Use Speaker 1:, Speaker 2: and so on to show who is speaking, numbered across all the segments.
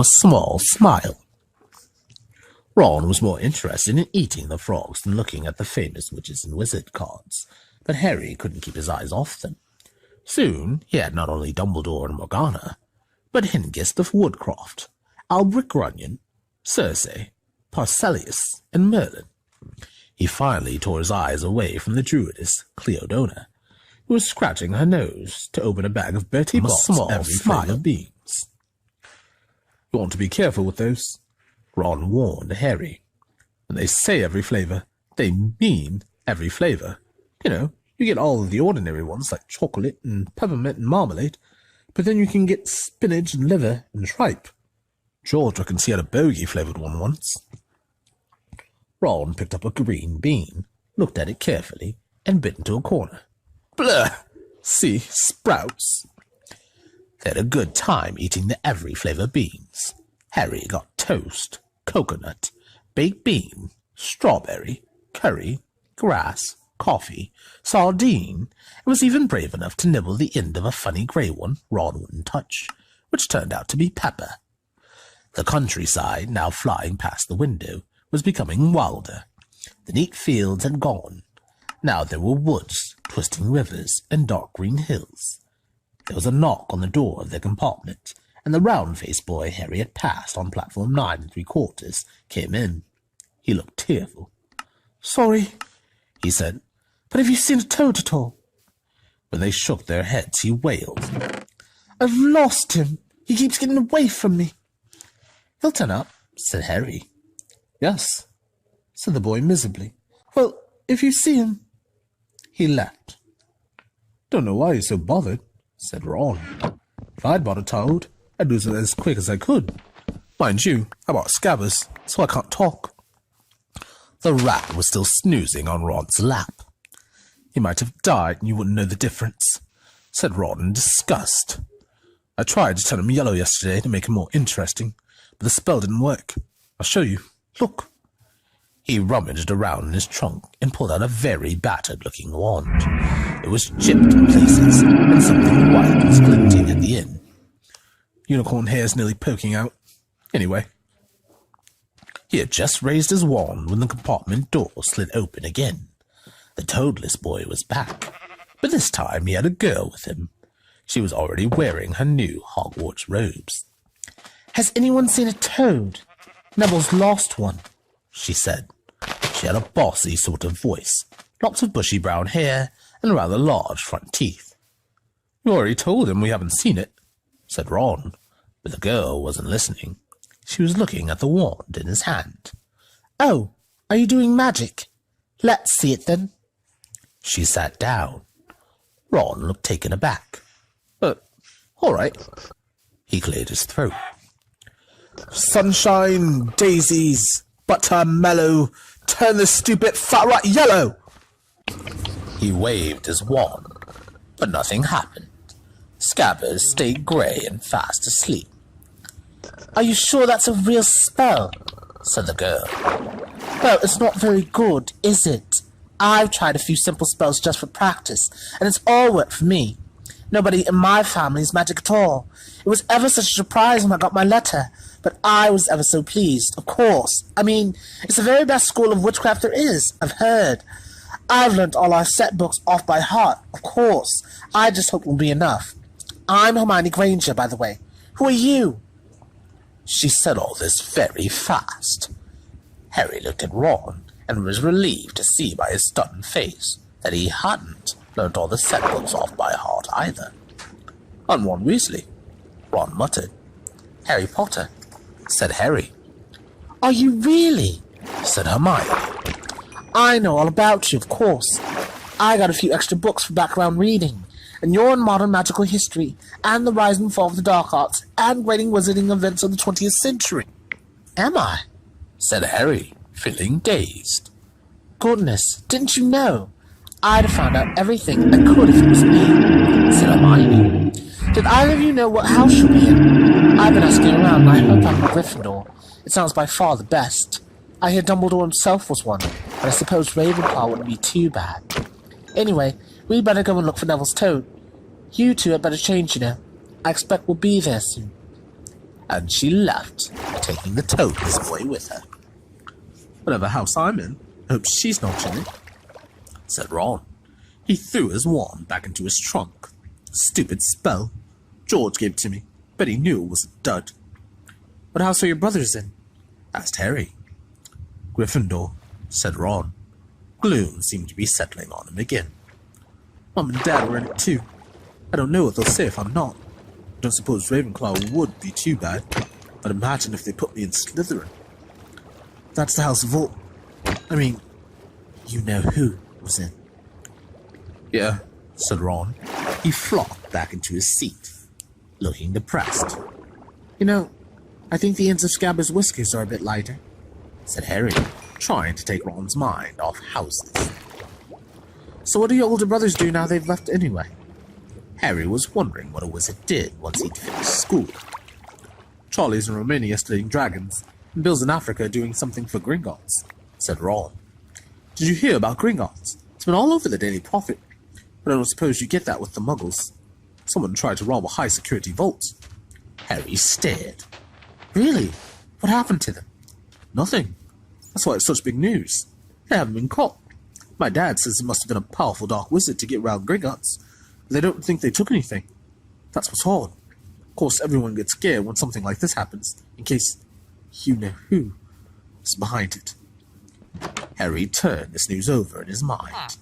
Speaker 1: a small smile. Ron was more interested in eating the frogs than looking at the famous witches and wizard cards, but Harry couldn't keep his eyes off them. Soon he had not only Dumbledore and Morgana, but Hengist of Woodcroft, Albrecht Grunion, Circe, Parcelius, and Merlin. He finally tore his eyes away from the druidess, Cleodona, who was scratching her nose to open a bag of Bertie Bott's every flavour beans. "You want to be careful with those," Ron warned Harry. "When they say every flavour, they mean every flavour. You know, you get all of the ordinary ones like chocolate and peppermint and marmalade, but then you can get spinach and liver and tripe. George reckons he had a bogey-flavoured one once." Ron picked up a green bean, looked at it carefully, and bit into a corner. "Blah! See, sprouts." They had a good time eating the every flavour beans. Harry got toast, coconut, baked bean, strawberry, curry, grass, coffee, sardine, and was even brave enough to nibble the end of a funny grey one Ron wouldn't touch, which turned out to be pepper. The countryside, now flying past the window, was becoming wilder. The neat fields had gone. Now there were woods, twisting rivers, and dark green hills. There was a knock on the door of their compartment, and the round-faced boy Harry had passed on platform 9 3/4 came in. He looked tearful. "Sorry," he said, "but have you seen a toad at all?" When they shook their heads, he wailed, "I've lost him. He keeps getting away from me." "He'll turn up," said Harry. "Yes," said the boy miserably. "Well, if you see him—" He left. "Don't know why you're so bothered," said Ron. "If I'd bought a toad, I'd lose it as quick as I could. Mind you, I bought Scabbers, so I can't talk." The rat was still snoozing on Ron's lap. "He might have died and you wouldn't know the difference," said Ron in disgust. "I tried to turn him yellow yesterday to make him more interesting, but the spell didn't work. I'll show you. Look." He rummaged around in his trunk and pulled out a very battered-looking wand. It was chipped in places, and something white was glinting at the end. Unicorn hair's nearly poking out. Anyway. He had just raised his wand when the compartment door slid open again. The toadless boy was back, but this time he had a girl with him. She was already wearing her new Hogwarts robes. "Has anyone seen a toad? Neville's lost one," she said. She had a bossy sort of voice, lots of bushy brown hair, and rather large front teeth. "You already told him we haven't seen it," said Ron, but the girl wasn't listening. She was looking at the wand in his hand. "Oh, are you doing magic? Let's see it then." She sat down. Ron looked taken aback. All right." He cleared his throat. "Sunshine, daisies, butter mellow, turn the stupid fat rat yellow." He waved his wand, but nothing happened. Scabbers stayed grey and fast asleep. "Are you sure that's a real spell?" said the girl. "Well, it's not very good, is it? I've tried a few simple spells just for practice, and it's all worked for me. Nobody in my family is magic at all. It was ever such a surprise when I got my letter, but I was ever so pleased, of course. I mean, it's the very best school of witchcraft there is, I've heard. I've learnt all our set books off by heart, of course. I just hope it will be enough. I'm Hermione Granger, by the way. Who are you?" She said all this very fast. Harry looked at Ron and was relieved to see by his stunned face that he hadn't learnt all the set books off by heart either. "I'm Ron Weasley," Ron muttered. "Harry Potter," said Harry. "Are you really?" said Hermione. "I know all about you, of course. I got a few extra books for background reading, and you're in modern magical history, and the rise and fall of the dark arts, and grading wizarding events of the 20th century." "Am I?" said Harry, feeling dazed. "Goodness, didn't you know? I'd have found out everything I could if it was me," said Hermione. "Did either of you know what house you'll be in? I've been asking around, and I hope I'm in Gryffindor. It sounds by far the best. I hear Dumbledore himself was one, but I suppose Ravenclaw wouldn't be too bad. Anyway, we'd better go and look for Neville's toad. You two had better change, you know. I expect we'll be there soon." And she left, taking the toadless boy with her. "Whatever house I'm in, I hope she's not in it," said Ron. He threw his wand back into his trunk. "Stupid spell. George gave it to me, but he knew it was a dud." "What house are your brothers in?" asked Harry. "Gryffindor," said Ron. Gloom seemed to be settling on him again. "Mom and Dad were in it too. I don't know what they'll say if I'm not. I don't suppose Ravenclaw would be too bad, but imagine if they put me in Slytherin. That's the house of all... I mean, you know who was in." "Yeah," said Ron. He flopped back into his seat, looking depressed. "You know, I think the ends of Scabbers' whiskers are a bit lighter," said Harry, trying to take Ron's mind off houses. "So what do your older brothers do now they've left anyway?" Harry was wondering what a wizard did once he'd finished school. "Charlie's in Romania studying dragons, and Bill's in Africa doing something for Gringotts," said Ron. "Did you hear about Gringotts? It's been all over the Daily Prophet, but I don't suppose you get that with the Muggles. Someone tried to rob a high-security vault." Harry stared. "Really? What happened to them?" "Nothing. That's why it's such big news. They haven't been caught. My dad says it must have been a powerful dark wizard to get round Gringotts, but they don't think they took anything. That's what's odd. Of course, everyone gets scared when something like this happens, in case you know who is behind it." Harry turned this news over in his mind.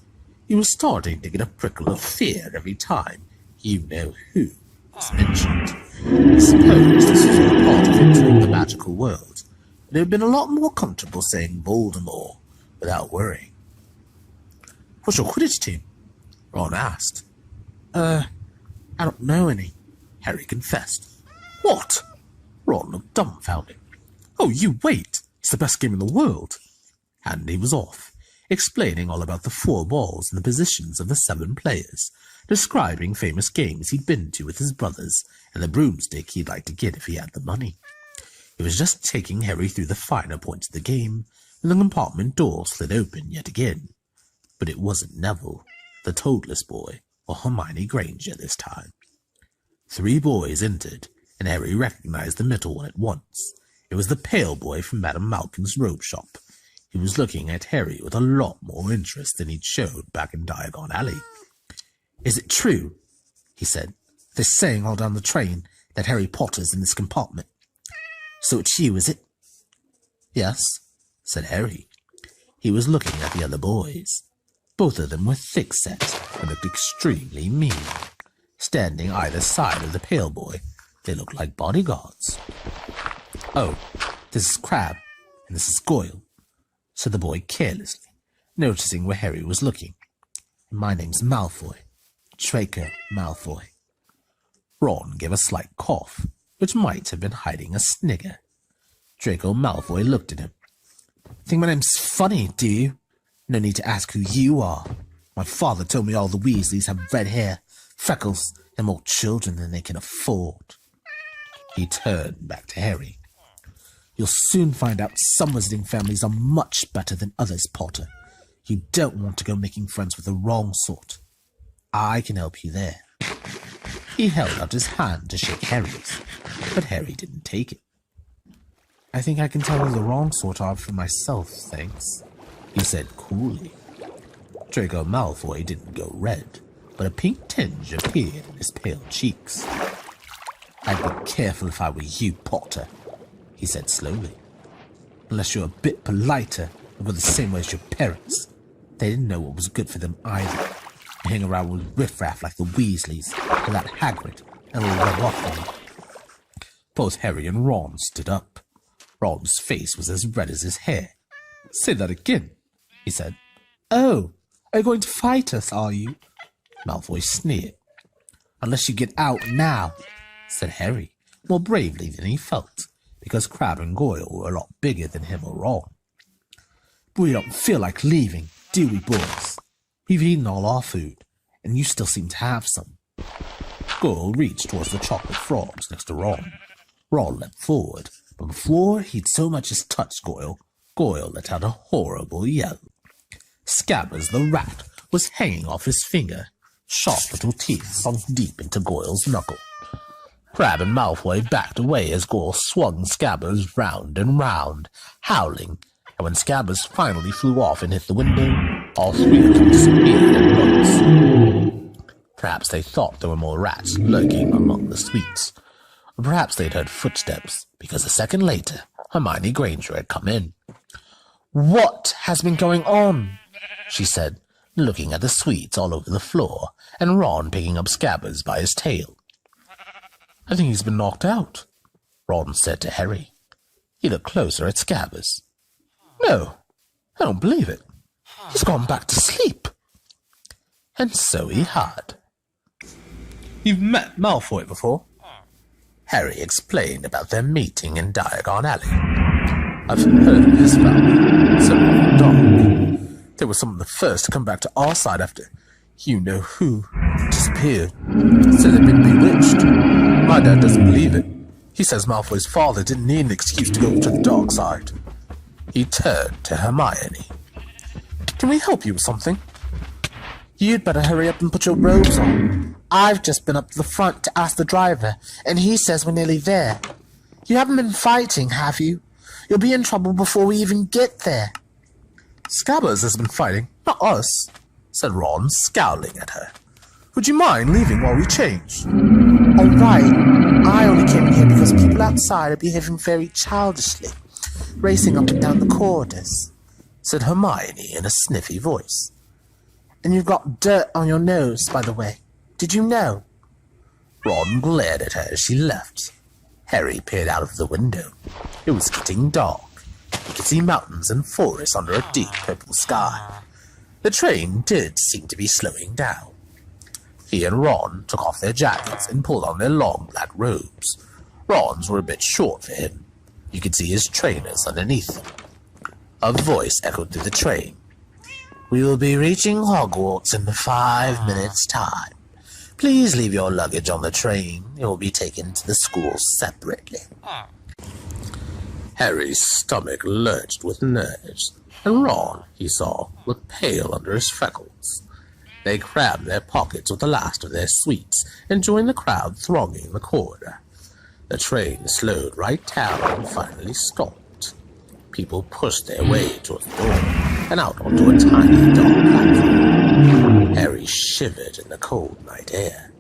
Speaker 1: He was starting to get a prickle of fear every time "you know who" was mentioned. I suppose this was all part of entering the magical world, and it had been a lot more comfortable saying Voldemort without worrying. "What's your Quidditch team?" Ron asked. I don't know any," Harry confessed. "What?" Ron looked dumbfounded. "Oh, you wait. It's the best game in the world." And he was off, explaining all about the 4 balls and the positions of the 7 players, describing famous games he'd been to with his brothers and the broomstick he'd like to get if he had the money. He was just taking Harry through the finer points of the game when the compartment door slid open yet again. But it wasn't Neville, the toadless boy, or Hermione Granger this time. 3 boys entered, and Harry recognized the middle one at once. It was the pale boy from Madame Malkin's robe shop. He was looking at Harry with a lot more interest than he'd showed back in Diagon Alley. "Is it true," he said, "they're saying all down the train that Harry Potter's in this compartment? So it's you, is it?" "Yes," said Harry. He was looking at the other boys. Both of them were thick-set and looked extremely mean. Standing either side of the pale boy, they looked like bodyguards. "Oh, this is Crabbe, and this is Goyle," said the boy carelessly, noticing where Harry was looking. "And my name's Malfoy, Draco Malfoy." Ron gave a slight cough, which might have been hiding a snigger. Draco Malfoy looked at him. "Think my name's funny, do you? No need to ask who you are. My father told me all the Weasleys have red hair, freckles, and more children than they can afford." He turned back to Harry. "You'll soon find out some wizarding families are much better than others, Potter. You don't want to go making friends with the wrong sort. I can help you there." He held out his hand to shake Harry's, but Harry didn't take it. "I think I can tell who the wrong sort are for myself, thanks," he said coolly. Draco Malfoy didn't go red, but a pink tinge appeared in his pale cheeks. "I'd be careful if I were you, Potter," he said slowly. "Unless you're a bit politer and go the same way as your parents. They didn't know what was good for them either. They hang around with riffraff like the Weasleys, and that Hagrid, and will rub off on you." Both Harry and Ron stood up. Ron's face was as red as his hair. "Say that again," he said. "Oh, are you going to fight us, are you?" Malfoy sneered. "Unless you get out now," said Harry, more bravely than he felt, because Crabbe and Goyle were a lot bigger than him or Ron. "But we don't feel like leaving, do we, boys? We've eaten all our food, and you still seem to have some." Goyle reached towards the chocolate frogs next to Ron. Ron leapt forward, but before he'd so much as touched Goyle, Goyle let out a horrible yell. Scabbers the rat was hanging off his finger. Sharp little teeth sunk deep into Goyle's knuckle. Crabbe and Malfoy backed away as Gore swung Scabbers round and round, howling, and when Scabbers finally flew off and hit the window, all three of them disappeared at once. Perhaps they thought there were more rats lurking among the sweets. Or perhaps they'd heard footsteps, because a second later, Hermione Granger had come in. "What has been going on?" she said, looking at the sweets all over the floor, and Ron picking up Scabbers by his tail. "I think he's been knocked out," Ron said to Harry. He looked closer at Scabbers. "No, I don't believe it. He's gone back to sleep." And so he had. "You've met Malfoy before?" Harry explained about their meeting in Diagon Alley. "I've heard of his family, so dark. They were some of the first to come back to our side after you-know-who disappeared. So they've been bewitched. My dad doesn't believe it. He says Malfoy's father didn't need an excuse to go to the dark side." He turned to Hermione. "Can we help you with something?" "You'd better hurry up and put your robes on. I've just been up to the front to ask the driver, and he says we're nearly there. You haven't been fighting, have you? You'll be in trouble before we even get there." "Scabbers has been fighting, not us," said Ron, scowling at her. "Would you mind leaving while we change?" "All right. I only came in here because people outside are behaving very childishly, racing up and down the corridors," said Hermione in a sniffy voice. "And you've got dirt on your nose, by the way. Did you know?" Ron glared at her as she left. Harry peered out of the window. It was getting dark. He could see mountains and forests under a deep purple sky. The train did seem to be slowing down. He and Ron took off their jackets and pulled on their long black robes. Ron's were a bit short for him. You could see his trainers underneath them. A voice echoed through the train. "We will be reaching Hogwarts in 5 minutes' time. Please leave your luggage on the train. It will be taken to the school separately." Harry's stomach lurched with nerves, and Ron, he saw, looked pale under his freckles. They crammed their pockets with the last of their sweets and joined the crowd thronging the corridor. The train slowed right down and finally stopped. People pushed their way towards the door and out onto a tiny dark platform. Harry shivered in the cold night air.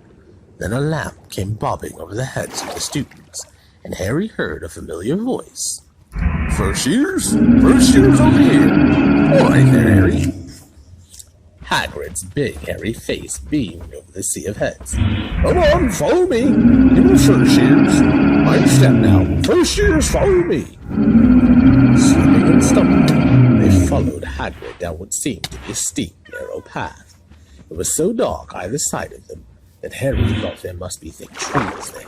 Speaker 1: Then a lamp came bobbing over the heads of the students, and Harry heard a familiar voice. First years over here." "All right there, Harry." Hagrid's big, hairy face beamed over the sea of heads. "Come on, follow me. You were first years. I'm step now. First years, follow me." Slipping and stumbling, they followed Hagrid down what seemed to be a steep, narrow path. It was so dark either side of them that Harry thought there must be thick trees there.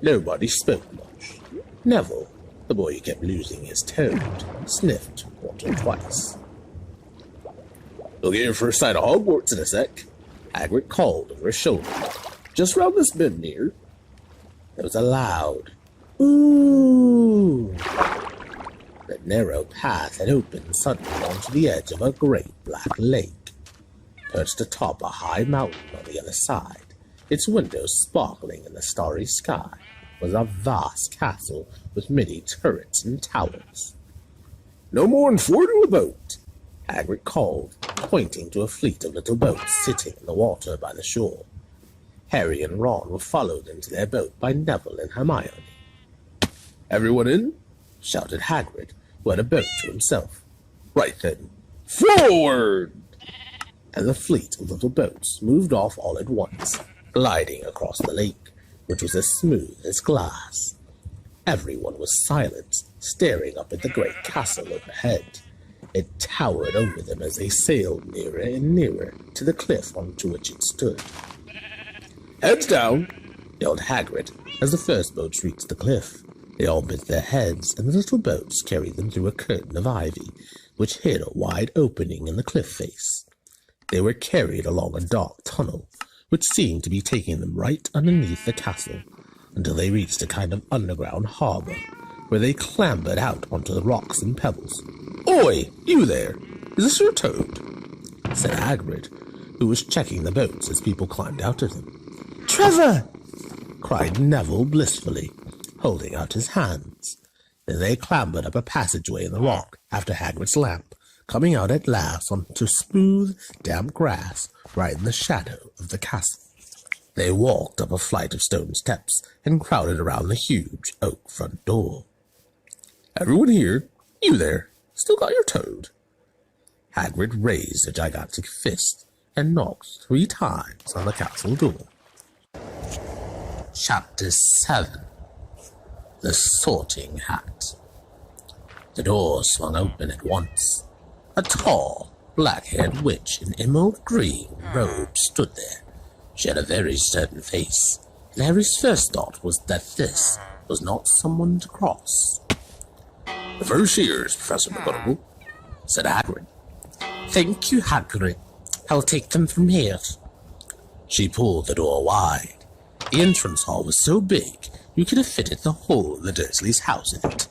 Speaker 1: Nobody spoke much. Neville, the boy who kept losing his toad, sniffed once or twice. "We'll get your first sight of Hogwarts in a sec," Hagrid called over his shoulder. "Just round this bend near." There was a loud "ooh." The narrow path had opened suddenly onto the edge of a great black lake. Perched atop a high mountain on the other side, its windows sparkling in the starry sky, was a vast castle with many turrets and towers. "No more than 4 to a boat," Hagrid called, pointing to a fleet of little boats sitting in the water by the shore. Harry and Ron were followed into their boat by Neville and Hermione. "Everyone in?" shouted Hagrid, who had a boat to himself. "Right then, forward!" And the fleet of little boats moved off all at once, gliding across the lake, which was as smooth as glass. Everyone was silent, staring up at the great castle overhead. It towered over them as they sailed nearer and nearer to the cliff onto which it stood. "Heads down!" yelled Hagrid as the first boats reached the cliff. They all bent their heads, and the little boats carried them through a curtain of ivy, which hid a wide opening in the cliff face. They were carried along a dark tunnel, which seemed to be taking them right underneath the castle, until they reached a kind of underground harbor, where they clambered out onto the rocks and pebbles. "Oi, you there! Is this your toad?" said Hagrid, who was checking the boats as people climbed out of them. "Trevor!" cried Neville blissfully, holding out his hands. Then they clambered up a passageway in the rock after Hagrid's lamp, coming out at last onto smooth, damp grass right in the shadow of the castle. They walked up a flight of stone steps and crowded around the huge oak front door. "Everyone here? You there? Still got your toad?" Hagrid raised a gigantic fist and knocked 3 times on the castle door. Chapter 7. The Sorting Hat. The door swung open at once. A tall, black-haired witch in emerald green robes stood there. She had a very stern face, and Harry's first thought was that this was not someone to cross. "The first years, Professor McGonagall," said Hagrid. "Thank you, Hagrid. I'll take them from here." She pulled the door wide. The entrance hall was so big you could have fitted the whole of the Dursleys' house in it.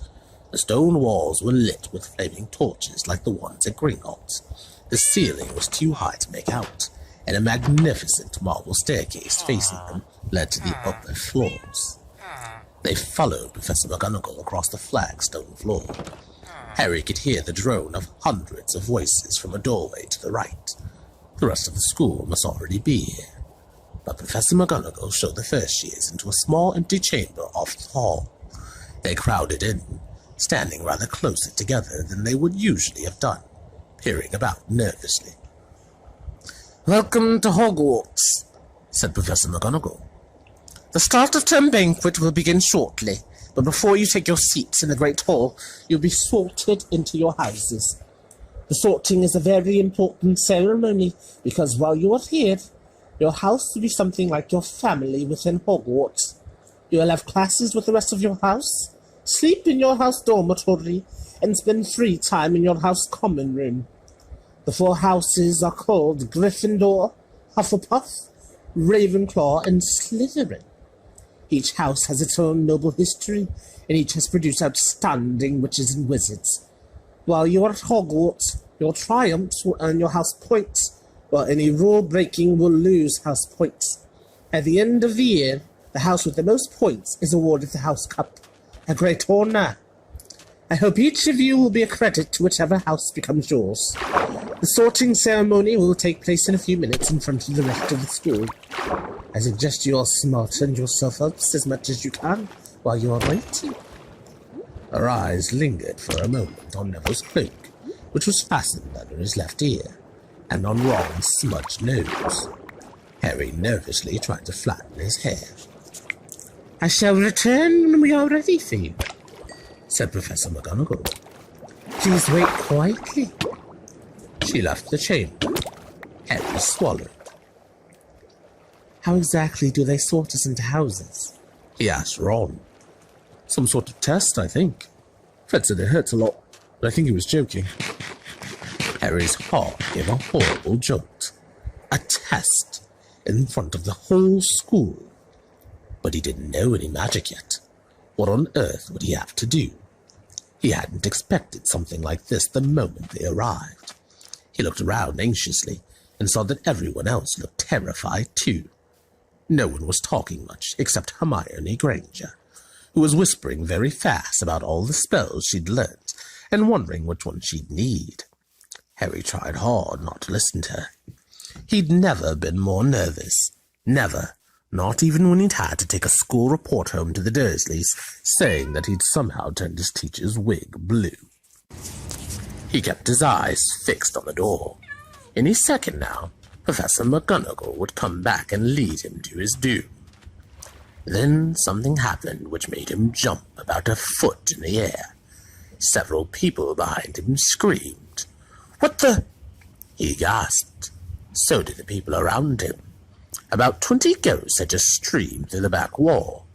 Speaker 1: The stone walls were lit with flaming torches like the ones at Gringotts. The ceiling was too high to make out, and a magnificent marble staircase facing them led to the upper floors. They followed Professor McGonagall across the flagstone floor. Harry could hear the drone of hundreds of voices from a doorway to the right. The rest of the school must already be here. But Professor McGonagall showed the first years into a small empty chamber off the hall. They crowded in, standing rather closer together than they would usually have done, peering about nervously. "Welcome to Hogwarts," said Professor McGonagall. "The start of term banquet will begin shortly, but before you take your seats in the Great Hall, you'll be sorted into your houses. The sorting is a very important ceremony, because while you are here, your house will be something like your family within Hogwarts. You will have classes with the rest of your house, sleep in your house dormitory, and spend free time in your house common room. The 4 houses are called Gryffindor, Hufflepuff, Ravenclaw, and Slytherin. Each house has its own noble history, and each has produced outstanding witches and wizards. While you are at Hogwarts, your triumphs will earn your house points, while any rule-breaking will lose house points. At the end of the year, the house with the most points is awarded the House Cup, a great honor. I hope each of you will be a credit to whichever house becomes yours. The sorting ceremony will take place in a few minutes in front of the rest of the school. I suggest you all smarten yourself up as much as you can while you are waiting." Her eyes lingered for a moment on Neville's cloak, which was fastened under his left ear, and on Ron's smudged nose. Harry nervously tried to flatten his hair. "I shall return when we are ready for you," said Professor McGonagall. "Please wait quietly." She left the chamber. Harry swallowed. "How exactly do they sort us into houses?" he asked Ron. "Some sort of test, I think. Fred said it hurts a lot, but I think he was joking." Harry's heart gave a horrible jolt. A test in front of the whole school. But he didn't know any magic yet. What on earth would he have to do? He hadn't expected something like this the moment they arrived. He looked around anxiously and saw that everyone else looked terrified too. No one was talking much except Hermione Granger, who was whispering very fast about all the spells she'd learnt and wondering which one she'd need. Harry tried hard not to listen to her. He'd never been more nervous. Never. Not even when he'd had to take a school report home to the Dursleys, saying that he'd somehow turned his teacher's wig blue. He kept his eyes fixed on the door. Any second now, Professor McGonagall would come back and lead him to his doom. Then something happened which made him jump about a foot in the air. Several people behind him screamed. "What the—" he gasped. So did the people around him. About 20 ghosts had just streamed through the back wall.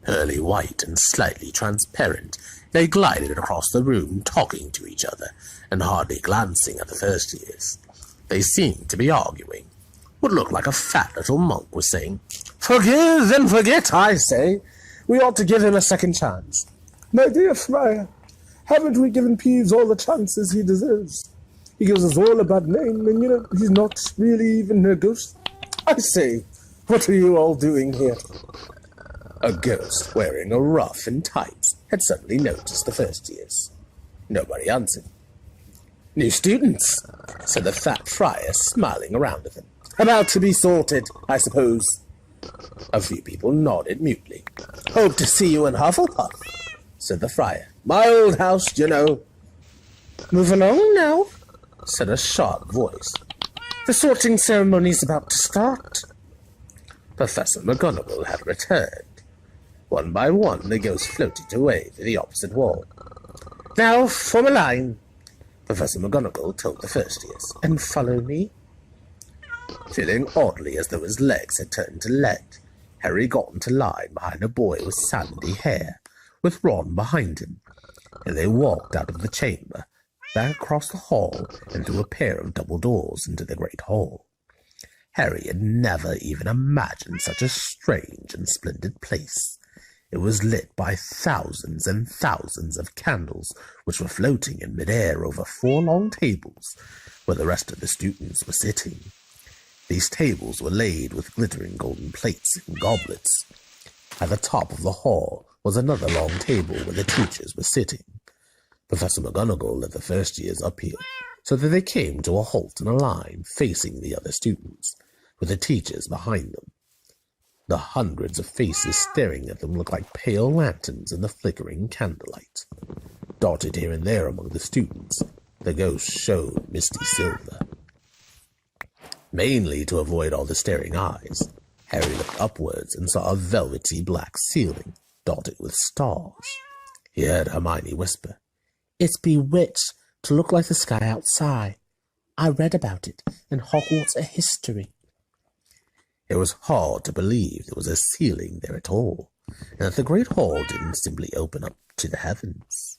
Speaker 1: Pearly white and slightly transparent, they glided across the room, talking to each other, and hardly glancing at the first years. They seemed to be arguing. What looked like a fat little monk was saying, "Forgive and forget, I say. We ought to give him a second chance."
Speaker 2: "My dear Friar, haven't we given Peeves all the chances he deserves? He gives us all a bad name, and he's not really even a ghost. I say, what are you all doing here?"
Speaker 1: A ghost wearing a ruff and tights had suddenly noticed the first years. Nobody answered. "New students," said the fat friar, smiling around at them. "About to be sorted, I suppose." A few people nodded mutely. "Hope to see you in Hufflepuff," said the friar. "My old house, you know." "Move along now," said a sharp voice. "The sorting ceremony's about to start." Professor McGonagall had returned. One by one, the ghosts floated away to the opposite wall. "Now, form a line," Professor McGonagall told the first years, "and follow me." Feeling oddly as though his legs had turned to lead, Harry got into line behind a boy with sandy hair, with Ron behind him, and they walked out of the chamber, back across the hall, and through a pair of double doors into the great hall. Harry had never even imagined such a strange and splendid place. It was lit by thousands and thousands of candles, which were floating in mid-air over 4 long tables, where the rest of the students were sitting. These tables were laid with glittering golden plates and goblets. At the top of the hall was another long table where the teachers were sitting. Professor McGonagall led the first years up here, so that they came to a halt in a line facing the other students, with the teachers behind them. The hundreds of faces staring at them looked like pale lanterns in the flickering candlelight. Dotted here and there among the students, the ghosts showed misty silver. Mainly to avoid all the staring eyes, Harry looked upwards and saw a velvety black ceiling dotted with stars. He heard Hermione whisper, "It's bewitched to look like the sky outside. I read about it in Hogwarts history." It was hard to believe there was a ceiling there at all, and that the great hall didn't simply open up to the heavens.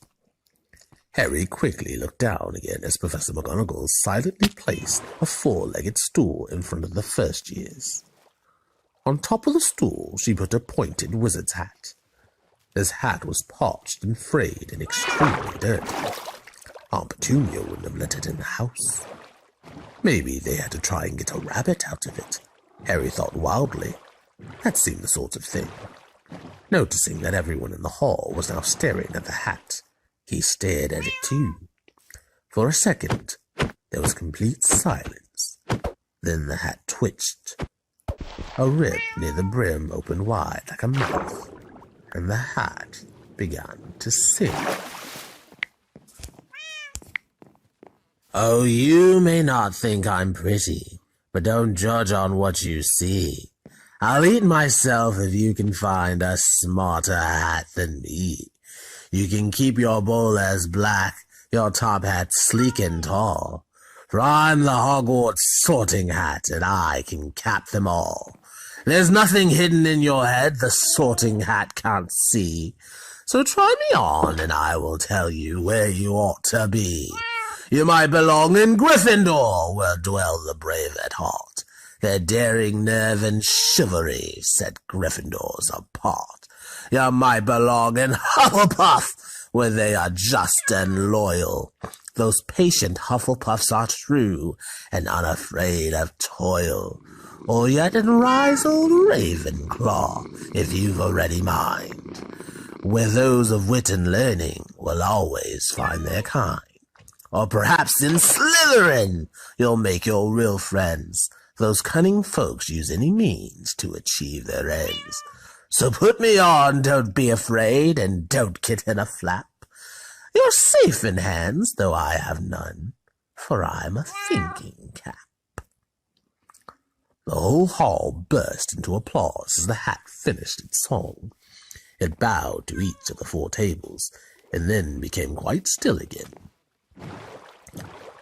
Speaker 1: Harry quickly looked down again as Professor McGonagall silently placed a 4-legged stool in front of the first years. On top of the stool she put a pointed wizard's hat. This hat was parched and frayed and extremely dirty. Aunt Petunia wouldn't have let it in the house. Maybe they had to try and get a rabbit out of it, Harry thought wildly. That seemed the sort of thing. Noticing that everyone in the hall was now staring at the hat, he stared at it too. For a second, there was complete silence. Then the hat twitched. A rip near the brim opened wide like a mouth, and the hat began to sing. "Oh, you may not think I'm pretty, but don't judge on what you see. I'll eat myself if you can find a smarter hat than me. You can keep your bowl as black, your top hat sleek and tall. For I'm the Hogwarts sorting hat, and I can cap them all. There's nothing hidden in your head the sorting hat can't see. So try me on, and I will tell you where you ought to be. You might belong in Gryffindor, where dwell the brave at heart. Their daring nerve and chivalry set Gryffindors apart. You might belong in Hufflepuff, where they are just and loyal. Those patient Hufflepuffs are true and unafraid of toil. Or yet in rise old Ravenclaw, if you've a ready mind, where those of wit and learning will always find their kind. Or perhaps in Slytherin you'll make your real friends. Those cunning folks use any means to achieve their ends. So put me on, don't be afraid, and don't get in a flap. You're safe in hands, though I have none, for I'm a thinking cap. The whole hall burst into applause as the hat finished its song. It bowed to each of the 4 tables, and then became quite still again.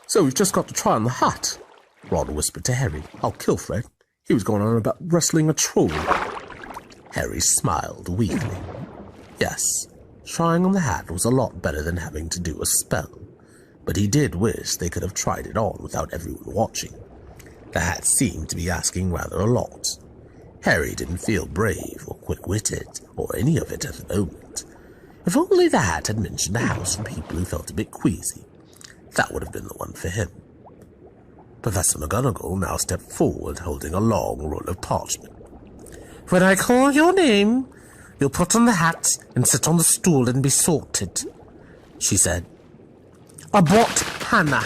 Speaker 1: "So we've just got to try on the hat," Ron whispered to Harry. "I'll kill Fred. He was going on about wrestling a troll." Harry smiled weakly. Yes, trying on the hat was a lot better than having to do a spell, but he did wish they could have tried it on without everyone watching. The hat seemed to be asking rather a lot. Harry didn't feel brave or quick-witted or any of it at the moment. If only the hat had mentioned a house for people who felt a bit queasy, that would have been the one for him. Professor McGonagall now stepped forward holding a long roll of parchment. "When I call your name, "You'll put on the hat and sit on the stool and be sorted," she said. "Abort Hannah."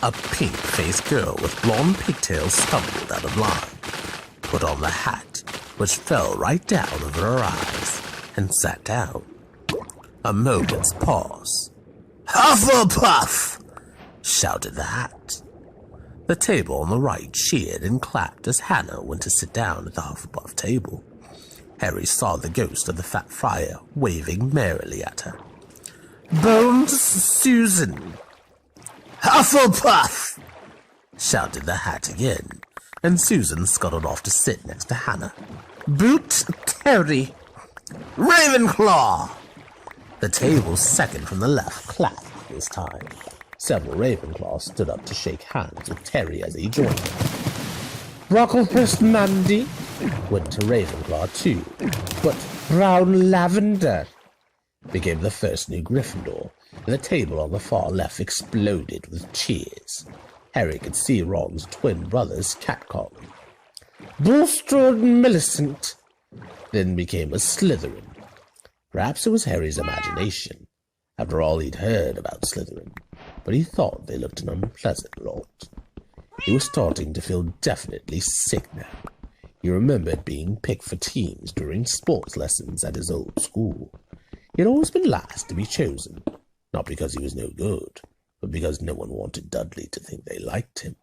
Speaker 1: A pink-faced girl with blonde pigtails stumbled out of line, put on the hat, which fell right down over her eyes, and sat down. A moment's pause. "Hufflepuff!" shouted the hat. The table on the right cheered and clapped as Hannah went to sit down at the Hufflepuff table. Harry saw the ghost of the fat friar waving merrily at her. "Bones Susan!" "Hufflepuff!" shouted the hat again, and Susan scuttled off to sit next to Hannah. "Boot Terry!" "Ravenclaw!" The table's second from the left clapped this time. Several Ravenclaws stood up to shake hands with Terry as he joined them. "Brocklehurst Mandy," went to Ravenclaw too, but Brown Lavender became the first new Gryffindor, and the table on the far left exploded with cheers. Harry could see Ron's twin brothers catcalling. "Bulstrode Millicent," then became a Slytherin. Perhaps it was Harry's imagination. After all he'd heard about Slytherin, but he thought they looked an unpleasant lot. He was starting to feel definitely sick now. He remembered being picked for teams during sports lessons at his old school. He had always been last to be chosen, not because he was no good, but because no one wanted Dudley to think they liked him.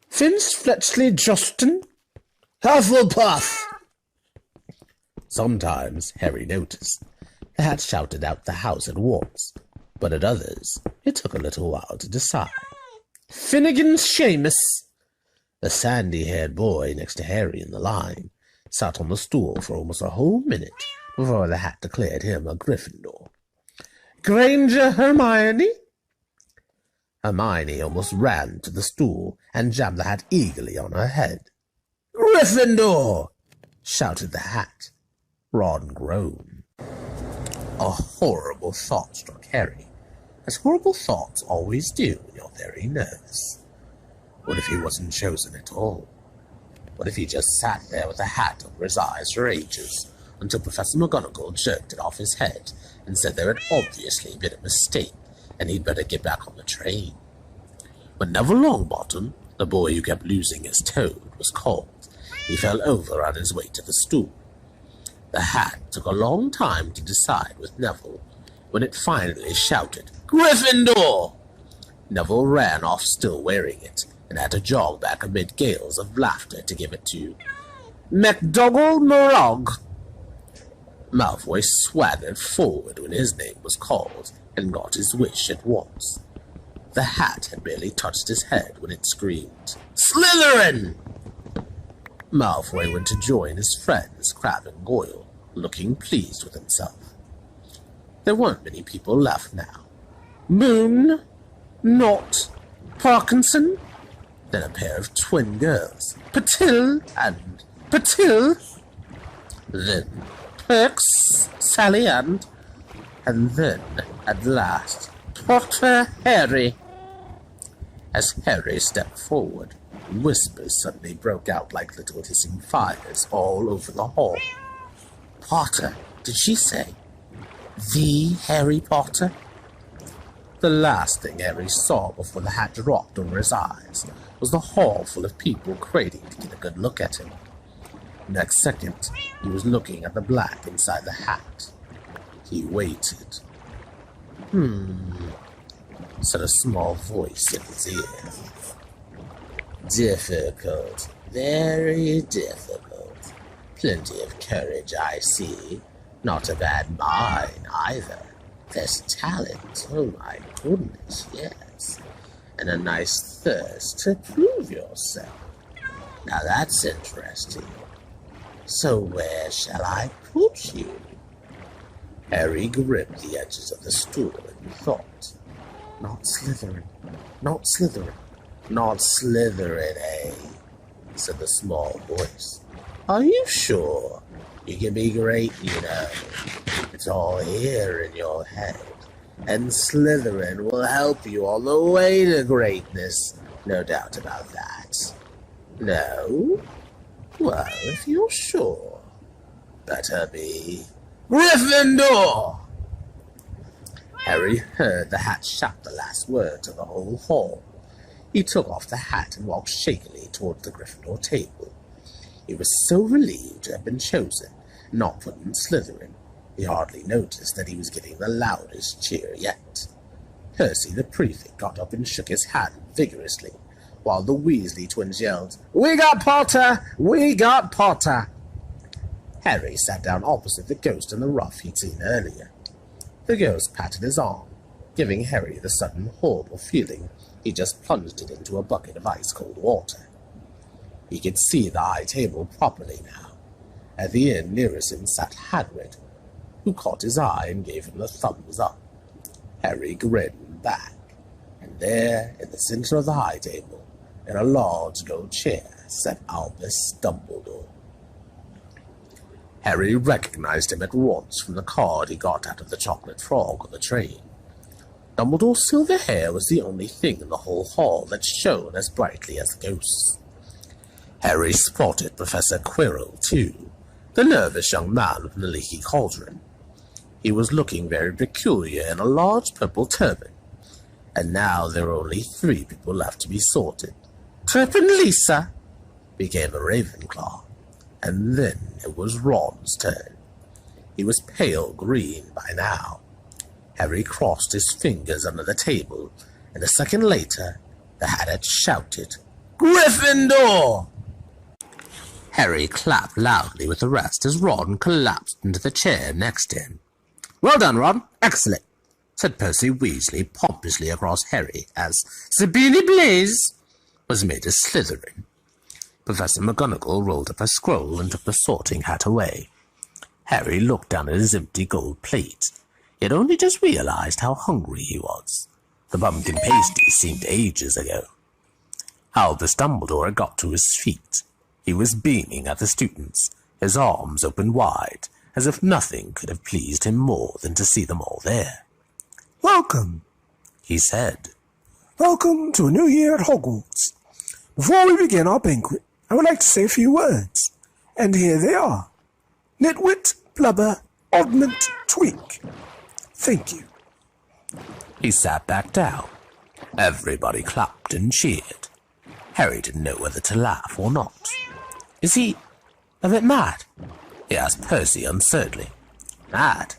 Speaker 1: "Finch Fletchley Justin?" "Hufflepuff!" Sometimes, Harry noticed, the hat shouted out the house at once, but at others, it took a little while to decide. "Finnegan Seamus!" The sandy-haired boy next to Harry in the line sat on the stool for almost a whole minute before the hat declared him a Gryffindor. "Granger Hermione?" Hermione almost ran to the stool and jammed the hat eagerly on her head. "Gryffindor!" shouted the hat. Ron groaned. A horrible thought struck Harry, as horrible thoughts always do when you're very nervous. What if he wasn't chosen at all? What if he just sat there with a hat over his eyes for ages, until Professor McGonagall jerked it off his head and said there had obviously been a mistake, and he'd better get back on the train? When Neville Longbottom, the boy who kept losing his toad, was called, he fell over on his way to the stool. The hat took a long time to decide with Neville. When it finally shouted, "Gryffindor!" Neville ran off still wearing it, and had to jog back amid gales of laughter to give it to MacDougall Morog. Malfoy swaggered forward when his name was called, and got his wish at once. The hat had barely touched his head when it screamed, "Slytherin!" Malfoy went to join his friends Crabbe and Goyle, looking pleased with himself. There weren't many people left now. Moon, Knott, Parkinson, then a pair of twin girls, Patil and Patil, then Perks, Sally and then, at last, Potter Harry. As Harry stepped forward, whispers suddenly broke out like little hissing fires all over the hall. "Potter, did she say? The Harry Potter?" The last thing Harry saw before the hat dropped over his eyes was the hall full of people craning to get a good look at him. Next second, he was looking at the black inside the hat. He waited. Said a small voice in his ear. "Difficult, very difficult. Plenty of courage, I see. Not a bad mind, either. There's talent, oh my goodness, yes. And a nice thirst to prove yourself. Now that's interesting. So where shall I put you?" Harry gripped the edges of the stool and thought. Not Slytherin, not Slytherin, not Slytherin, eh? Said the small voice. "Are you sure? You can be great, you know. It's all here in your head. And Slytherin will help you on the way to greatness. No doubt about that. No? Well, if you're sure." better be Gryffindor! Harry heard the hat shout the last word to the whole hall. He took off the hat and walked shakily toward the Gryffindor table. He was so relieved to have been chosen, not put in Slytherin. He hardly noticed that he was getting the loudest cheer yet. Percy the prefect got up and shook his hand vigorously, while the Weasley twins yelled, "We got Potter! We got Potter!" Harry sat down opposite the ghost in the ruff he'd seen earlier. The ghost patted his arm, giving Harry the sudden horrible feeling he just plunged it into a bucket of ice-cold water. He could see the high table properly now. At the end nearest him sat Hagrid, who caught his eye and gave him the thumbs up. Harry grinned back, and there, in the center of the high table, in a large gold chair, sat Albus Dumbledore. Harry recognized him at once from the card he got out of the chocolate frog on the train. Dumbledore's silver hair was the only thing in the whole hall that shone as brightly as the ghost's. Harry spotted Professor Quirrell, too, the nervous young man from the leaky cauldron. He was looking very peculiar in a large purple turban, and now there were only 3 people left to be sorted. Trip and Lisa became a Ravenclaw, and then it was Ron's turn. He was pale green by now. Harry crossed his fingers under the table, and a second later, the hat had shouted, "Gryffindor!" Harry clapped loudly with the rest as Ron collapsed into the chair next to him. "Well done, Ron. Excellent," said Percy Weasley pompously across Harry as Sabini Blaze was made a Slytherin. Professor McGonagall rolled up a scroll and took the sorting hat away. Harry looked down at his empty gold plate. He had only just realized how hungry he was. The pumpkin pasty seemed ages ago. Albus Dumbledore had got to his feet. He was beaming at the students, his arms open wide, as if nothing could have pleased him more than to see them all there.
Speaker 2: "Welcome,"
Speaker 1: he said.
Speaker 2: "Welcome to a new year at Hogwarts. Before we begin our banquet, I would like to say a few words, and here they are. Nitwit, blubber, oddment, tweak. Thank you."
Speaker 1: He sat back down. Everybody clapped and cheered. Harry didn't know whether to laugh or not. "Is he a bit mad?" he asked Percy uncertainly. "Mad?"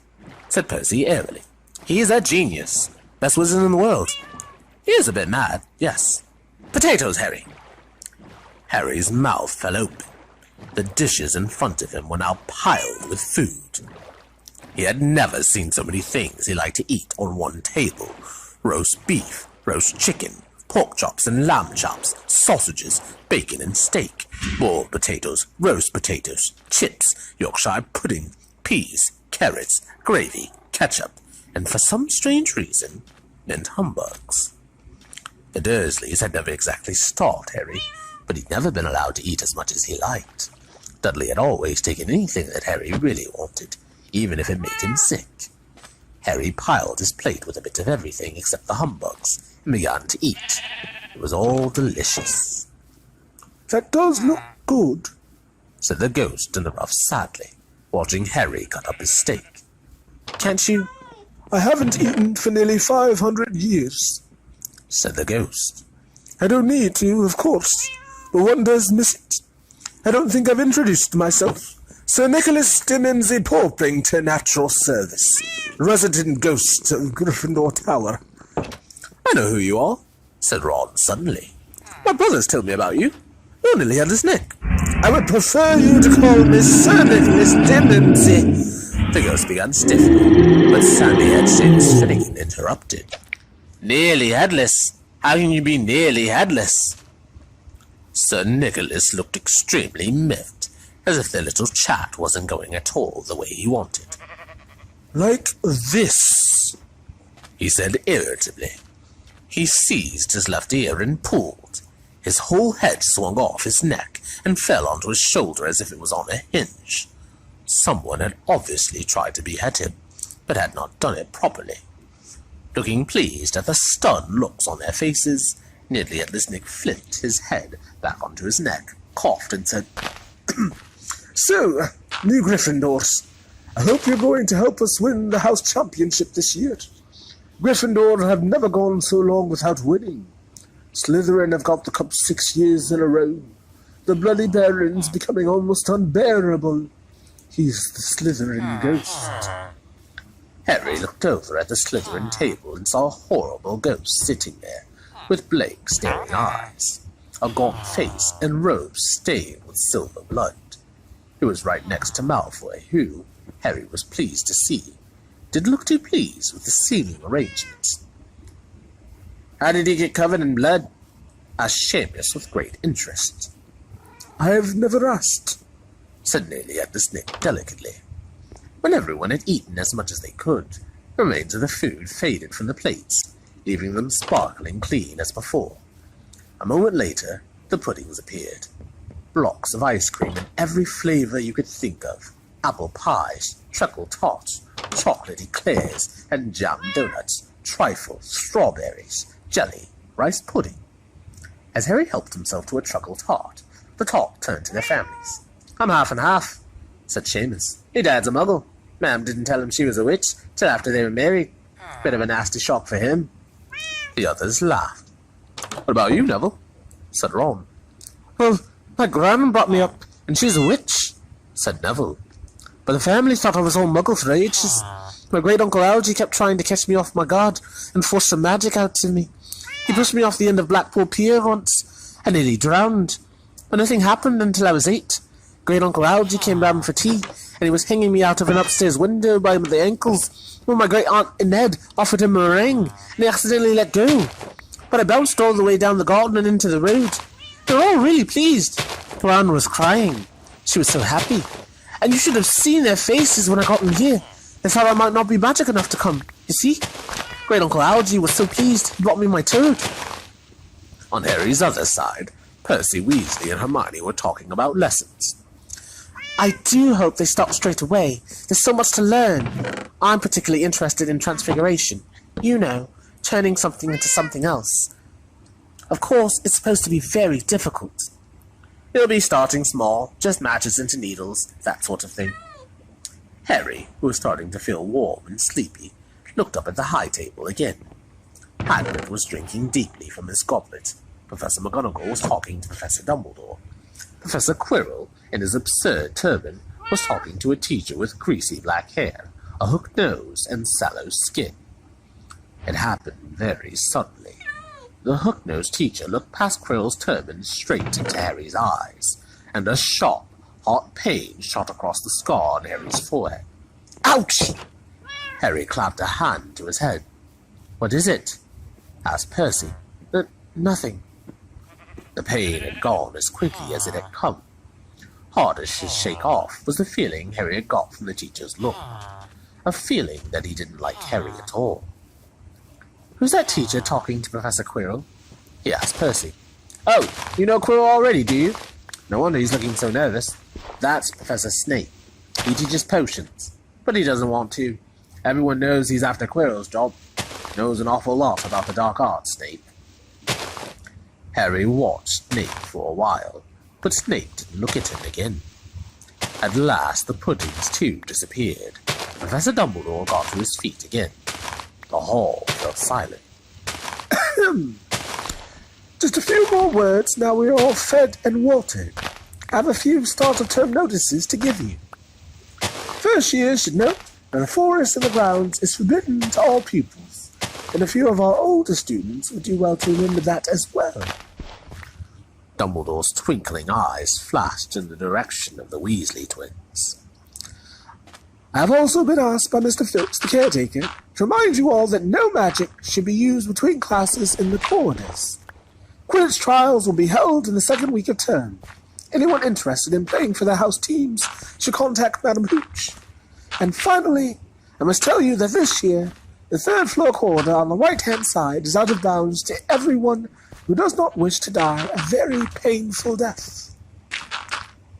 Speaker 1: said Percy airily. "He is a genius. Best wizard in the world. He is a bit mad, yes. Potatoes, Harry." Harry's mouth fell open. The dishes in front of him were now piled with food. He had never seen so many things he liked to eat on one table. Roast beef, roast chicken, pork chops and lamb chops, sausages, bacon and steak, boiled potatoes, roast potatoes, chips, Yorkshire pudding, peas, carrots, gravy, ketchup, and for some strange reason, mint humbugs. The Dursleys had never exactly starved Harry, but he'd never been allowed to eat as much as he liked. Dudley had always taken anything that Harry really wanted, even if it made him sick. Harry piled his plate with a bit of everything except the humbugs, and began to eat. It was all delicious.
Speaker 2: "That does look good,"
Speaker 1: said the ghost in the ruff sadly, watching Harry cut up his steak. "Can't you?"
Speaker 2: "I haven't eaten for nearly 500 years.
Speaker 1: said the ghost.
Speaker 2: "I don't need to, of course, but one does miss it. I don't think I've introduced myself. Sir Nicholas Dimensy Porpington, natural service, resident ghost of Gryffindor Tower."
Speaker 1: "I know who you are," said Ron suddenly. "My brothers told me about you. You're nearly had his neck."
Speaker 2: "I would prefer you to call me Sir Nicholas Dimensy."
Speaker 1: The ghost began stiffly, but sandy-haired Seamus Finnegan interrupted. "Nearly headless? How can you be nearly headless?" Sir Nicholas looked extremely miffed, as if their little chat wasn't going at all the way he wanted.
Speaker 2: "Like this,"
Speaker 1: he said irritably. He seized his left ear and pulled. His whole head swung off his neck and fell onto his shoulder as if it was on a hinge. Someone had obviously tried to behead him, but had not done it properly. Looking pleased at the stunned looks on their faces, Nearly Headless Nick flipped his head back onto his neck, coughed, and said,
Speaker 2: "So, New Gryffindors, I hope you're going to help us win the house championship this year. Gryffindor have never gone so long without winning. Slytherin have got the cup 6 years in a row. The bloody Baron's becoming almost unbearable. He's the Slytherin ghost.
Speaker 1: Harry looked over at the Slytherin table and saw a horrible ghost sitting there, with blank, staring eyes, a gaunt face, and robes stained with silver blood. He was right next to Malfoy, who, Harry was pleased to see, didn't look too pleased with the seeming arrangements. "How did he get covered in blood?" asked Seamus with great interest.
Speaker 2: I have never asked,
Speaker 1: said Nearly at the Snitch delicately. When everyone had eaten as much as they could, the remains of the food faded from the plates, leaving them sparkling clean as before. A moment later, the puddings appeared. Blocks of ice cream in every flavour you could think of. Apple pies, truffle tarts, chocolate eclairs, and jam donuts, trifles, strawberries, jelly, rice pudding. As Harry helped himself to a truffle tart, the talk turned to their families. "I'm half and half," said Seamus. "Your dad's a muggle. Ma'am didn't tell him she was a witch till after they were married. Bit of a nasty shock for him." The others laughed. "What about you, Neville?" said Ron.
Speaker 3: "Well, my gran brought me up, and she's a witch," said Neville. "But the family thought I was all muggle for ages. My great-uncle Algy kept trying to catch me off my guard and force some magic out of me. He pushed me off the end of Blackpool Pier once, and nearly drowned. But nothing happened until I was 8. Great-uncle Algy came round for tea, and he was hanging me out of an upstairs window by the ankles when my great-aunt Ned offered him a ring, and he accidentally let go. But I bounced all the way down the garden and into the road. They were all really pleased. Gran was crying. She was so happy. And you should have seen their faces when I got in here. They thought I might not be magic enough to come. You see? Great-uncle Algy was so pleased he brought me my toad."
Speaker 1: On Harry's other side, Percy Weasley and Hermione were talking about lessons.
Speaker 3: "I do hope they stop straight away. There's so much to learn. I'm particularly interested in transfiguration. You know, turning something into something else. Of course, it's supposed to be very difficult."
Speaker 1: "He'll be starting small, just matches into needles, that sort of thing." Harry, who was starting to feel warm and sleepy, looked up at the high table again. Hagrid was drinking deeply from his goblet. Professor McGonagall was talking to Professor Dumbledore. Professor Quirrell, in his absurd turban, was talking to a teacher with greasy black hair, a hooked nose, and sallow skin. It happened very suddenly. The hook-nosed teacher looked past Quirrell's turban straight into Harry's eyes, and a sharp, hot pain shot across the scar on Harry's forehead. "Ouch!" Harry clapped a hand to his head. "What is it?" asked Percy.
Speaker 3: Nothing."
Speaker 1: The pain had gone as quickly as it had come. Hardest to shake off was the feeling Harry had got from the teacher's look. A feeling that he didn't like Harry at all.
Speaker 3: "Who's that teacher talking to Professor Quirrell?"
Speaker 1: he asked Percy.
Speaker 3: "Oh, you know Quirrell already, do you?
Speaker 1: No wonder he's looking so nervous. That's Professor Snape. He teaches potions, but he doesn't want to. Everyone knows he's after Quirrell's job. Knows an awful lot about the dark arts, Snape." Harry watched Snape for a while, but Snape didn't look at him again. At last the puddings too disappeared. Professor Dumbledore got to his feet again. The hall fell silent.
Speaker 2: Just a few more words now we're all fed and watered. I have a few start-of-term notices to give you. First years should note that the forest and the grounds is forbidden to all pupils, and a few of our older students would do well to remember that as well.
Speaker 1: Dumbledore's twinkling eyes flashed in the direction of the Weasley twins.
Speaker 2: I have also been asked by Mr. Phillips, the caretaker, to remind you all that no magic should be used between classes in the corridors. Quidditch trials will be held in the second week of term. Anyone interested in playing for their house teams should contact Madam Hooch. And finally, I must tell you that this year, the third floor corridor on the right-hand side is out of bounds to everyone who does not wish to die a very painful death.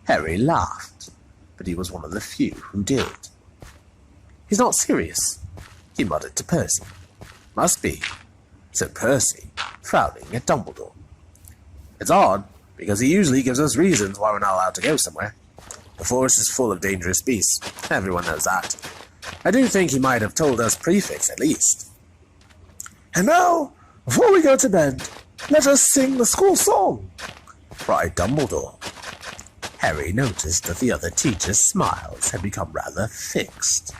Speaker 1: Harry laughed, but he was one of the few who did. "He's not serious," he muttered to Percy. "Must be," said Percy, frowning at Dumbledore. "It's odd, because he usually gives us reasons why we're not allowed to go somewhere."
Speaker 3: The forest is full of dangerous beasts. Everyone knows that. I do think he might have told us prefix, at least.
Speaker 2: And now, before we go to bed, let us sing the school song,
Speaker 1: cried Dumbledore. Harry noticed that the other teachers' smiles had become rather fixed.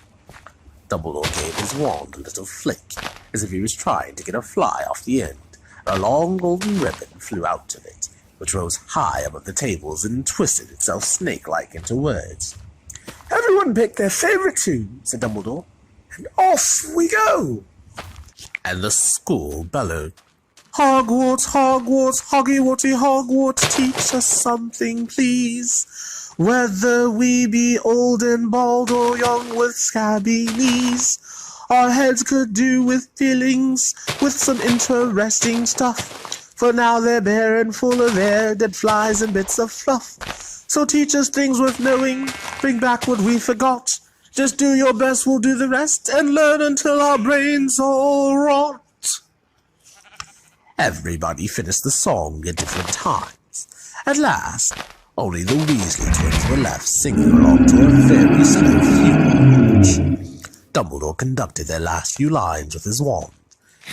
Speaker 1: Dumbledore gave his wand a little flick, as if he was trying to get a fly off the end, and a long golden ribbon flew out of it, which rose high above the tables and twisted itself snake-like into words.
Speaker 2: Everyone pick their favorite tune, said Dumbledore, and off we go.
Speaker 1: And the school bellowed, Hogwarts, Hogwarts, Hoggy-Wotty, Hogwarts, teach us something, please. Whether we be old and bald or young with scabby knees, our heads could do with fillings, with some interesting stuff. For now they're bare and full of air, dead flies and bits of fluff. So teach us things worth knowing, bring back what we forgot. Just do your best, we'll do the rest, and learn until our brains all rot. Everybody finished the song at different times. At last, only the Weasley twins were left singing along to a very slow fugue. Dumbledore conducted their last few lines with his wand,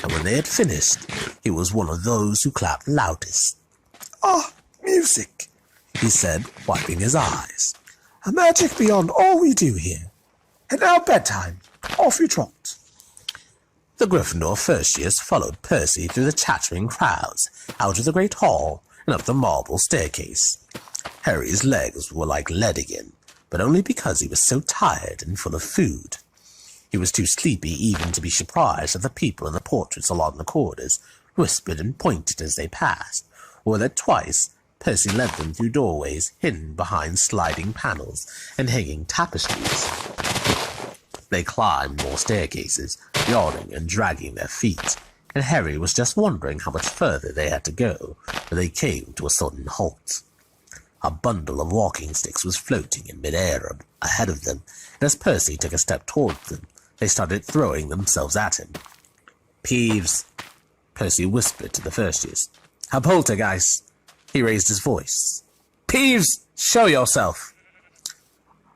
Speaker 1: and when they had finished, he was one of those who clapped loudest.
Speaker 2: Ah, music,
Speaker 1: he said, wiping his eyes.
Speaker 2: A magic beyond all we do here. And now bedtime. Off you trot.
Speaker 1: The Gryffindor first years followed Percy through the chattering crowds, out of the great hall, and up the marble staircase. Harry's legs were like lead again, but only because he was so tired and full of food. He was too sleepy even to be surprised that the people in the portraits along the corridors whispered and pointed as they passed, or that twice Percy led them through doorways hidden behind sliding panels and hanging tapestries. They climbed more staircases, yawning and dragging their feet, and Harry was just wondering how much further they had to go when they came to a sudden halt. A bundle of walking sticks was floating in mid-air ahead of them, and as Percy took a step towards them, they started throwing themselves at him. Peeves, Percy whispered to the first years. A poltergeist. He raised his voice. Peeves, show yourself.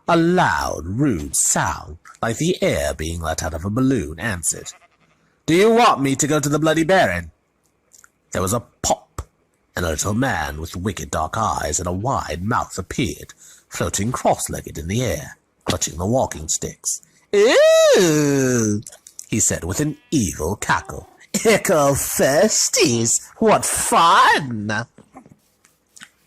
Speaker 1: A loud, rude sound, like the air being let out of a balloon, answered. Do you want me to go to the Bloody Baron? There was a pop, and a little man with wicked dark eyes and a wide mouth appeared, floating cross-legged in the air, clutching the walking sticks. Ew, he said with an evil cackle. Ickle thirsties, what fun!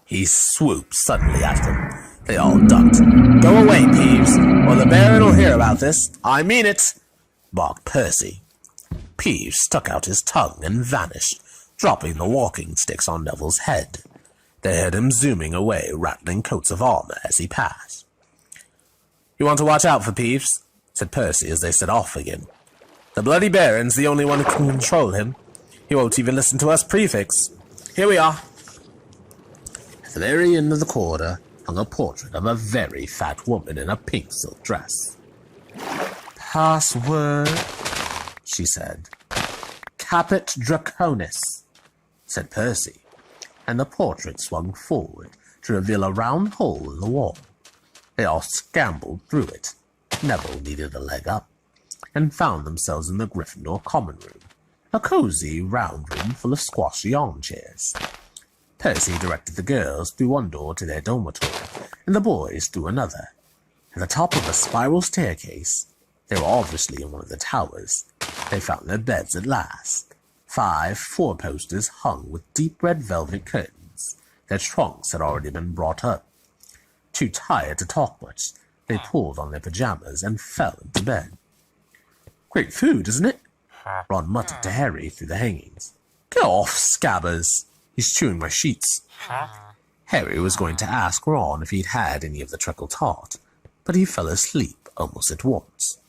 Speaker 1: He swooped suddenly at them. They all ducked. Go away, Peeves, or the Baron will hear about this. I mean it, barked Percy. Peeves stuck out his tongue and vanished, dropping the walking sticks on Neville's head. They heard him zooming away, rattling coats of armor as he passed. You want to watch out for Peeves, said Percy as they set off again. The Bloody Baron's the only one who can control him. He won't even listen to us prefix. Here we are. At the very end of the corridor hung a portrait of a very fat woman in a pink silk dress. Password, she said. Caput Draconis, said Percy, and the portrait swung forward to reveal a round hole in the wall. They all scambled through it. Neville needed a leg up, and found themselves in the Gryffindor common room, a cozy round room full of squashy armchairs. Percy directed the girls through one door to their dormitory, and the boys through another. At the top of a spiral staircase, they were obviously in one of the towers, they found their beds at last. 5 four-posters hung with deep red velvet curtains. Their trunks had already been brought up. Too tired to talk much, they pulled on their pajamas and fell into bed. Great food, isn't it? Ron muttered to Harry through the hangings. Go off, Scabbers. He's chewing my sheets. Harry was going to ask Ron if he'd had any of the treacle tart, but he fell asleep almost at once.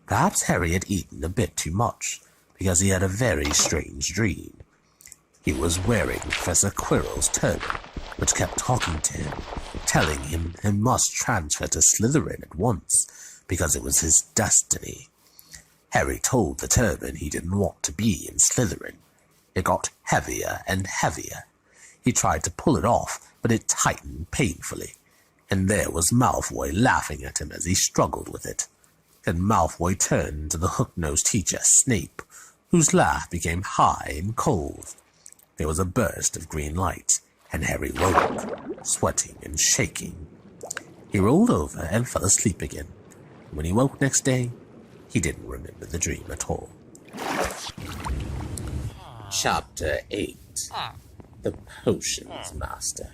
Speaker 1: Perhaps Harry had eaten a bit too much, because he had a very strange dream. He was wearing Professor Quirrell's turban, which kept talking to him, telling him he must transfer to Slytherin at once, because it was his destiny. Harry told the turban he didn't want to be in Slytherin. It got heavier and heavier. He tried to pull it off, but it tightened painfully. And there was Malfoy laughing at him as he struggled with it. Then Malfoy turned to the hook-nosed teacher, Snape, whose laugh became high and cold. There was a burst of green light, and Harry woke, sweating and shaking. He rolled over and fell asleep again. When he woke next day, he didn't remember the dream at all. Chapter 8. The Potions Master.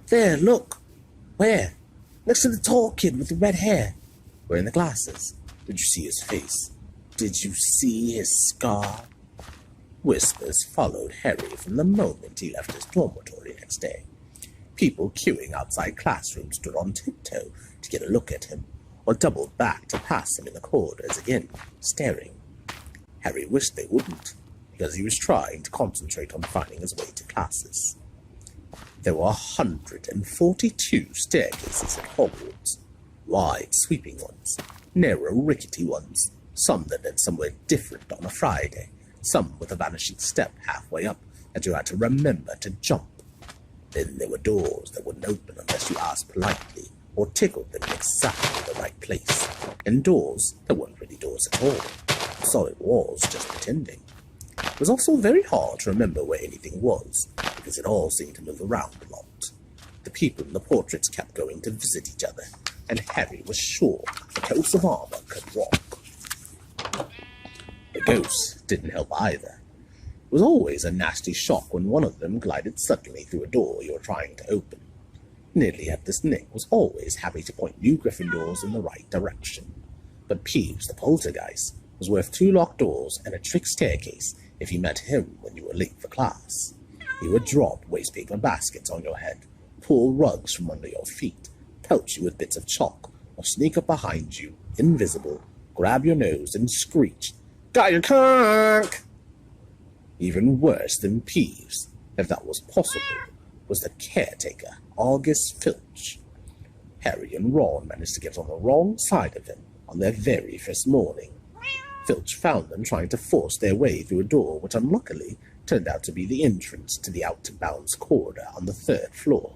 Speaker 3: There, look. Where? Next to the tall kid with the red hair.
Speaker 1: Wearing the glasses. Did you see his face? Did you see his scar? Whispers followed Harry from the moment he left his dormitory next day. People queuing outside classrooms stood on tiptoe to get a look at him, or doubled back to pass him in the corridors again, staring. Harry wished they wouldn't, because he was trying to concentrate on finding his way to classes. There were 142 staircases at Hogwarts, wide, sweeping ones, narrow, rickety ones, some that led somewhere different on a Friday, some with a vanishing step halfway up that you had to remember to jump. Then there were doors that wouldn't open unless you asked politely or tickled them in exactly the right place, and doors that weren't really doors at all, solid walls just pretending. It was also very hard to remember where anything was, because it all seemed to move around a lot. The people in the portraits kept going to visit each other, and Harry was sure the coats of armor could walk. The ghosts didn't help either. It was always a nasty shock when one of them glided suddenly through a door you were trying to open. Nearly at this Nick was always happy to point new Gryffindors in the right direction. But Peeves, the poltergeist, was worth 2 locked doors and a trick staircase if you met him when you were late for class. He would drop waste paper baskets on your head, pull rugs from under your feet, pelt you with bits of chalk, or sneak up behind you, invisible, grab your nose and screech, "Got your conk!" Even worse than Peeves, if that was possible, was the caretaker, August Filch. Harry and Ron managed to get on the wrong side of him on their very first morning. Filch found them trying to force their way through a door which unluckily turned out to be the entrance to the out-of-bounds corridor on the 3rd floor.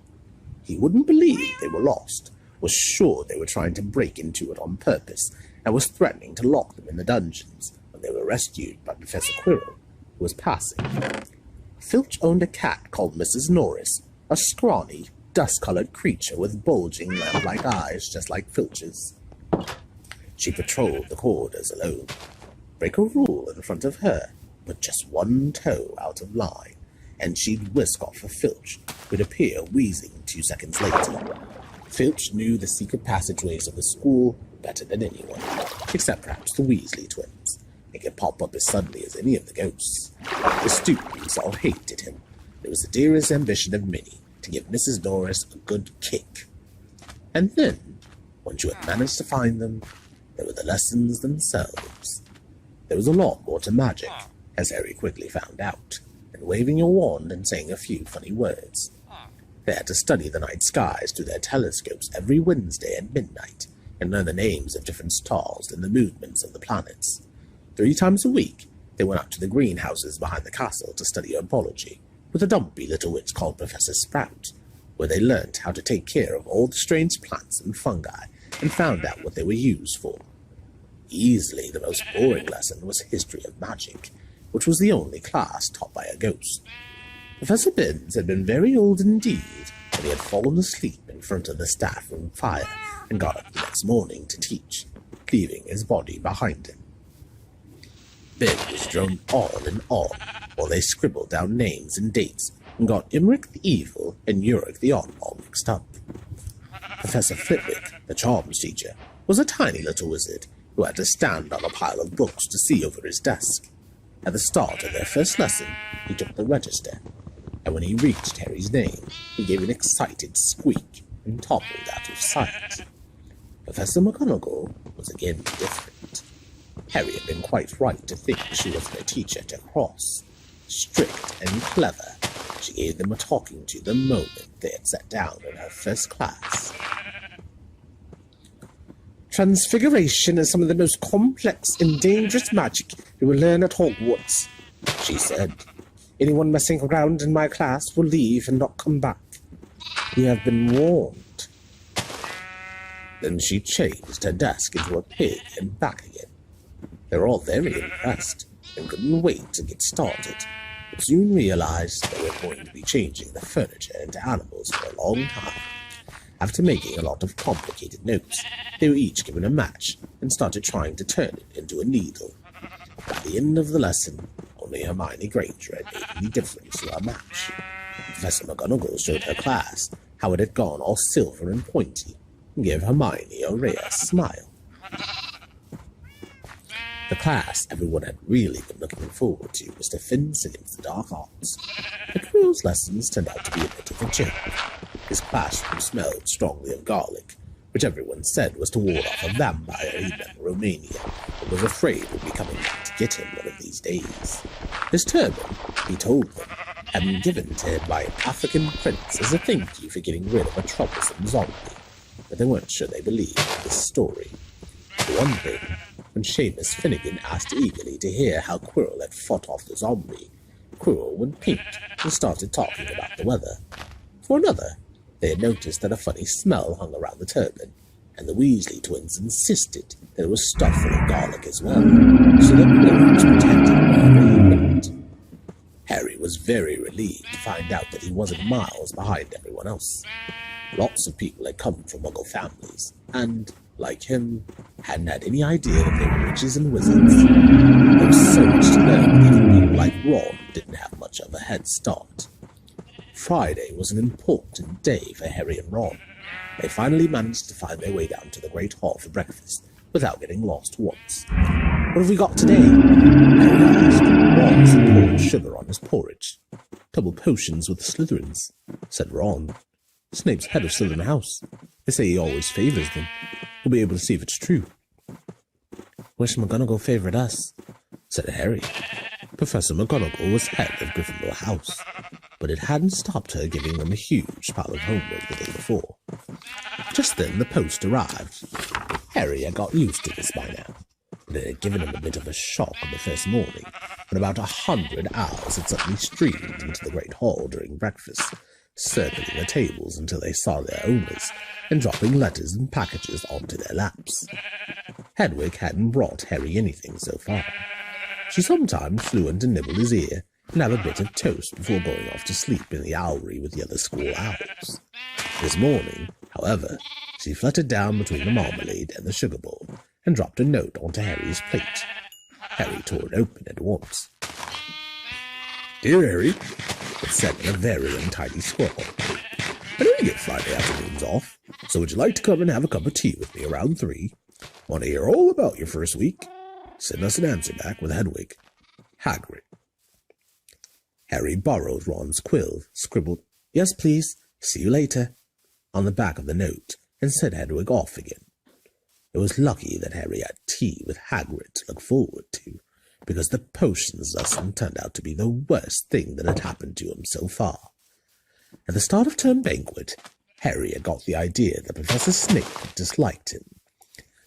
Speaker 1: He wouldn't believe they were lost, was sure they were trying to break into it on purpose, and was threatening to lock them in the dungeons when they were rescued by Professor Quirrell, who was passing. Filch owned a cat called Mrs. Norris, a scrawny, dust-colored creature with bulging lamp-like eyes just like Filch's. She patrolled the corridors alone. Break a rule in front of her, but just one toe out of line, and she'd whisk off for Filch, who'd appear wheezing 2 seconds later. Filch knew the secret passageways of the school better than anyone, except perhaps the Weasley twins. He could pop up as suddenly as any of the ghosts. The students all hated him. It was the dearest ambition of many to give Mrs. Norris a good kick. And then, once you had managed to find them, there were the lessons themselves. There was a lot more to magic, as Harry quickly found out, than waving your wand and saying a few funny words. They had to study the night skies through their telescopes every Wednesday at midnight, and learn the names of different stars and the movements of the planets. 3 times a week, they went out to the greenhouses behind the castle to study herbology, with a dumpy little witch called Professor Sprout, where they learnt how to take care of all the strange plants and fungi, and found out what they were used for. Easily the most boring lesson was History of Magic, which was the only class taught by a ghost. Professor Binns had been very old indeed, and he had fallen asleep in front of the staff room fire and got up the next morning to teach, leaving his body behind him. Ben was drawn on and on while they scribbled down names and dates and got Imric the Evil and Uric the Oddball mixed up. Professor Flitwick, the charms teacher, was a tiny little wizard who had to stand on a pile of books to see over his desk. At the start of their first lesson, he took the register, and when he reached Harry's name, he gave an excited squeak and toppled out of sight. Professor McGonagall was again different. Harry had been quite right to think she was their teacher to cross. Strict and clever, she gave them a talking to the moment they had sat down in her first class.
Speaker 3: Transfiguration is some of the most complex and dangerous magic you will learn at Hogwarts, she said. Anyone messing around in my class will leave and not come back. You have been warned.
Speaker 1: Then she changed her desk into a pig and back again. They were all very impressed and couldn't wait to get started, but soon realized they were going to be changing the furniture into animals for a long time. After making a lot of complicated notes, they were each given a match and started trying to turn it into a needle. By the end of the lesson, only Hermione Granger had made any difference to her match. Professor McGonagall showed her class how it had gone all silver and pointy, and gave Hermione a rare smile. The class everyone had really been looking forward to was Defense Against the Dark Arts. But Quirrell's lessons turned out to be a bit of a joke. His classroom smelled strongly of garlic, which everyone said was to ward off a vampire he'd met in Romania, and was afraid would be coming back to get him one of these days. His turban, he told them, had been given to him by an African prince as a thank you for getting rid of a troublesome zombie, but they weren't sure they believed this story. For one thing, when Seamus Finnegan asked eagerly to hear how Quirrell had fought off the zombie, Quirrell went pink and started talking about the weather. For another, they had noticed that a funny smell hung around the turban, and the Weasley twins insisted that it was stuffed full of garlic as well, so that Quirrell was protected wherever he went. Harry was very relieved to find out that he wasn't miles behind everyone else. Lots of people had come from Muggle families, and, like him, hadn't had any idea that they were witches and wizards. There was so much to learn that even people like Ron didn't have much of a head start. Friday was an important day for Harry and Ron. They finally managed to find their way down to the Great Hall for breakfast, without getting lost once. "What have we got today?" Harry asked. Ron poured sugar on his porridge. "Double potions with the Slytherins," said Ron. "Snape's head of Slytherin House. They say he always favours them. We'll be able to see if it's true." "Wish McGonagall favoured us," said Harry. Professor McGonagall was head of Gryffindor House, but it hadn't stopped her giving them a huge pile of homework the day before. Just then the post arrived. Harry had got used to this by now, but it had given him a bit of a shock on the first morning, when about 100 owls had suddenly streamed into the great hall during breakfast, circling the tables until they saw their owners, and dropping letters and packages onto their laps. Hedwig hadn't brought Harry anything so far. She sometimes flew in to nibble his ear and have a bit of toast before going off to sleep in the owlery with the other school owls. This morning, however, she fluttered down between the marmalade and the sugar bowl and dropped a note onto Harry's plate. Harry tore it open at once. "Dear Harry," it said in a very untidy scrawl, "I know you get Friday afternoons off, so would you like to come and have a cup of tea with me around 3? Want to hear all about your first week? Send us an answer back with Hedwig. Hagrid." Harry borrowed Ron's quill, scribbled, "Yes, please, see you later," on the back of the note, and sent Hedwig off again. It was lucky that Harry had tea with Hagrid to look forward to, because the potions lesson turned out to be the worst thing that had happened to him so far. At the start of term banquet, Harry had got the idea that Professor Snape disliked him.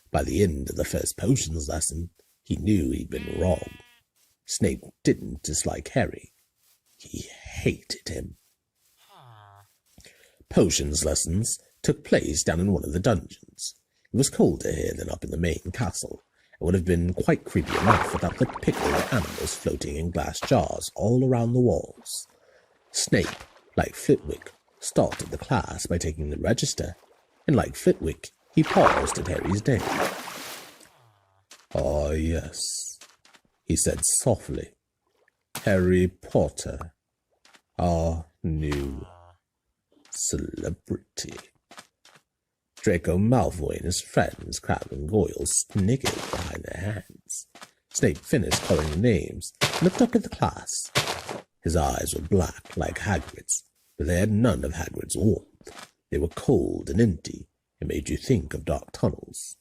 Speaker 1: By the end of the first potions lesson, he knew he'd been wrong. Snape didn't dislike Harry. He hated him. Potions lessons took place down in one of the dungeons. It was colder here than up in the main castle, and would have been quite creepy enough without the pickled animals floating in glass jars all around the walls. Snape, like Flitwick, started the class by taking the register, and like Flitwick, he paused at Harry's name. "Ah, yes," he said softly. "Harry Potter, our new celebrity." Draco Malfoy and his friends, Crabbe and Goyle, sniggered behind their hands. Snape finished calling the names and looked up at the class. His eyes were black like Hagrid's, but they had none of Hagrid's warmth. They were cold and empty, and made you think of dark tunnels.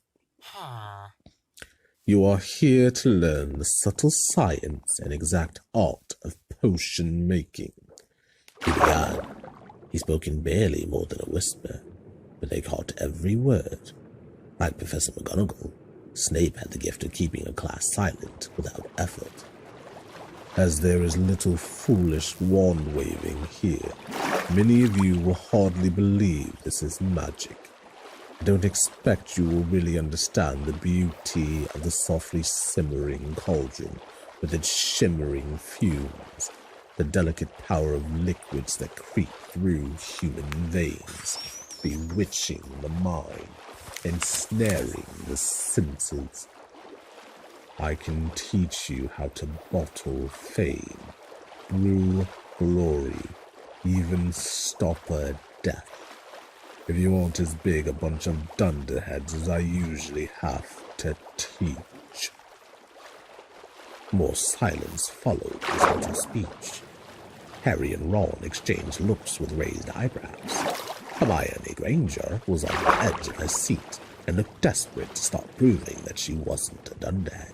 Speaker 1: "You are here to learn the subtle science and exact art of potion making," he began. He spoke in barely more than a whisper, but they caught every word. Like Professor McGonagall, Snape had the gift of keeping a class silent without effort. "As there is little foolish wand-waving here, many of you will hardly believe this is magic.
Speaker 4: I don't expect you will really understand the beauty of the softly simmering cauldron with its shimmering fumes, the delicate power of liquids that creep through human veins, bewitching the mind, ensnaring the senses. I can teach you how to bottle fame, brew glory, even stopper death. If you want as big a bunch of dunderheads as I usually have to teach. More silence followed this little speech. Harry and Ron exchanged looks with raised eyebrows. Hermione Granger was on the edge of her seat and looked desperate to start proving that she wasn't a dunderhead.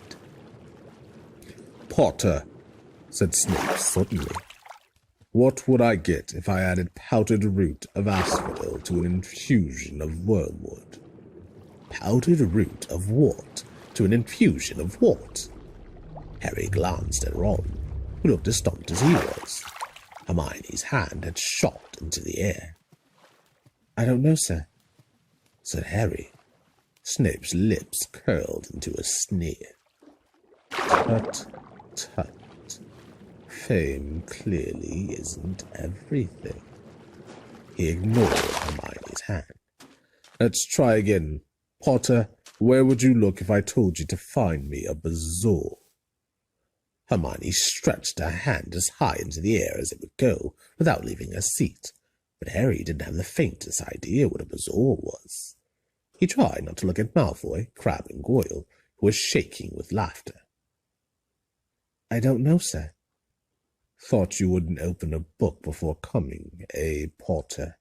Speaker 4: "Potter," said Snape suddenly, "what would I get if I added powdered root of asphodel to an infusion of wormwood?" Powdered root of what? To an infusion of what? Harry glanced at Ron, who looked as stumped as he was. Hermione's hand had shot into the air. "I don't know, sir," said Harry. Snape's lips curled into a sneer. "Tut, tut. Fame clearly isn't everything." He ignored Hermione's hand. "Let's try again. Potter, where would you look if I told you to find me a bazaar?" Hermione stretched her hand as high into the air as it would go, without leaving her seat, but Harry didn't have the faintest idea what a bazaar was. He tried not to look at Malfoy, Crabbe, and Goyle, who were shaking with laughter. "I don't know, sir." "Thought you wouldn't open a book before coming, Potter?"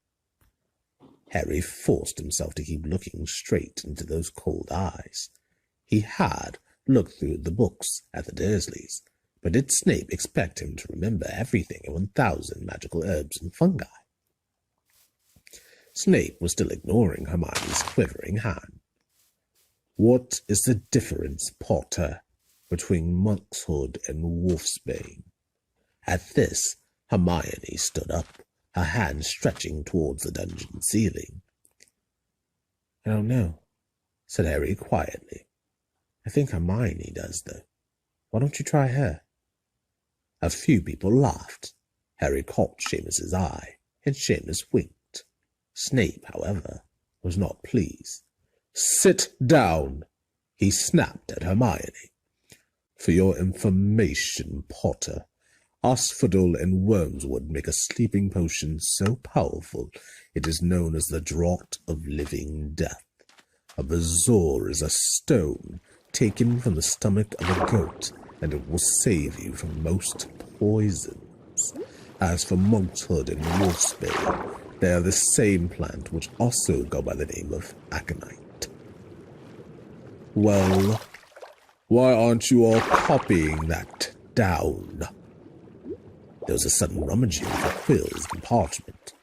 Speaker 4: Harry forced himself to keep looking straight into those cold eyes. He had looked through the books at the Dursleys, but did Snape expect him to remember everything in 1,000 magical herbs and fungi? Snape was still ignoring Hermione's quivering hand. "What is the difference, Potter, between monkshood and wolfsbane?" At this, Hermione stood up, her hand stretching towards the dungeon ceiling. "I don't know," said Harry quietly. "I think Hermione does, though. Why don't you try her?" A few people laughed. Harry caught Seamus's eye, and Seamus winked. Snape, however, was not pleased. "Sit down," he snapped at Hermione. "For your information, Potter, asphodel and wormswood make a sleeping potion so powerful it is known as the Draught of Living Death. A bazaar is a stone taken from the stomach of a goat, and it will save you from most poisons. As for monkshood and wolfsbane, they are the same plant which also go by the name of aconite." "Well, why aren't you all copying that down?" There was a sudden rummaging for quills and parchment.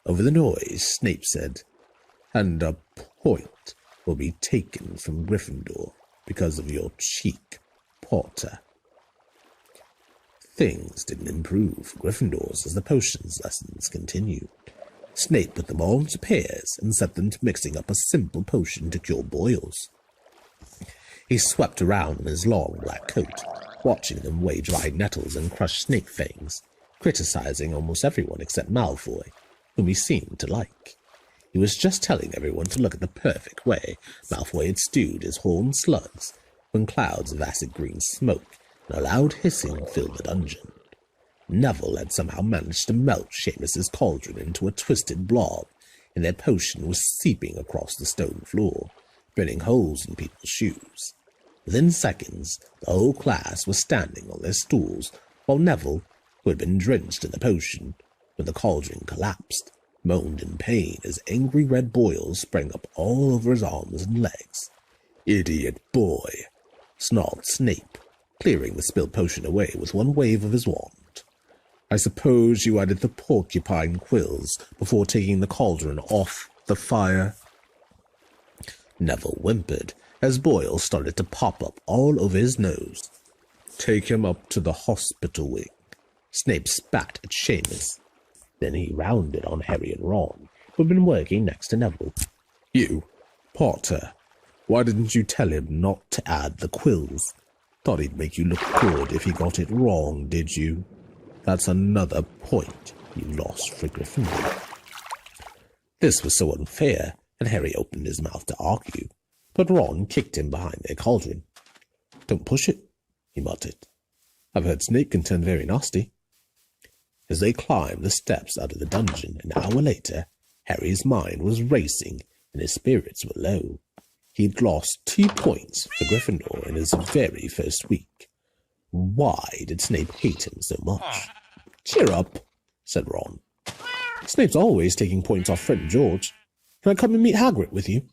Speaker 4: Over the noise, Snape said, "And a point will be taken from Gryffindor because of your cheek, Potter." Things didn't improve for Gryffindors as the potions lessons continued. Snape put them all into pairs and set them to mixing up a simple potion to cure boils. He swept around in his long black coat, watching them weigh dried nettles and crush snake fangs, criticizing almost everyone except Malfoy, whom he seemed to like. He was just telling everyone to look at the perfect way Malfoy had stewed his horned slugs when clouds of acid green smoke and a loud hissing filled the dungeon. Neville had somehow managed to melt Seamus's cauldron into a twisted blob, and their potion was seeping across the stone floor, burning holes in people's shoes. Within seconds, the whole class was standing on their stools, while Neville, who had been drenched in the potion when the cauldron collapsed, moaned in pain as angry red boils sprang up all over his arms and legs. "Idiot boy," snarled Snape, clearing the spilled potion away with one wave of his wand. "I suppose you added the porcupine quills before taking the cauldron off the fire?" Neville whimpered as boils started to pop up all over his nose. "Take him up to the hospital wing." Snape spat at Seamus. Then he rounded on Harry and Ron, who had been working next to Neville. "You, Potter, why didn't you tell him not to add the quills? Thought he'd make you look good if he got it wrong, did you? That's another point you lost for Gryffindor. This was so unfair, and Harry opened his mouth to argue, but Ron kicked him behind their cauldron. Don't push it, he muttered. I've heard Snape can turn very nasty. As they climbed the steps out of the dungeon an hour later, Harry's mind was racing and his spirits were low. He'd lost 2 points for Gryffindor in his very first week. Why did Snape hate him so much? Cheer up, said Ron. Snape's always taking points off Fred and George. Can I come and meet Hagrid with you?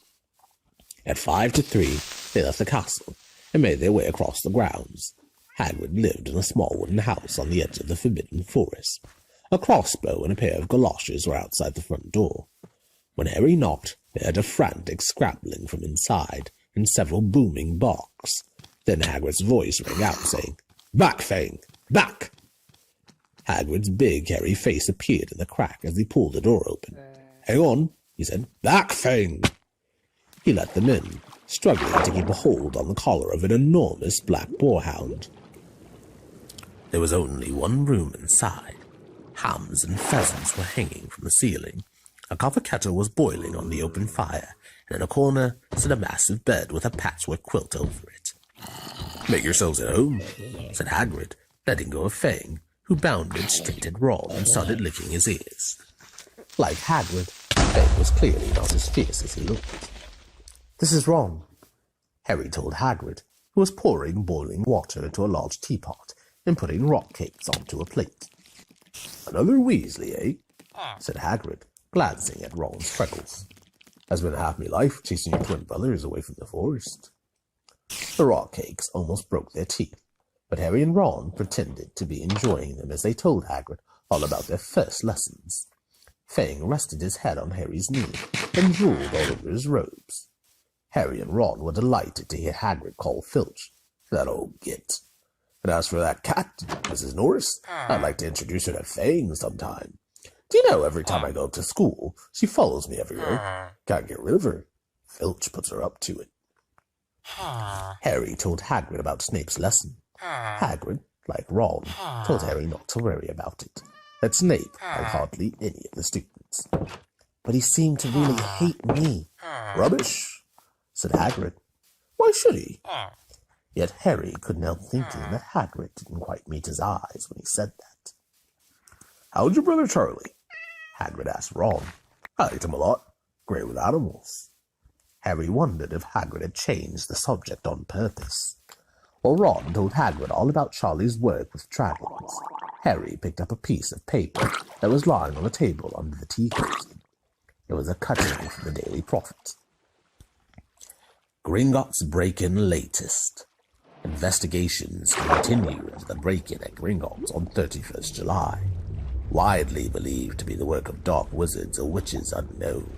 Speaker 4: At 5 to 3, they left the castle and made their way across the grounds. Hagrid lived in a small wooden house on the edge of the Forbidden Forest. A crossbow and a pair of galoshes were outside the front door. When Harry knocked, they heard a frantic scrabbling from inside and several booming barks. Then Hagrid's voice rang out, saying, "Back, Fang! Back!" Hagrid's big, hairy face appeared in the crack as he pulled the door open. "Hang on," he said. "Back, Fang!" He let them in, struggling to keep a hold on the collar of an enormous black boarhound. There was only one room inside. Hams and pheasants were hanging from the ceiling. A copper kettle was boiling on the open fire, and in a corner stood a massive bed with a patchwork quilt over it. "Make yourselves at home," said Hagrid, letting go of Fang, who bounded straight at Ron and started licking his ears. Like Hagrid, Fang was clearly not as fierce as he looked. "This is Ron," Harry told Hagrid, who was pouring boiling water into a large teapot and putting rock cakes onto a plate. "Another Weasley, eh?" said Hagrid, glancing at Ron's freckles. "Has been half my life chasing your twin brothers away from the forest." The rock cakes almost broke their teeth, but Harry and Ron pretended to be enjoying them as they told Hagrid all about their first lessons. Fang rested his head on Harry's knee and drooled all over his robes. Harry and Ron were delighted to hear Hagrid call Filch "that old git." And as for that cat, Mrs. Norris, I'd like to introduce her to Fang sometime. Do you know, every time I go up to school, she follows me everywhere. Can't get rid of her. Filch puts her up to it. Harry told Hagrid about Snape's lesson. Hagrid, like Ron, told Harry not to worry about it, that Snape had hardly any of the students. "But he seemed to really hate me." "Rubbish," said Hagrid. "Why should he?" Yet Harry couldn't help thinking that Hagrid didn't quite meet his eyes when he said that. "How's your brother Charlie?" Hagrid asked Ron. "I liked him a lot. Great with animals." Harry wondered if Hagrid had changed the subject on purpose. While Ron told Hagrid all about Charlie's work with dragons, Harry picked up a piece of paper that was lying on the table under the tea cosy. It was a cutting from the Daily Prophet. Gringotts Break In latest. Investigations continue into the break-in at Gringotts on 31st July. Widely believed to be the work of dark wizards or witches unknown.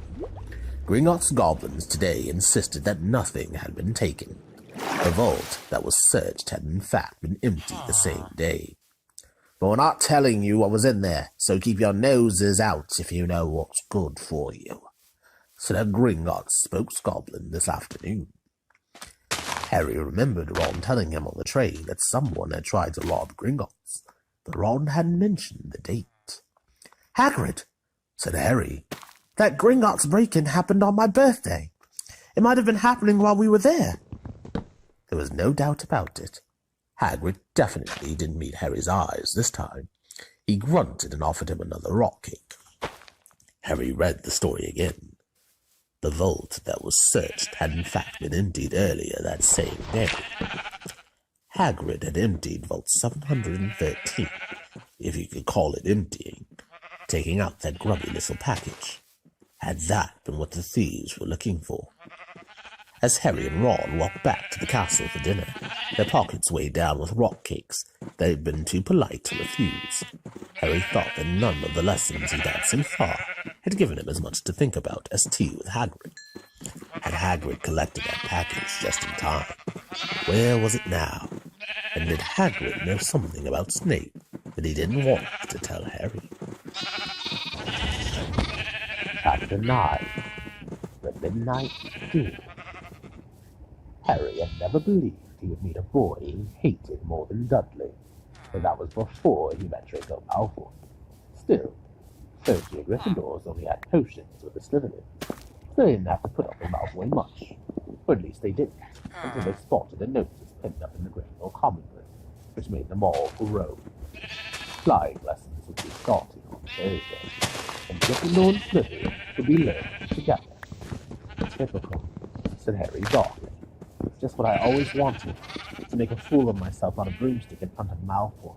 Speaker 4: Gringotts goblins today insisted that nothing had been taken. The vault that was searched had in fact been emptied the same day. "But we're not telling you what was in there, so keep your noses out if you know what's good for you," said a Gringotts spokesgoblin this afternoon. Harry remembered Ron telling him on the train that someone had tried to rob Gringotts, but Ron hadn't mentioned the date. "Hagrid," said Harry, "that Gringotts break-in happened on my birthday. It might have been happening while we were there." There was no doubt about it. Hagrid definitely didn't meet Harry's eyes this time. He grunted and offered him another rock cake. Harry read the story again. The vault that was searched had in fact been emptied earlier that same day. Hagrid had emptied Vault 713, if you could call it emptying, taking out that grubby little package. Had that been what the thieves were looking for? As Harry and Ron walked back to the castle for dinner, their pockets weighed down with rock cakes they had been too polite to refuse, Harry thought that none of the lessons he'd had so far had given him as much to think about as tea with Hagrid. Had Hagrid collected that package just in time? Where was it now? And did Hagrid know something about Snape that he didn't want to tell Harry? Chapter 9. The
Speaker 1: midnight dew. Harry had never believed he would meet a boy he hated more than Dudley, but that was before he met Draco Malfoy. Still, first-year Gryffindors only had potions with the Slytherins, so they didn't have to put up with Malfoy much. Or at least they didn't, until they spotted a notice pinned up in the Gryffindor common room, which made them all groan. Flying lessons would be starting on Thursday, and Gryffindor and Slytherin would be learning together. Typical, said Harry darkly. It's just what I always wanted, to make a fool of myself on a broomstick in front of Malfoy.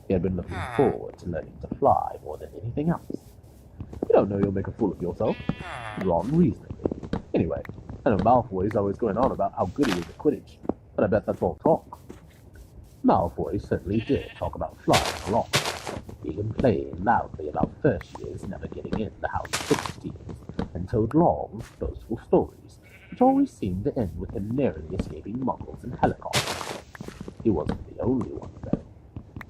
Speaker 1: He had been looking forward to learning to fly more than anything else. You don't know you'll make a fool of yourself, Ron reasonably. Anyway, I know Malfoy's always going on about how good he is at Quidditch, but I bet that's all talk. Malfoy certainly did talk about flying a lot. He complained loudly about first years never getting in the House Quidditch teams, and told long, boastful stories, which always seemed to end with him narrowly escaping muggles and helicopters. He wasn't the only one, though.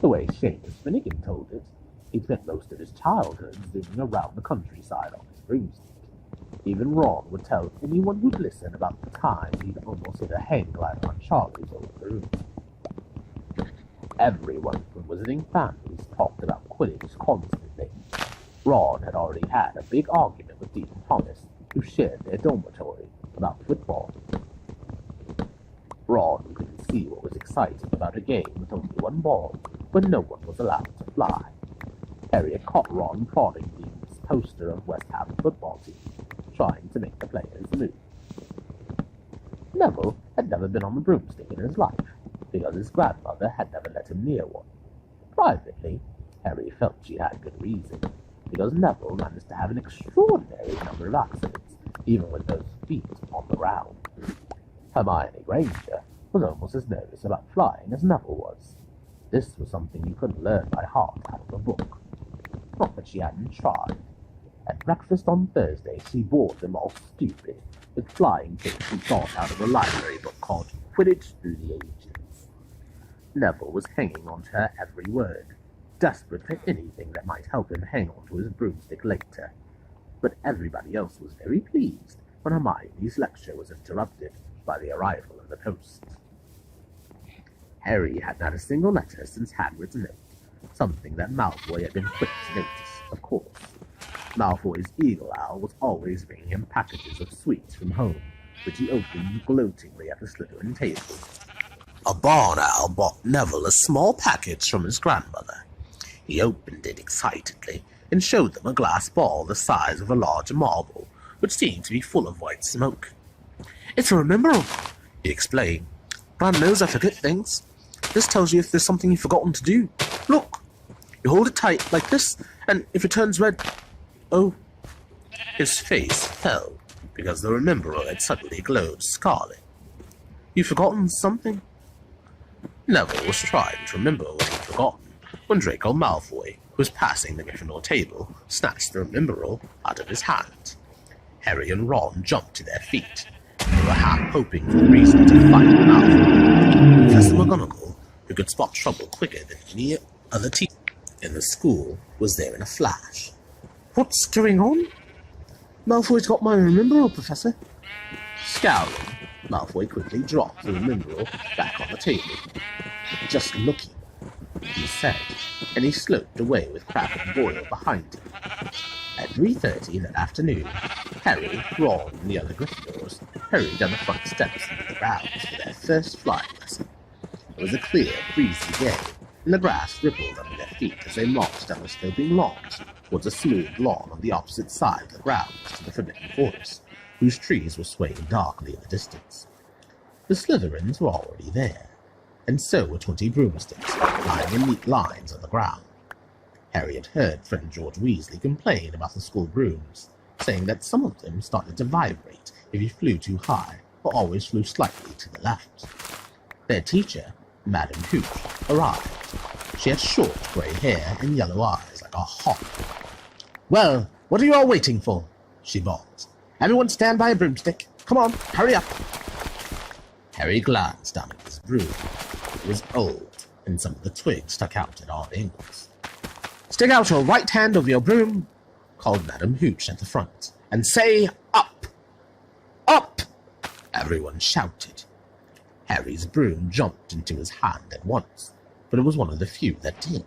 Speaker 1: The way Seamus Finnegan told it, he spent most of his childhood zooming around the countryside on his broomstick. Even Ron would tell anyone who'd listen about the time he'd almost hit a hang glider on Charlie's old broom. Everyone from visiting families talked about Quidditch constantly. Ron had already had a big argument with Dean Thomas, who shared their dormitory, about football. Ron couldn't see what was exciting about a game with only one ball, when no one was allowed to fly. Harry had caught Ron prodding Dean's poster of West Ham football team, trying to make the players move. Neville had never been on the broomstick in his life, because his grandmother had never let him near one. Privately, Harry felt she had good reason, because Neville managed to have an extraordinary number of accidents, even with those feet on the ground. Hermione Granger was almost as nervous about flying as Neville was. This was something you couldn't learn by heart out of a book. Not that she hadn't tried. At breakfast on Thursday, she bored them all stupid with flying things she thought out of a library book called Quidditch Through the Ages. Neville was hanging on to her every word, desperate for anything that might help him hang on to his broomstick later. But everybody else was very pleased when Hermione's lecture was interrupted by the arrival of the post. Harry hadn't had a single letter since Hagrid's note, something that Malfoy had been quick to notice, of course. Malfoy's eagle owl was always bringing him packages of sweets from home, which he opened gloatingly at the Slytherin table. A barn owl brought Neville a small package from his grandmother. He opened it excitedly and showed them a glass ball the size of a large marble, which seemed to be full of white smoke. "It's a remembrall," he explained. "God knows I forget things. This tells you if there's something you've forgotten to do. Look, you hold it tight like this, and if it turns red..." Oh. His face fell, because the remembrall had suddenly glowed scarlet. "You've forgotten something?" Neville was trying to remember what he'd forgotten, when Draco Malfoy, who was passing the Gryffindor table, snatched the remembrall out of his hand. Harry and Ron jumped to their feet. They were half hoping for the reason to fight Malfoy. Professor McGonagall, who could spot trouble quicker than any other teacher in the school, was there in a flash. "What's going on?" "Malfoy's got my remembrall, Professor." Scowling, Malfoy quickly dropped the remembrall back on the table. "Just looking," he said, and he sloped away with Crabbe and Goyle behind him. At 3:30 that afternoon, Harry, Ron, and the other Gryffindors hurried down the front steps into the grounds for their first flying lesson. It was a clear, breezy day, and the grass rippled under their feet as they marched down the sloping lawns towards a smooth lawn on the opposite side of the grounds to the Forbidden Forest, whose trees were swaying darkly in the distance. The Slytherins were already there, and so were 20 broomsticks, lying in neat lines on the ground. Harry had heard friend George Weasley complain about the school brooms, saying that some of them started to vibrate if you flew too high, or always flew slightly to the left. Their teacher, Madame Hooch, arrived. She had short grey hair and yellow eyes like a hawk. "Well, what are you all waiting for?" she barked. "Everyone stand by a broomstick. Come on, hurry up." Harry glanced down at his broom. It was old, and some of the twigs stuck out at odd angles. "Stick out your right hand over your broom," called Madame Hooch at the front, "and say 'up.'" Everyone shouted. Harry's broom jumped into his hand at once, but it was one of the few that did.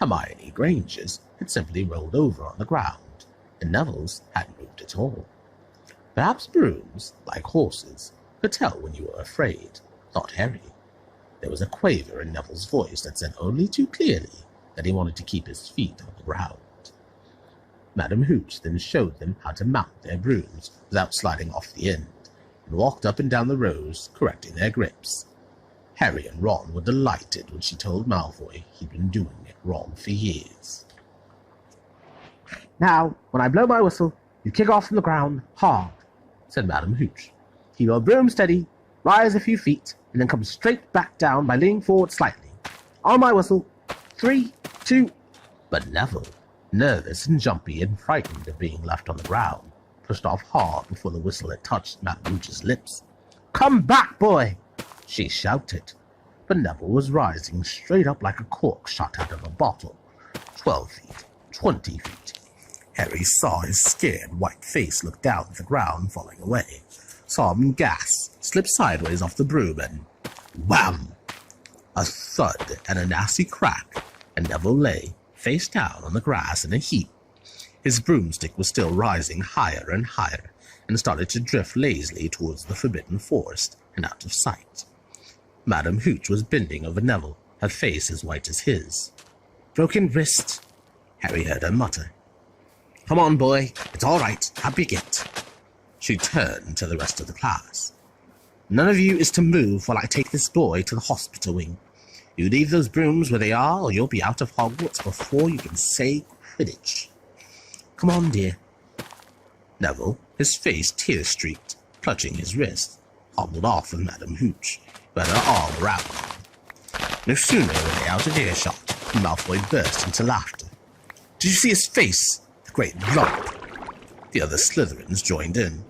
Speaker 1: Hermione Granger's had simply rolled over on the ground, and Neville's hadn't moved at all. Perhaps brooms, like horses, could tell when you were afraid, thought Harry. There was a quaver in Neville's voice that said only too clearly that he wanted to keep his feet on the ground. Madam Hooch then showed them how to mount their brooms without sliding off the end, and walked up and down the rows, correcting their grips. Harry and Ron were delighted when she told Malfoy he'd been doing it wrong for years.
Speaker 3: Now, when I blow my whistle, you kick off from the ground hard, said Madam Hooch. Keep your broom steady, rise a few feet, and then come straight back down by leaning forward slightly. On my whistle, 3, 2...
Speaker 1: But Neville, nervous and jumpy and frightened of being left on the ground, pushed off hard before the whistle had touched Madam Hooch's lips.
Speaker 3: Come back, boy!
Speaker 1: She shouted, but Neville was rising straight up like a cork shot out of a bottle. 12 feet, 20 feet. Harry saw his scared white face look down at the ground, falling away. Saw him gasp, slip sideways off the broom, and wham! A thud and a nasty crack, and Neville lay, face down on the grass in a heap. His broomstick was still rising higher and higher, and started to drift lazily towards the forbidden forest and out of sight. Madam Hooch was bending over Neville, her face as white as his.
Speaker 3: Broken wrist,
Speaker 1: Harry heard her mutter.
Speaker 3: Come on, boy. It's all right. Up you get.
Speaker 1: She turned to the rest of the class.
Speaker 3: None of you is to move while I take this boy to the hospital wing. You leave those brooms where they are, or you'll be out of Hogwarts before you can say Quidditch. Come on, dear.
Speaker 1: Neville, his face tear-streaked, clutching his wrist, hobbled off with Madam Hooch, but her arm around him. No sooner were they out of earshot than Malfoy burst into laughter.
Speaker 3: Did you see his face? The great lump.
Speaker 1: The other Slytherins joined in.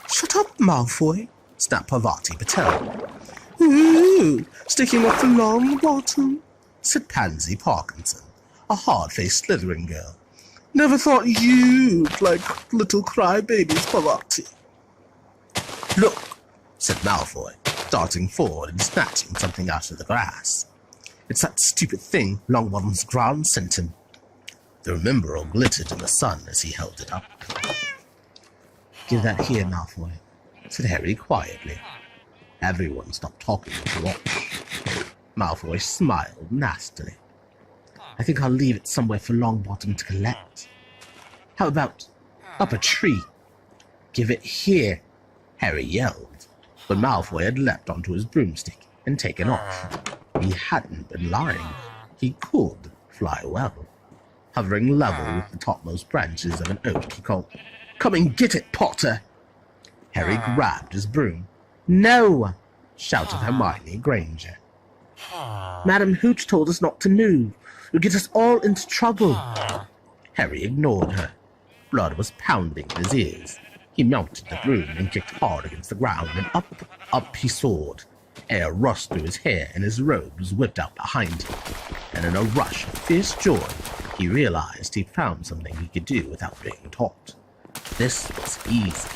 Speaker 3: Shut up, Malfoy, snapped Parvati Patel. Ooh, sticking up for Longbottom, said Pansy Parkinson, a hard-faced Slytherin girl. Never thought you'd like little crybabies, Parvati.
Speaker 1: Look, said Malfoy, darting forward and snatching something out of the grass.
Speaker 3: It's that stupid thing Longbottom's ground sent him.
Speaker 1: The rememberal glittered in the sun as he held it up.
Speaker 3: Give that here, Malfoy,
Speaker 1: said Harry quietly. Everyone stopped talking to watch. Malfoy smiled nastily.
Speaker 3: I think I'll leave it somewhere for Longbottom to collect. How about up a tree? Give it here,
Speaker 1: Harry yelled, but Malfoy had leapt onto his broomstick and taken off. He hadn't been lying. He could fly well. Hovering level with the topmost branches of an oak, he called,
Speaker 3: "Come and get it, Potter!"
Speaker 1: Harry grabbed his broom.
Speaker 3: "No!"
Speaker 1: shouted Hermione Granger.
Speaker 3: "Madam Hooch told us not to move. You'll get us all into trouble."
Speaker 1: Harry ignored her. Blood was pounding in his ears. He mounted the broom and kicked hard against the ground, and up he soared. Air rushed through his hair, and his robes whipped out behind him. And in a rush of fierce joy, he realized he'd found something he could do without being taught. This was easy.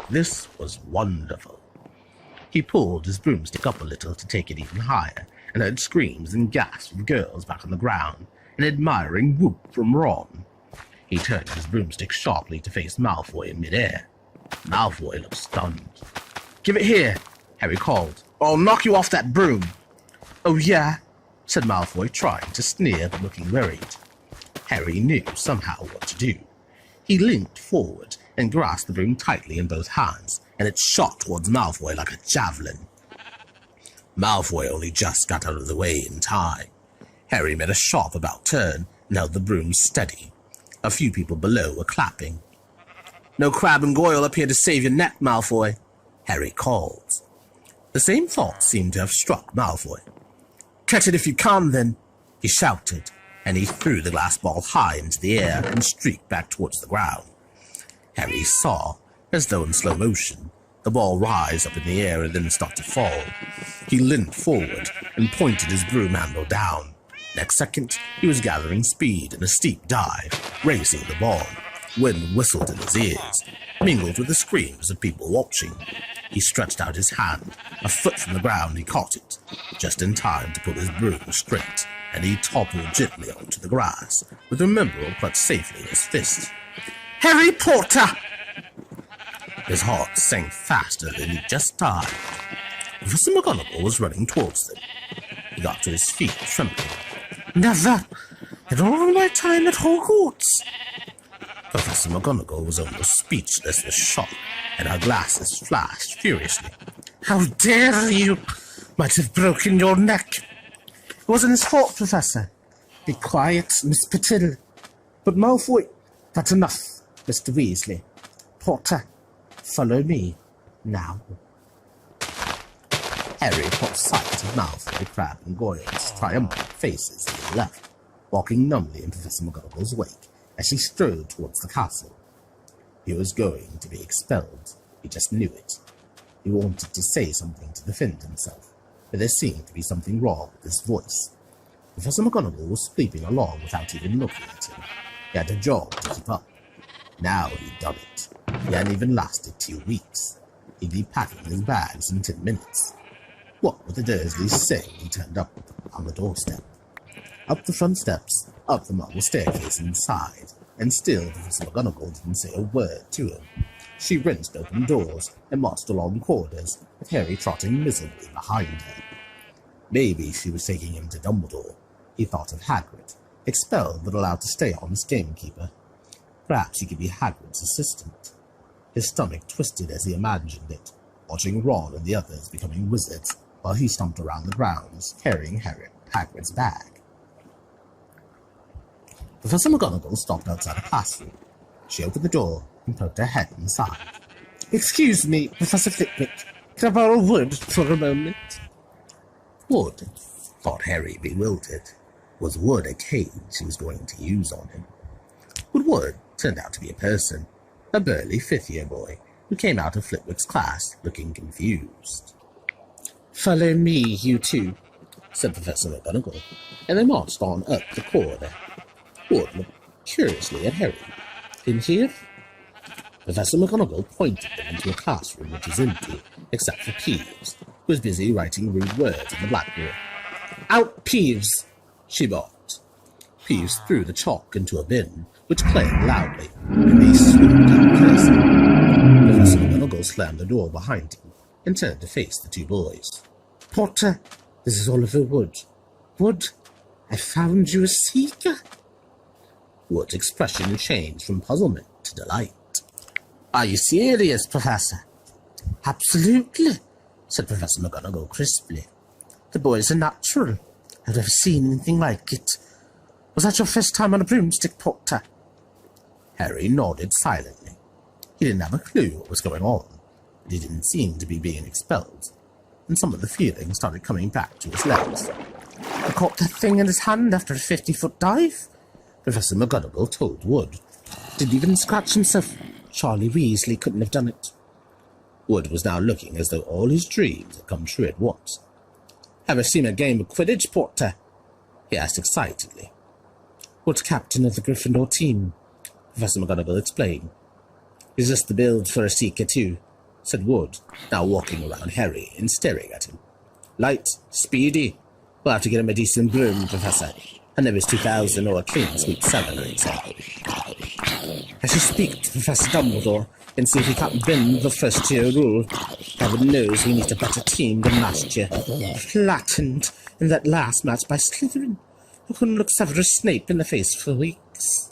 Speaker 1: This was wonderful. He pulled his broomstick up a little to take it even higher, and heard screams and gasps of girls back on the ground, an admiring whoop from Ron. He turned his broomstick sharply to face Malfoy in midair. Malfoy looked stunned.
Speaker 3: "Give it here,"
Speaker 1: Harry called,
Speaker 3: "or I'll knock you off that broom."
Speaker 1: "Oh, yeah?" said Malfoy, trying to sneer but looking worried. Harry knew somehow what to do. He leaned forward and grasped the broom tightly in both hands, and it shot towards Malfoy like a javelin. Malfoy only just got out of the way in time. Harry made a sharp about turn and held the broom steady. A few people below were clapping.
Speaker 3: "No Crab and Goyle up here to save your neck, Malfoy,"
Speaker 1: Harry called. The same thought seemed to have struck Malfoy.
Speaker 3: "Catch it if you can, then,"
Speaker 1: he shouted, and he threw the glass ball high into the air and streaked back towards the ground. Harry saw, as though in slow motion, the ball rise up in the air and then start to fall. He leant forward and pointed his broom handle down. Next second, he was gathering speed in a steep dive, racing the ball. Wind whistled in his ears, mingled with the screams of people watching. He stretched out his hand. A foot from the ground, he caught it, just in time to pull his broom straight, and he toppled gently onto the grass, with the remembrance clutched safely in his fist. "Harry Potter!" His heart sank faster than he just died. Professor McGonagall was running towards them. He got to his feet, trembling. "Never in all my time at Hogwarts!" Professor McGonagall was almost speechless with shock, and her glasses flashed furiously. "How dare you! Might have broken your neck!" "It wasn't his fault, Professor." "Be quiet, Miss Patil." "But Malfoy—" "That's enough, Mr. Weasley. Potter, follow me, now." Harry caught sight of Malfoy, Crabbe, and Goyle's triumphant faces to the left, walking numbly in Professor McGonagall's wake as she strode towards the castle. He was going to be expelled. He just knew it. He wanted to say something to defend himself, but there seemed to be something wrong with his voice. Professor McGonagall was sweeping along without even looking at him. He had a job to keep up. Now he'd done it. He hadn't even lasted 2 weeks. He'd be packing his bags in 10 minutes. What would the Dursleys say when he turned up on the doorstep? Up the front steps, up the marble staircase inside, and still Professor McGonagall didn't say a word to him. She wrenched open doors and marched along corridors, with Harry trotting miserably behind her. Maybe she was taking him to Dumbledore. He thought of Hagrid, expelled but allowed to stay on as gamekeeper. Perhaps he could be Hagrid's assistant. His stomach twisted as he imagined it, watching Ron and the others becoming wizards, while he stomped around the grounds, carrying Hagrid's bag. Professor McGonagall stopped outside a classroom. She opened the door and poked her head inside. "Excuse me, Professor Flitwick. Can I borrow wood for a moment?" Wood, thought Harry, bewildered. Was wood a cage she was going to use on him? But Wood turned out to be a person, a burly fifth-year boy who came out of Flitwick's class looking confused. "Follow me, you two," said Professor McGonagall, and they marched on up the corridor. Wood looked curiously at Harry. "In here?" Professor McGonagall pointed them into a classroom which was empty, except for Peeves, who was busy writing rude words on the blackboard. "Out, Peeves!" she barked. Peeves threw the chalk into a bin, which clanged loudly, and they swooped out cursing. Professor McGonagall slammed the door behind him and turned to face the two boys. "Potter, this is Oliver Wood. Wood, I found you a seeker." Wood's expression changed from puzzlement to delight. "Are you serious, Professor?" "Absolutely," said Professor McGonagall crisply. "The boy's a natural. I've never seen anything like it. Was that your first time on a broomstick, Potter?" Harry nodded silently. He didn't have a clue what was going on, but he didn't seem to be being expelled, and some of the feeling started coming back to his legs. "I caught that thing in his hand after a 50-foot dive," Professor McGonagall told Wood. "Didn't even scratch himself. Charlie Weasley couldn't have done it." Wood was now looking as though all his dreams had come true at once. "Ever seen a game of Quidditch, Potter?" he asked excitedly. "Wood's captain of the Gryffindor team," Professor McGonagall explained. "He's just the build for a seeker too," said Wood, now walking around Harry and staring at him. "Light, speedy. We'll have to get him a decent broom, Professor. And there is 2000 or a clean sweep 7, I'd say. I should speak to Professor Dumbledore and see if he can't bend the first-year rule. Heaven knows we need a better team than last year. Flattened in that last match by Slytherin, who couldn't look Severus Snape in the face for weeks."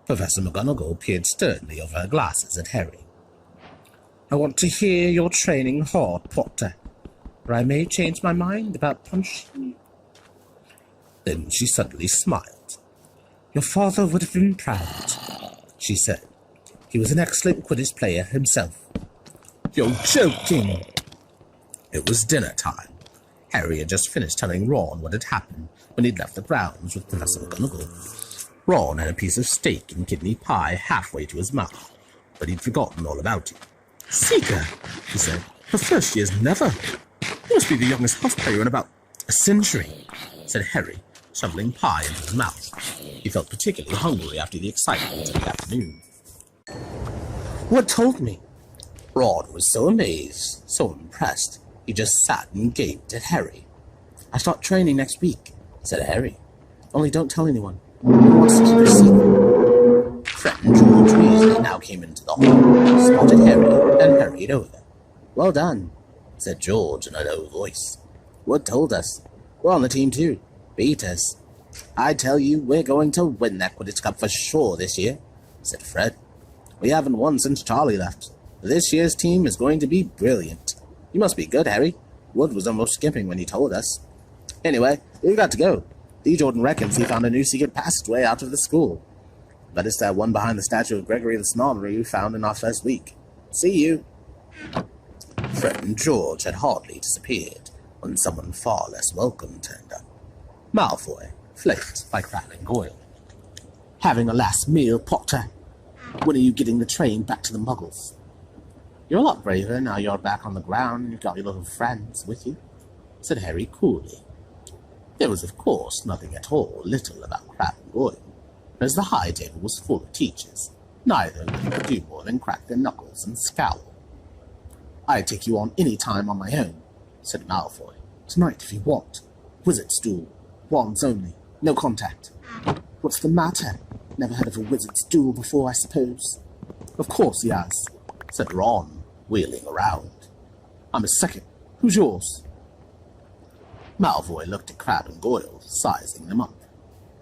Speaker 1: Professor McGonagall peered sternly over her glasses at Harry. "I want to hear your training hard, Potter, or I may change my mind about punishing you." Then she suddenly smiled. "Your father would have been proud," she said. "He was an excellent Quidditch player himself." "You're joking!" It was dinner time. Harry had just finished telling Ron what had happened when he'd left the grounds with Professor McGonagall. Ron had a piece of steak and kidney pie halfway to his mouth, but he'd forgotten all about it. "Seeker," he said. "For first years, never. You must be the youngest house player in about a century," said Harry, shoveling pie into his mouth. He felt particularly hungry after the excitement of the afternoon. "Wood told me." Ron was so amazed, so impressed, he just sat and gaped at Harry. "I start training next week," said Harry. "Only don't tell anyone. He wants to keep it secret." Fred and George Weasley now came into the hall, spotted Harry, and hurried over. "Well done," said George in a low voice. "Wood told us. We're on the team too. Beat us." "I tell you, we're going to win that Quidditch Cup for sure this year," said Fred. "We haven't won since Charlie left. This year's team is going to be brilliant. You must be good, Harry. Wood was almost skipping when he told us. Anyway, we've got to go. D. Jordan reckons he found a new secret passageway out of the school. But it's that one behind the statue of Gregory the Snobbery we found in our first week. See you." Fred and George had hardly disappeared when someone far less welcome turned up. Malfoy, flanked by Crabbe and Goyle. "Having a last meal, Potter. When are you getting the train back to the Muggles?" "You're a lot braver now you're back on the ground and you've got your little friends with you," said Harry coolly. There was, of course, nothing at all little about Crabbe and Goyle, as the high table was full of teachers. Neither of them could do more than crack their knuckles and scowl. "I'd take you on any time on my own," said Malfoy. "Tonight, if you want. Wizard's duel. Wands only. No contact." "What's the matter? Never heard of a wizard's duel before, I suppose." "Of course he has," said Ron, wheeling around. "I'm his second. Who's yours?" Malfoy looked at Crabbe and Goyle, sizing them up.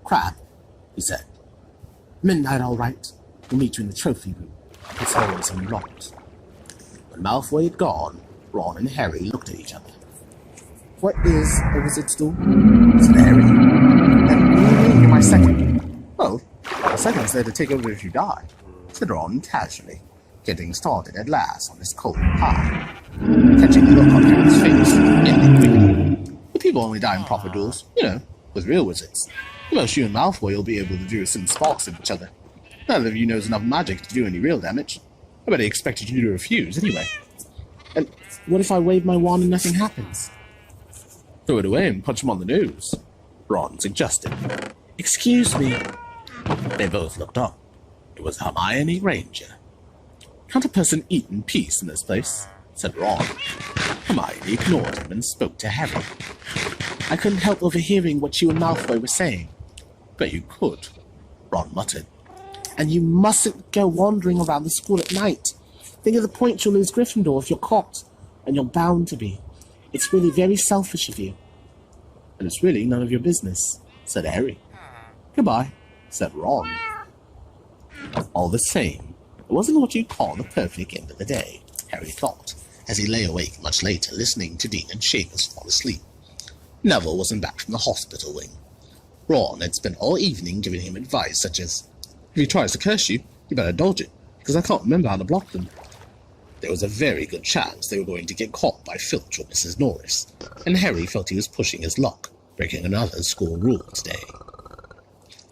Speaker 1: "Crabbe," he said. "Midnight, all right. We'll meet you in the trophy room. It's always unlocked." When Malfoy had gone, Ron and Harry looked at each other. "What is a wizard's duel?" said Harry. "And what do you mean you're my second?" "Well, the second's there to take over if you die," said Ron casually, getting started at last on his cold pie. Catching the look on Harry's face, ended quickly. "But people only die in proper duels, with real wizards. The most you and Malfoy will be able to do is send sparks at each other. Neither of you knows enough magic to do any real damage. I bet he expected you to refuse, anyway." "And what if I wave my wand and nothing happens?" "Throw it away and punch him on the nose," Ron suggested. "Excuse me." They both looked up. It was Hermione Granger. "Can't a person eat in peace in this place?" said Ron. Hermione ignored him and spoke to Harry. "I couldn't help overhearing what you and Malfoy were saying." "But you could," Ron muttered. "And you mustn't go wandering around the school at night. Think of the point you'll lose Gryffindor if you're caught, and you're bound to be. It's really very selfish of you." "And it's really none of your business," said Harry. "Goodbye," said Ron. All the same, it wasn't what you'd call the perfect end of the day, Harry thought, as he lay awake much later listening to Dean and Seamus fall asleep. Neville wasn't back from the hospital wing. Ron had spent all evening giving him advice such as, "If he tries to curse you, you better dodge it, because I can't remember how to block them." There was a very good chance they were going to get caught by Filch or Mrs. Norris, and Harry felt he was pushing his luck, breaking another school rule today.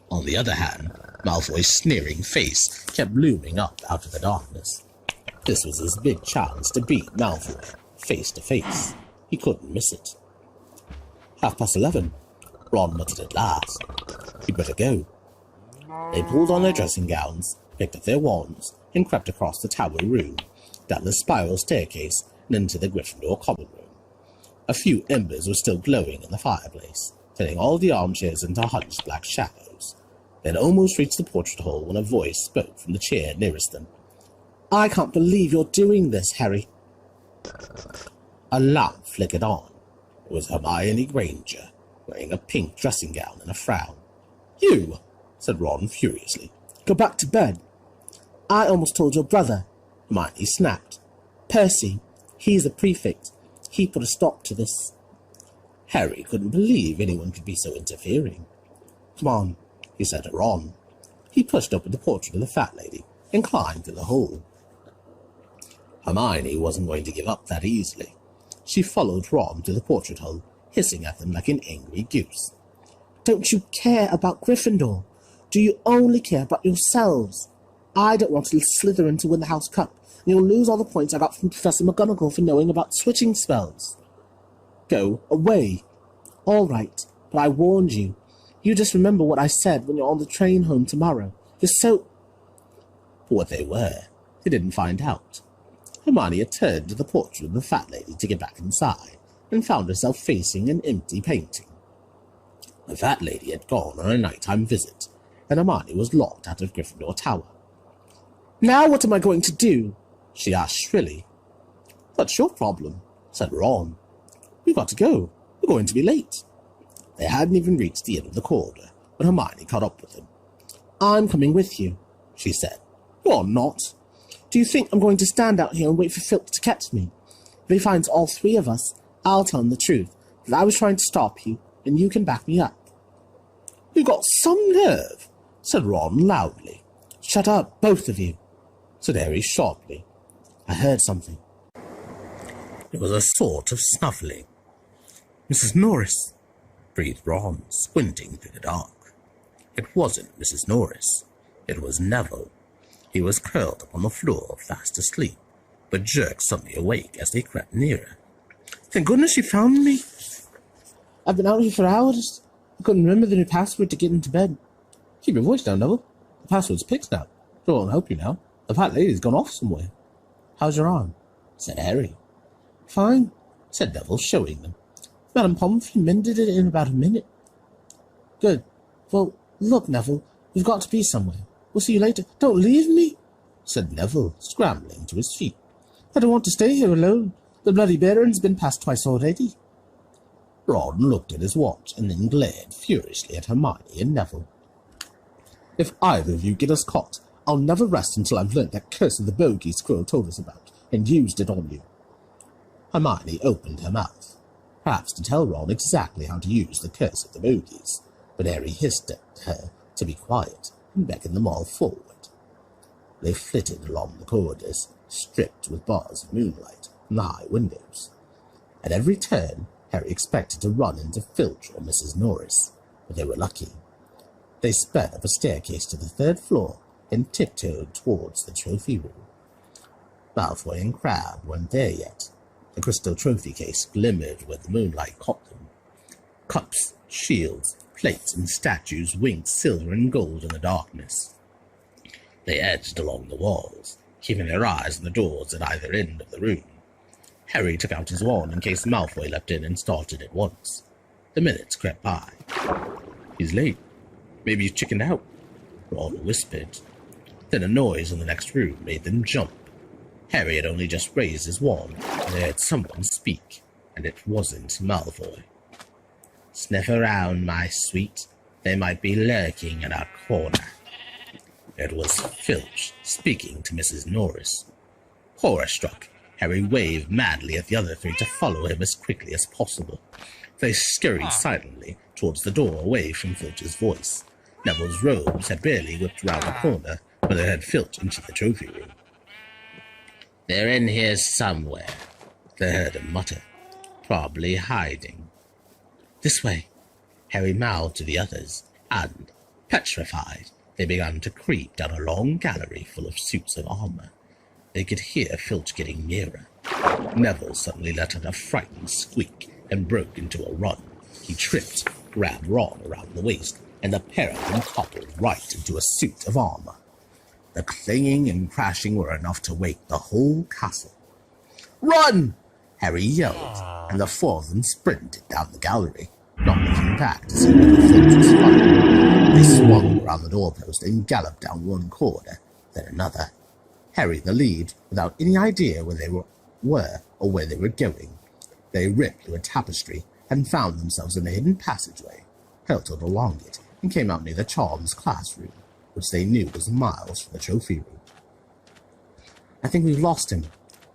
Speaker 1: On the other hand, Malfoy's sneering face kept looming up out of the darkness. This was his big chance to beat Malfoy, face to face. He couldn't miss it. 11:30, Ron muttered at last. "You'd better go." They pulled on their dressing gowns, picked up their wands, and crept across the tower room, down the spiral staircase, and into the Gryffindor common room. A few embers were still glowing in the fireplace, turning all the armchairs into hunched black shadows. They had almost reached the portrait hall when a voice spoke from the chair nearest them. "I can't believe you're doing this, Harry." A lamp flickered on. It was Hermione Granger, wearing a pink dressing gown and a frown. "You!" said Ron furiously. "Go back to bed." "I almost told your brother," Hermione snapped. "Percy, he's the prefect. He put a stop to this." Harry couldn't believe anyone could be so interfering. "Come on," he said to Ron. He pushed open the portrait of the fat lady and climbed through the hole. Hermione wasn't going to give up that easily. She followed Ron to the portrait hole, hissing at them like an angry goose. "Don't you care about Gryffindor? Do you only care about yourselves? I don't want Slytherin to win the House Cup, and you'll lose all the points I got from Professor McGonagall for knowing about switching spells." "Go away." "All right, but I warned you. You just remember what I said when you're on the train home tomorrow. You're so—" For what they were, they didn't find out. Hermione had turned to the portrait of the fat lady to get back inside, and found herself facing an empty painting. The fat lady had gone on a nighttime visit, and Hermione was locked out of Gryffindor Tower. "Now what am I going to do?" she asked shrilly. "That's your problem," said Ron. "We've got to go. We're going to be late." They hadn't even reached the end of the corridor when Hermione caught up with them. "I'm coming with you," she said. "You're not. Do you think I'm going to stand out here and wait for Filch to catch me? If he finds all three of us, I'll tell him the truth, that I was trying to stop you, and you can back me up." "You've got some nerve," said Ron loudly. "Shut up, both of you," said Harry sharply. "I heard something." It was a sort of snuffling. "Mrs. Norris," breathed Ron, squinting through the dark. It wasn't Mrs. Norris. It was Neville. He was curled up on the floor, fast asleep, but jerked suddenly awake as they crept nearer. "Thank goodness you found me. I've been out here for hours. I couldn't remember the new password to get into bed." "Keep your voice down, Neville. The password's fixed now. It won't help you now. The fat lady's gone off somewhere." "How's your arm?" said Harry. "Fine," said Neville, showing them. "Madame Pomfrey mended it in about a minute." "Good. Well, look, Neville, we've got to be somewhere. We'll see you later." "Don't leave me," said Neville, scrambling to his feet. "I don't want to stay here alone. The Bloody Baron's been past twice already." Ron looked at his watch and then glared furiously at Hermione and Neville. "If either of you get us caught, I'll never rest until I've learnt that curse of the bogies Quirrell told us about and used it on you." Hermione opened her mouth, perhaps to tell Ron exactly how to use the curse of the bogies, but Harry hissed at her to be quiet and beckoned them all forward. They flitted along the corridors, stripped with bars of moonlight from the high windows. At every turn, Harry expected to run into Filch or Mrs. Norris, but they were lucky. They sped up a staircase to the third floor and tiptoed towards the trophy room. Malfoy and Crabbe weren't there yet. The crystal trophy case glimmered where the moonlight caught them. Cups, shields, plates, and statues winked silver and gold in the darkness. They edged along the walls, keeping their eyes on the doors at either end of the room. Harry took out his wand in case Malfoy leapt in and started at once. The minutes crept by. "He's late. Maybe he's chickened out," Ron whispered. Then a noise in the next room made them jump. Harry had only just raised his wand when they heard someone speak, and it wasn't Malfoy. "Sniff around, my sweet. They might be lurking in our corner." It was Filch speaking to Mrs. Norris. Horror-struck, Harry waved madly at the other three to follow him as quickly as possible. They scurried silently towards the door away from Filch's voice. Neville's robes had barely whipped round the corner when they heard Filch into the trophy room. "They're in here somewhere," they heard him mutter. "Probably hiding." "This way," Harry mouthed to the others, and, petrified, they began to creep down a long gallery full of suits of armor. They could hear Filch getting nearer. Neville suddenly let out a frightened squeak and broke into a run. He tripped, grabbed Ron around the waist, and the pair of them toppled right into a suit of armor. The clanging and crashing were enough to wake the whole castle. "Run!" Harry yelled, and the four of them sprinted down the gallery, not looking back to see where the Filch was running. They swung around the doorpost and galloped down one corridor, then another. Harry in the lead, without any idea where they were or where they were going. They ripped through a tapestry and found themselves in a hidden passageway, hurtled along it, and came out near the Charms classroom, which they knew was miles from the trophy room. "I think we've lost him,"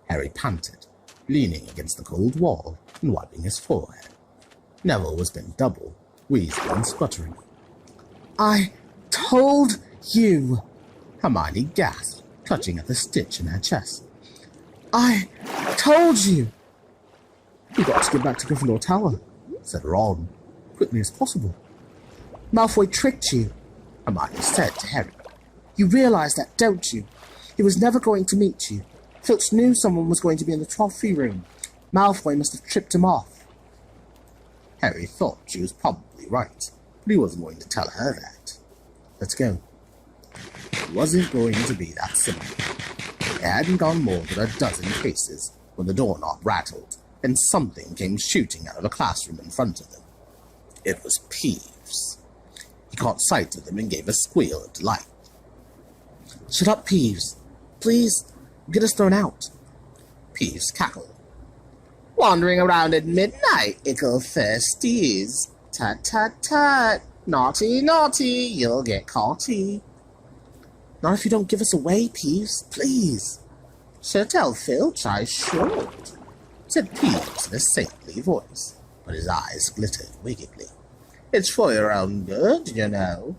Speaker 1: Harry panted, leaning against the cold wall and wiping his forehead. Neville was bent double, wheezing and sputtering. "I told you," Hermione gasped, clutching at the stitch in her chest. "I told you." "We've got to get back to Gryffindor Tower," said Ron, quickly as possible. "Malfoy tricked you," Hermione said to Harry. "You realise that, don't you? He was never going to meet you. Filch knew someone was going to be in the trophy room. Malfoy must have tripped him off." Harry thought she was probably right, but he wasn't going to tell her that. "Let's go." It wasn't going to be that simple. They hadn't gone more than a dozen paces when the doorknob rattled, and something came shooting out of a classroom in front of them. It was Peeves. He caught sight of them and gave a squeal of delight. "Shut up, Peeves. Please, get us thrown out." Peeves cackled. "Wandering around at midnight, ickle thirsties. Tut, tut, tut. Naughty, naughty, you'll get caughty." "Not if you don't give us away, Peeves, please." "She'll tell Filch I should," said Peeves in a saintly voice, but his eyes glittered wickedly. "It's for your own good, you know."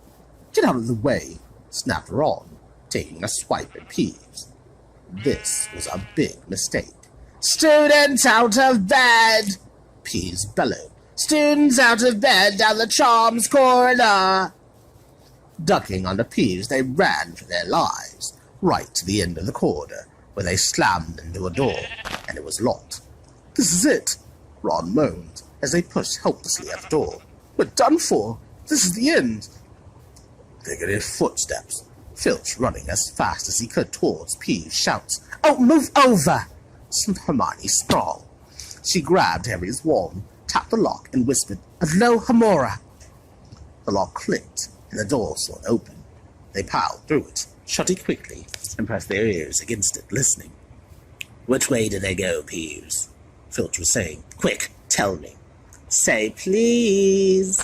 Speaker 1: "Get out of the way," snapped Ron, taking a swipe at Peeves. This was a big mistake. "Students out of bed!" Peeves bellowed. "Students out of bed down the Charms corridor!" Ducking under Peeves, they ran for their lives, right to the end of the corridor, where they slammed into a door, and it was locked. "This is it," Ron moaned, as they pushed helplessly at the door. "We're done for. This is the end." They could hear footsteps. Filch running as fast as he could towards Peeves shouts, "Oh, move over!" Hermione snarled. She grabbed Harry's wand, tapped the lock, and whispered, "Alohomora!" The lock clicked, and the door swung open. They piled through it, shut it quickly, and pressed their ears against it, listening. "Which way did they go, Peeves?" Filch was saying. "Quick, tell me." "Say please."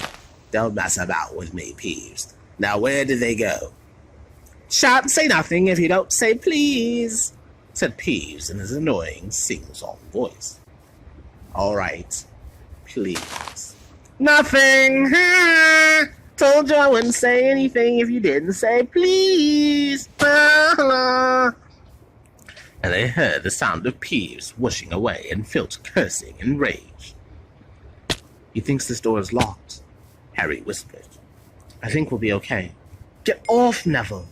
Speaker 1: "Don't mess about with me, Peeves. Now where did they go?" "Shan't say nothing if you don't say please," said Peeves in his annoying sing-song voice. "All right, please." "Nothing! Told you I wouldn't say anything if you didn't say please." And they heard the sound of Peeves whooshing away and Filch cursing in rage. "He thinks this door is locked," Harry whispered. "I think we'll be okay." "Get off, Neville!"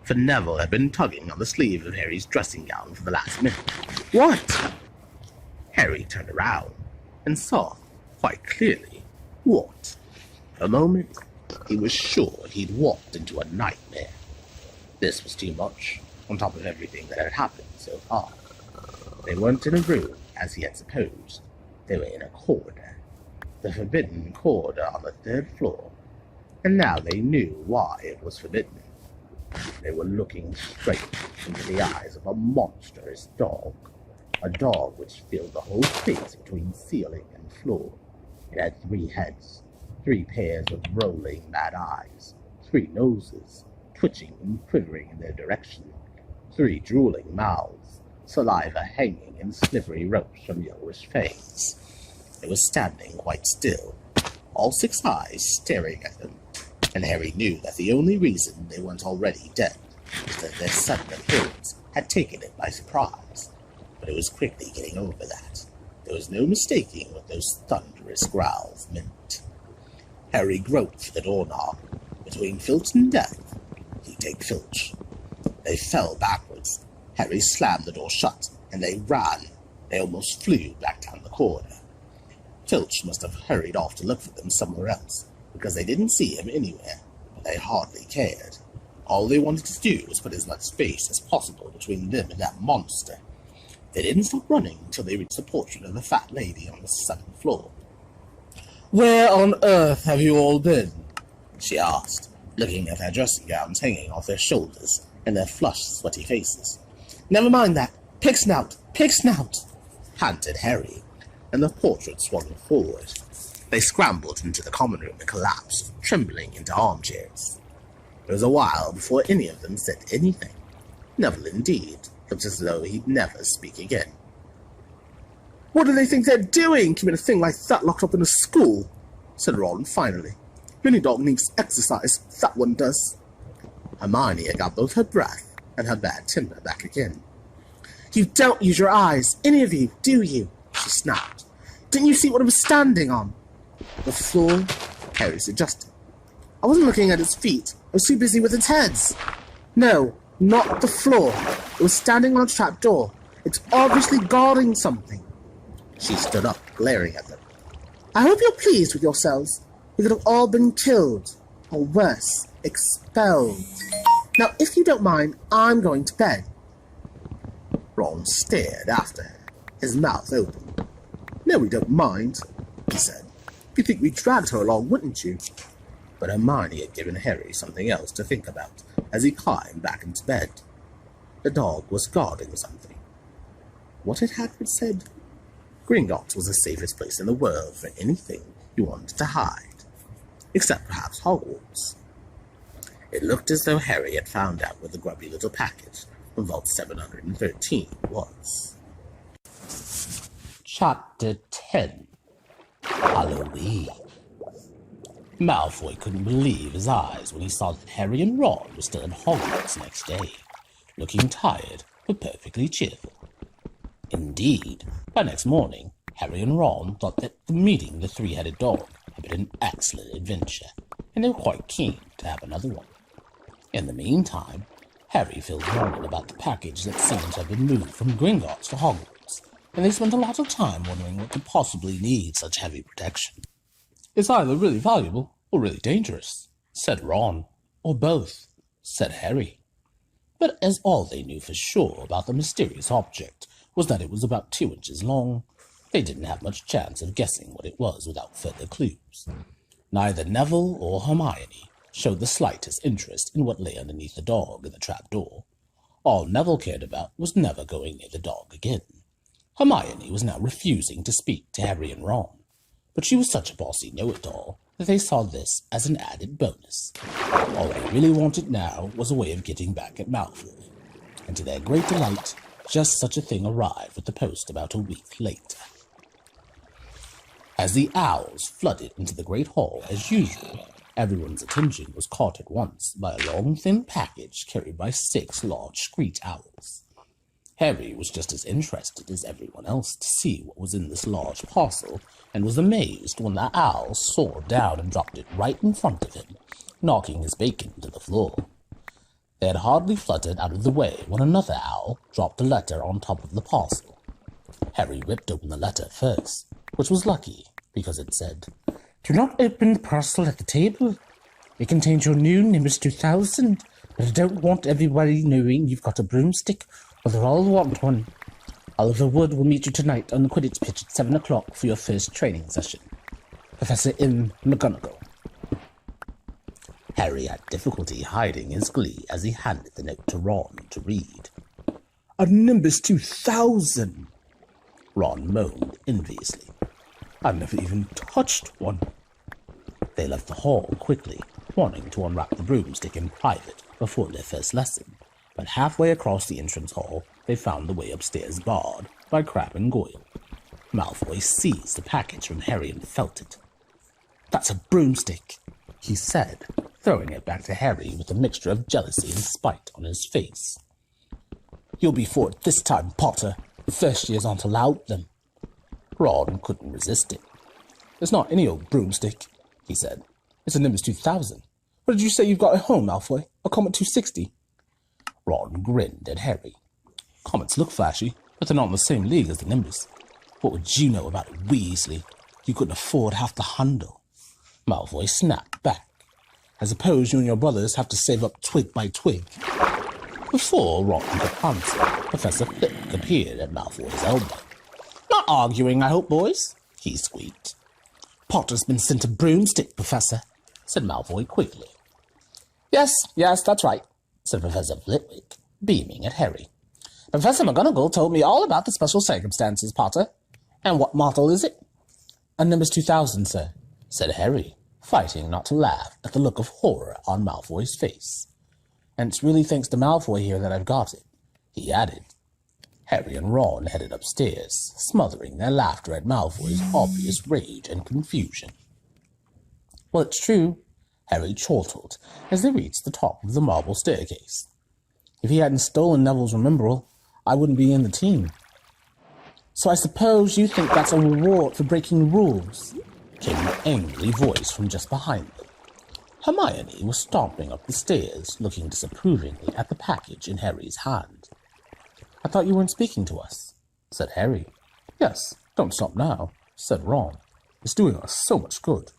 Speaker 1: For Neville had been tugging on the sleeve of Harry's dressing gown for the last minute. "What?" Harry turned around and saw, quite clearly, what? For a moment, he was sure he'd walked into a nightmare. This was too much, on top of everything that had happened so far. They weren't in a room, as he had supposed. They were in a corridor. The forbidden corridor on the 3rd floor. And now they knew why it was forbidden. They were looking straight into the eyes of a monstrous dog. A dog which filled the whole space between ceiling and floor. It had 3 heads, 3 pairs of rolling mad eyes, 3 noses, twitching and quivering in their direction, 3 drooling mouths, saliva hanging in slippery ropes from yellowish fangs. It was standing quite still, all 6 eyes staring at them, and Harry knew that the only reason they weren't already dead was that their sudden appearance had taken it by surprise. But it was quickly getting over that. There was no mistaking what those thunderous growls meant. Harry groped for the doorknob. Between Filch and death, he'd take Filch. They fell backwards. Harry slammed the door shut, and they ran. They almost flew back down the corridor. Filch must have hurried off to look for them somewhere else, because they didn't see him anywhere, but they hardly cared. All they wanted to do was put as much space as possible between them and that monster. They didn't stop running until they reached the portrait of the fat lady on the 7th floor. "Where on earth have you all been?" she asked, looking at their dressing gowns hanging off their shoulders and their flushed, sweaty faces. "Never mind that. Pig snout! Pig snout!" panted Harry, and the portrait swung forward. They scrambled into the common room and collapsed, trembling into armchairs. It was a while before any of them said anything. Neville, indeed, looked as though he'd never speak again. "What do they think they're doing, keeping a thing like that locked up in a school?" said Ron finally. "Any dog needs exercise, that one does." Hermione had got both her breath and her bad temper back again. "You don't use your eyes, any of you, do you?" she snapped. "Didn't you see what it was standing on?" "The floor," Harry suggested. "I wasn't looking at its feet. I was too busy with its heads." "No, not the floor. It was standing on a trap door. It's obviously guarding something." She stood up, glaring at them. "I hope you're pleased with yourselves. You could have all been killed, or worse, expelled. Now, if you don't mind, I'm going to bed." Ron stared after her, his mouth open. "No, we don't mind," he said. "You'd think we dragged her along, wouldn't you?" But Hermione had given Harry something else to think about as he climbed back into bed. The dog was guarding something. What had Hagrid said? Gringotts was the safest place in the world for anything you wanted to hide, except perhaps Hogwarts. It looked as though Harry had found out where the grubby little package from Vault 713 was. Chapter 10. Halloween. Malfoy couldn't believe his eyes when he saw that Harry and Ron were still at Hogwarts next day, looking tired but perfectly cheerful. Indeed, by next morning, Harry and Ron thought that the meeting the three-headed dog had been an excellent adventure, and they were quite keen to have another one. In the meantime, Harry filled Ron about the package that seemed to have been moved from Gringotts to Hogwarts, and they spent a lot of time wondering what could possibly need such heavy protection. "It's either really valuable or really dangerous," said Ron. "Or both," said Harry. But as all they knew for sure about the mysterious object was that it was about 2 inches long, they didn't have much chance of guessing what it was without further clues. Neither Neville or Hermione showed the slightest interest in what lay underneath the dog in the trapdoor. All Neville cared about was never going near the dog again. Hermione was now refusing to speak to Harry and Ron, but she was such a bossy know-it-all that they saw this as an added bonus. All they really wanted now was a way of getting back at Malfoy, and to their great delight, just such a thing arrived with the post about a week later. As the owls flooded into the great hall as usual, everyone's attention was caught at once by a long, thin package carried by 6 large screech owls. Harry was just as interested as everyone else to see what was in this large parcel, and was amazed when the owl soared down and dropped it right in front of him, knocking his bacon to the floor. They had hardly fluttered out of the way when another owl dropped a letter on top of the parcel. Harry ripped open the letter first, which was lucky, because it said, "Do not open the parcel at the table. It contains your new Nimbus 2000, but I don't want everybody knowing you've got a broomstick, or they'll all want one. Oliver Wood will meet you tonight on the Quidditch pitch at 7 o'clock for your first training session. Professor M. McGonagall." Harry had difficulty hiding his glee as he handed the note to Ron to read. "A Nimbus 2000! Ron moaned enviously. "I've never even touched one." They left the hall quickly, wanting to unwrap the broomstick in private before their first lesson, but halfway across the entrance hall, they found the way upstairs barred by Crabbe and Goyle. Malfoy seized the package from Harry and felt it. "That's a broomstick," he said, throwing it back to Harry with a mixture of jealousy and spite on his face. "You'll be for it this time, Potter. First years aren't allowed them." Ron couldn't resist it. "It's not any old broomstick," he said. "It's a Nimbus 2000. What did you say you've got at home, Malfoy? A Comet 260? Ron grinned at Harry. "Comets look flashy, but they're not in the same league as the Nimbus. What would you know about it, Weasley? You couldn't afford half the handle." Malfoy snapped back. "I suppose you and your brothers have to save up twig by twig." Before Ron could answer, Professor Flitwick appeared at Malfoy's elbow. "Not arguing, I hope, boys," he squeaked. "Potter's been sent a broomstick, Professor," said Malfoy quickly. Yes, that's right," said Professor Flitwick, beaming at Harry. "Professor McGonagall told me all about the special circumstances, Potter. And what model is it?" "A Nimbus 2000, sir," said Harry, fighting not to laugh at the look of horror on Malfoy's face. "And it's really thanks to Malfoy here that I've got it," he added. Harry and Ron headed upstairs, smothering their laughter at Malfoy's obvious rage and confusion. "Well, it's true," Harry chortled as they reached the top of the marble staircase. "If he hadn't stolen Neville's Remembrall, I wouldn't be in the team." "So I suppose you think that's a reward for breaking rules?" came an angry voice from just behind them. Hermione was stomping up the stairs, looking disapprovingly at the package in Harry's hand. "I thought you weren't speaking to us," said Harry. "Yes, don't stop now," said Ron. "It's doing us so much good."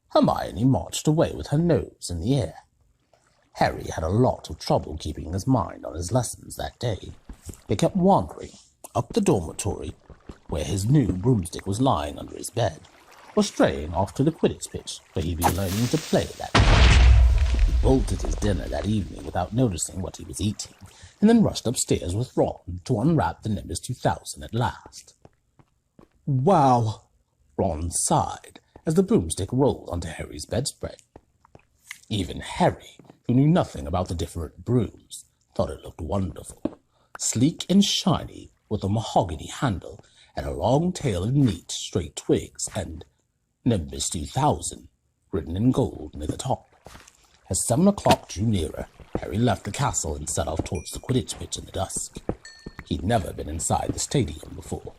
Speaker 1: Hermione marched away with her nose in the air. Harry had a lot of trouble keeping his mind on his lessons that day. He kept wandering up the dormitory, where his new broomstick was lying under his bed, or straying off to the Quidditch pitch, where he'd be learning to play that night. He bolted his dinner that evening without noticing what he was eating, and then rushed upstairs with Ron to unwrap the Nimbus 2000 at last. "Wow," Ron sighed as the broomstick rolled onto Harry's bedspread. Even Harry, who knew nothing about the different brooms, thought it looked wonderful. Sleek and shiny, with a mahogany handle and a long tail of neat, straight twigs, and Nimbus 2000 written in gold near the top. As 7 o'clock drew nearer, Harry left the castle and set off towards the Quidditch pitch in the dusk. He'd never been inside the stadium before.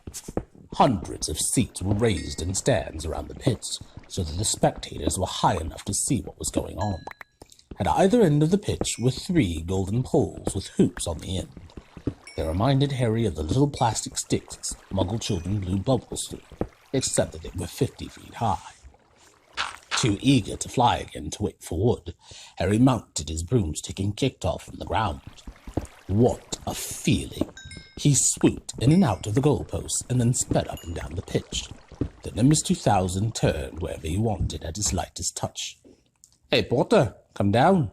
Speaker 1: Hundreds of seats were raised in stands around the pitch, so that the spectators were high enough to see what was going on. At either end of the pitch were 3 golden poles with hoops on the end. They reminded Harry of the little plastic sticks Muggle children blew bubbles through, except that they were 50 feet high. Too eager to fly again to wait for wood, Harry mounted his broomstick and kicked off from the ground. What a feeling! He swooped in and out of the goalposts and then sped up and down the pitch. The Nimbus 2000 turned wherever he wanted at his lightest touch. "Hey, Potter, come down."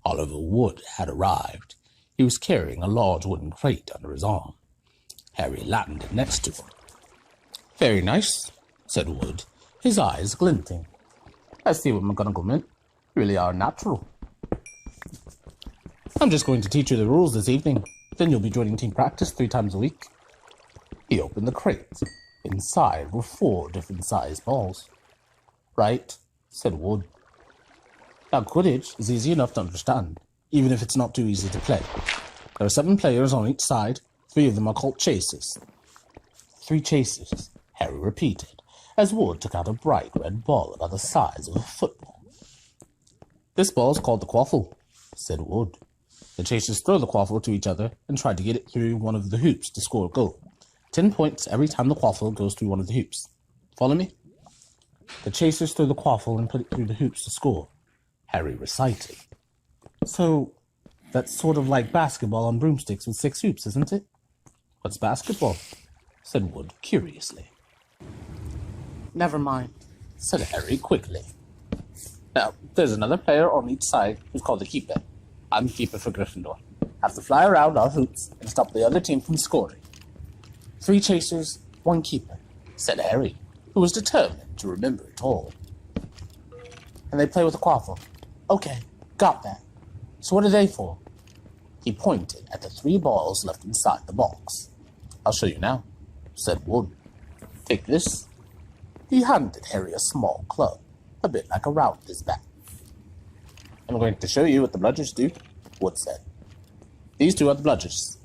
Speaker 1: Oliver Wood had arrived. He was carrying a large wooden crate under his arm. Harry landed next to him. "Very nice," said Wood, his eyes glinting. "I see what McGonagall meant. You really are natural. I'm just going to teach you the rules this evening. Then you'll be joining team practice 3 times a week." He opened the crate. Inside were 4 different sized balls. "Right," said Wood. "Now, Quidditch is easy enough to understand, even if it's not too easy to play. There are 7 players on each side. 3 of them are called chasers." 3 chasers, Harry repeated, as Wood took out a bright red ball about the size of a football. "This ball is called the quaffle," said Wood. The chasers throw the quaffle to each other and try to get it through one of the hoops to score a goal. 10 points every time the quaffle goes through one of the hoops. Follow me? The chasers throw the quaffle and put it through the hoops to score, Harry recited. "So, that's sort of like basketball on broomsticks with 6 hoops, isn't it?" "What's basketball?" said Wood curiously. "Never mind," said Harry quickly. "Now, there's another player on each side who's called the keeper. I'm the keeper for Gryffindor. Have to fly around our hoops and stop the other team from scoring." 3 chasers, 1 keeper, said Harry, who was determined to remember it all. "And they play with a quaffle." "Okay, got that. So what are they for?" He pointed at the 3 balls left inside the box. "I'll show you now," said Wood. "Take this." He handed Harry a small club, a bit like a round with his back. "I'm going to show you what the bludgers do," Wood said. "These 2 are the bludgers."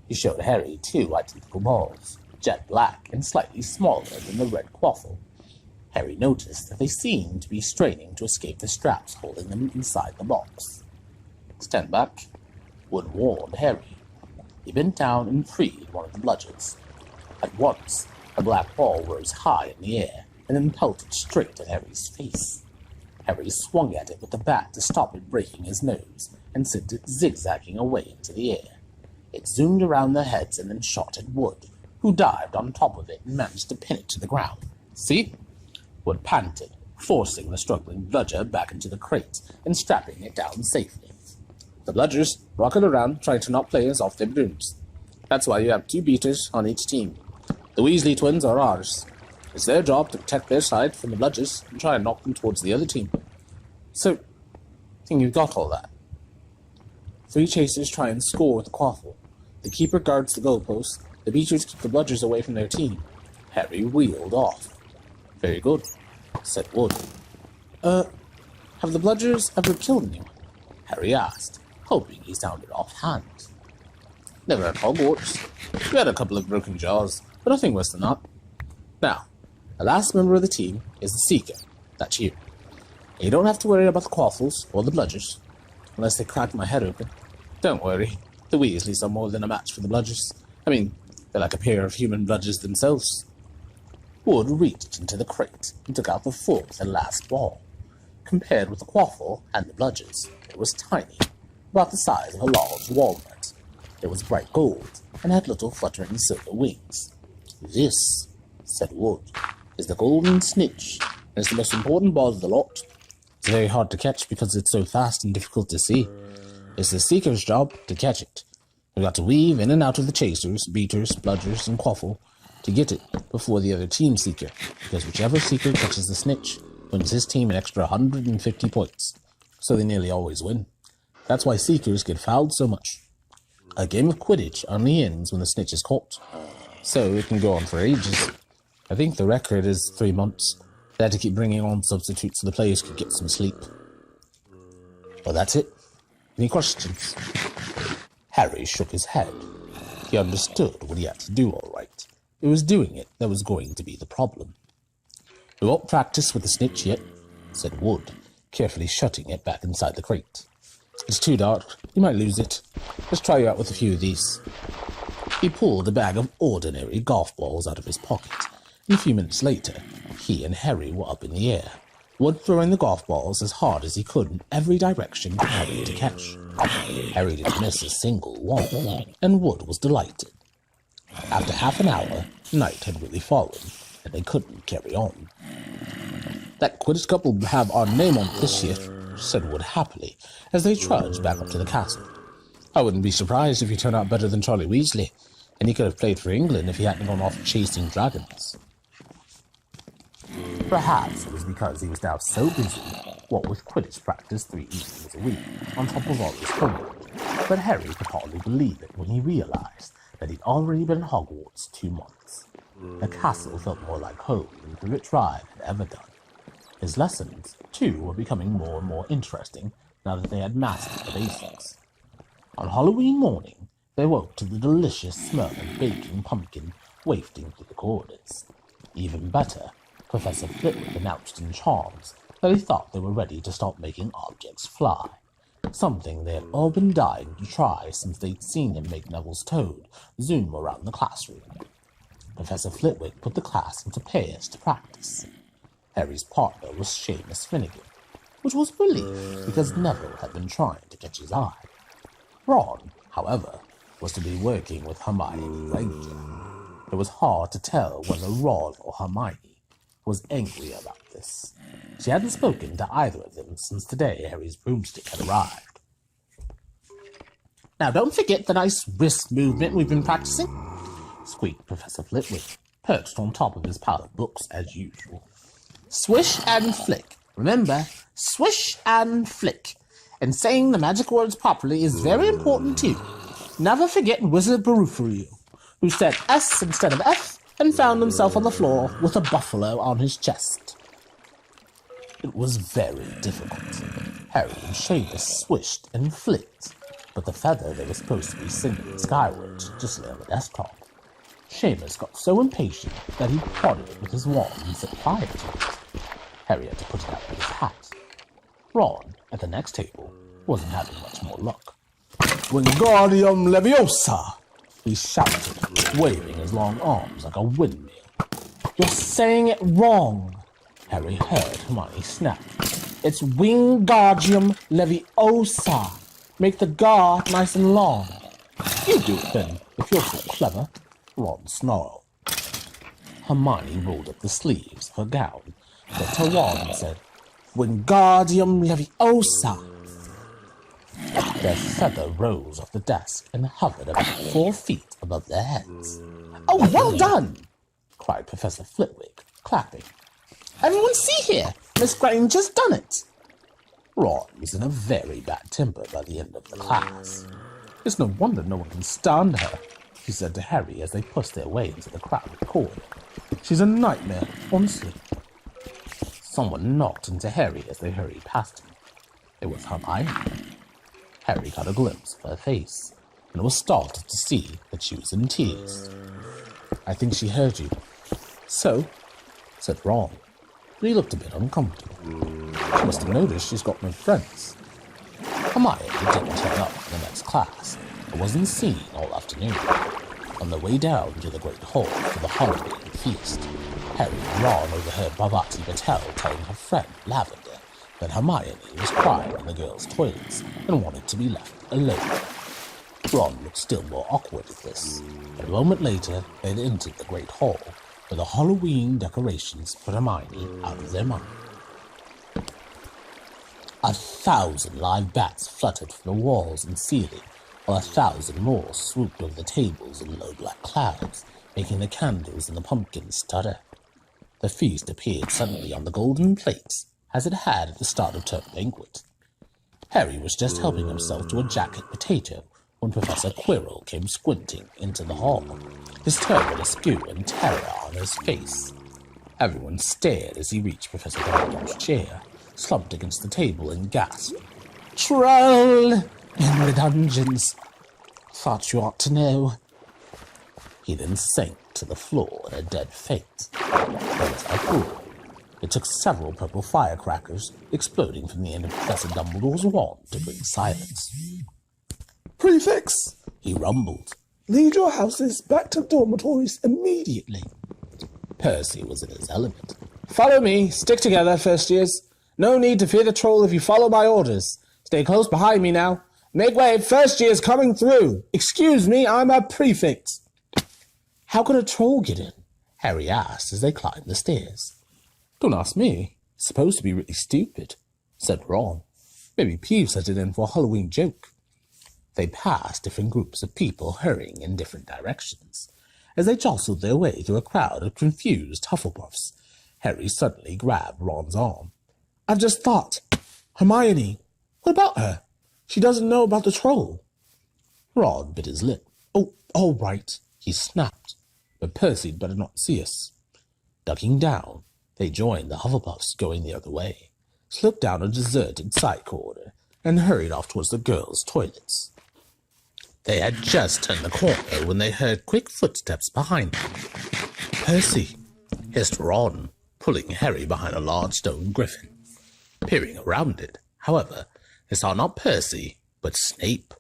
Speaker 1: He showed Harry 2 identical balls, jet black and slightly smaller than the red quaffle. Harry noticed that they seemed to be straining to escape the straps holding them inside the box. "Stand back," Wood warned Harry. He bent down and freed one of the bludgers. At once, a black ball rose high in the air and then pelted straight at Harry's face. Harry swung at it with the bat to stop it breaking his nose and sent it zigzagging away into the air. It zoomed around their heads and then shot at Wood, who dived on top of it and managed to pin it to the ground. "See?" Wood panted, forcing the struggling bludger back into the crate and strapping it down safely. "The bludgers rocket around trying to knock players off their brooms. That's why you have 2 beaters on each team. The Weasley twins are ours. It's their job to protect their side from the bludgers and try and knock them towards the other team." "So, I think you've got all that." 3 chasers try and score with the quaffle. The keeper guards the goalposts. The beaters keep the bludgers away from their team. Harry wheeled off. "Very good," said Wood. Have the bludgers ever killed anyone?" Harry asked, hoping he sounded offhand. "Never at Hogwarts. We had a couple of broken jaws, but nothing worse than that. Now, the last member of the team is the Seeker. That's you. And you don't have to worry about the quaffles or the bludgers, unless they crack my head open. Don't worry, the Weasleys are more than a match for the bludgers. I mean, they're like a pair of human bludgers themselves." Wood reached into the crate and took out the 4th and last ball. Compared with the quaffle and the bludgers, it was tiny, about the size of a large walnut. It was bright gold, and had little fluttering silver wings. "This," said Wood, "is the golden snitch, and it's the most important ball of the lot. It's very hard to catch because it's so fast and difficult to see. It's the seeker's job to catch it. We've got to weave in and out of the chasers, beaters, bludgers, and quaffle to get it before the other team seeker, because whichever seeker catches the snitch wins his team an extra 150 points. So they nearly always win. That's why seekers get fouled so much. A game of Quidditch only ends when the snitch is caught, so it can go on for ages. I think the record is 3 months. They had to keep bringing on substitutes so the players could get some sleep. Well, that's it. Any questions?" Harry shook his head. He understood what he had to do all right. It was doing it that was going to be the problem. "We won't practice with the snitch yet," said Wood, carefully shutting it back inside the crate. "It's too dark. You might lose it. Let's try you out with a few of these." He pulled a bag of ordinary golf balls out of his pocket, and a few minutes later, he and Harry were up in the air, Wood throwing the golf balls as hard as he could in every direction for Harry to catch. Harry didn't miss a single one, and Wood was delighted. After half an hour, night had really fallen, and they couldn't carry on. "That Quidditch Cup will have our name on it this year," said Wood happily, as they trudged back up to the castle. "I wouldn't be surprised if he turned out better than Charlie Weasley, and he could have played for England if he hadn't gone off chasing dragons." Perhaps it was because he was now so busy, what with Quidditch practice 3 evenings a week, on top of all his homework, but Harry could hardly believe it when he realized that he'd already been in Hogwarts 2 months. The castle felt more like home than Quidditch Ride had ever done. His lessons, too, were becoming more and more interesting now that they had mastered the basics. On Halloween morning, they woke to the delicious smell of baking pumpkin wafting through the corridors. Even better, Professor Flitwick announced in charms that he thought they were ready to start making objects fly, something they had all been dying to try since they'd seen him make Neville's toad zoom around the classroom. Professor Flitwick put the class into pairs to practice. Harry's partner was Seamus Finnegan, which was a relief because Neville had been trying to catch his eye. Ron, however, was to be working with Hermione Granger. It was hard to tell whether Ron or Hermione was angry about this. She hadn't spoken to either of them since today Harry's broomstick had arrived. "Now don't forget the nice wrist movement we've been practicing," squeaked Professor Flitwick, perched on top of his pile of books as usual. "Swish and flick. Remember, swish and flick. And saying the magic words properly is very important too. Never forget Wizard Barufaru, who said S instead of F and found himself on the floor with a buffalo on his chest." It was very difficult. Harry and Seamus swished and flicked, but the feather they were supposed to be singing skyward just lay on the desktop. Seamus got so impatient that he prodded it with his wand and set fire to it. Harry had to put it out with his hat. Ron, at the next table, wasn't having much more luck. "Wingardium Leviosa!" he shouted, waving his long arms like a windmill. "You're saying it wrong," Harry heard Hermione snap. "It's Wingardium Leviosa. Make the gar nice and long." "You do it then, if you're so clever," Ron snarled. Hermione rolled up the sleeves of her gown, flipped her wand and said, "Wingardium Leviosa." Their feather rose off the desk and hovered about 4 feet above their heads. "Oh, well done!" cried Professor Flitwick, clapping. "Everyone see here! Miss Granger's done it!" Ron was in a very bad temper by the end of the class. "It's no wonder no one can stand her," he said to Harry as they pushed their way into the crowded corridor. "She's a nightmare, honestly." Someone knocked into Harry as they hurried past him. It was Hermione. Harry got a glimpse of her face, and was startled to see that she was in tears. "I think she heard you." "So?" said Ron, but he looked a bit uncomfortable. "She must have noticed she's got no friends." Hermione didn't turn up for the next class, and wasn't seen all afternoon. On the way down to the Great Hall for the Halloween feast, Harry and Ron overheard Bhavati Patel telling her friend, Lavender, that Hermione was crying in the girls' toilets and wanted to be left alone. Ron looked still more awkward at this, but a moment later they had entered the Great Hall, where the Halloween decorations put Hermione out of their mind. 1,000 live bats fluttered from the walls and ceiling, while 1,000 more swooped over the tables in low black clouds, making the candles and the pumpkins stutter. The feast appeared suddenly on the golden plates, as it had at the start of term banquet. Harry was just helping himself to a jacket potato when Professor Quirrell came squinting into the hall, his turban askew and terror on his face. Everyone stared as he reached Professor Dumbledore's chair, slumped against the table, and gasped, "Troll in the dungeons! Thought you ought to know." He then sank to the floor in a dead faint. There was uproar. It took several purple firecrackers exploding from the end of Professor Dumbledore's wand to bring silence.
Speaker 2: "Prefects,"
Speaker 1: He rumbled.
Speaker 2: "lead your houses back to dormitories immediately."
Speaker 1: Percy was in his element.
Speaker 3: Follow me. Stick together, first years. No need to fear the troll if you follow my orders. Stay close behind me now. Make way, first years coming through. Excuse me, I'm a prefect.
Speaker 1: "How could a troll get in?" Harry asked as they climbed the stairs.
Speaker 3: Don't ask me. It's supposed to be really stupid, said Ron. Maybe Peeves set it in for a Halloween joke.
Speaker 1: They passed different groups of people hurrying in different directions. As they jostled their way through a crowd of confused Hufflepuffs, Harry suddenly grabbed Ron's arm.
Speaker 3: I've just thought. Hermione. What about her? She doesn't know about the troll.
Speaker 1: Ron bit his lip.
Speaker 3: Oh, all right,
Speaker 1: he snapped. But Percy'd better not see us. Ducking down, they joined the Hufflepuffs going the other way, slipped down a deserted side corridor, and hurried off towards the girls' toilets. They had just turned the corner when they heard quick footsteps behind them. "Percy!" hissed Ron, pulling Harry behind a large stone griffin. Peering around it, however, they saw not Percy, but Snape.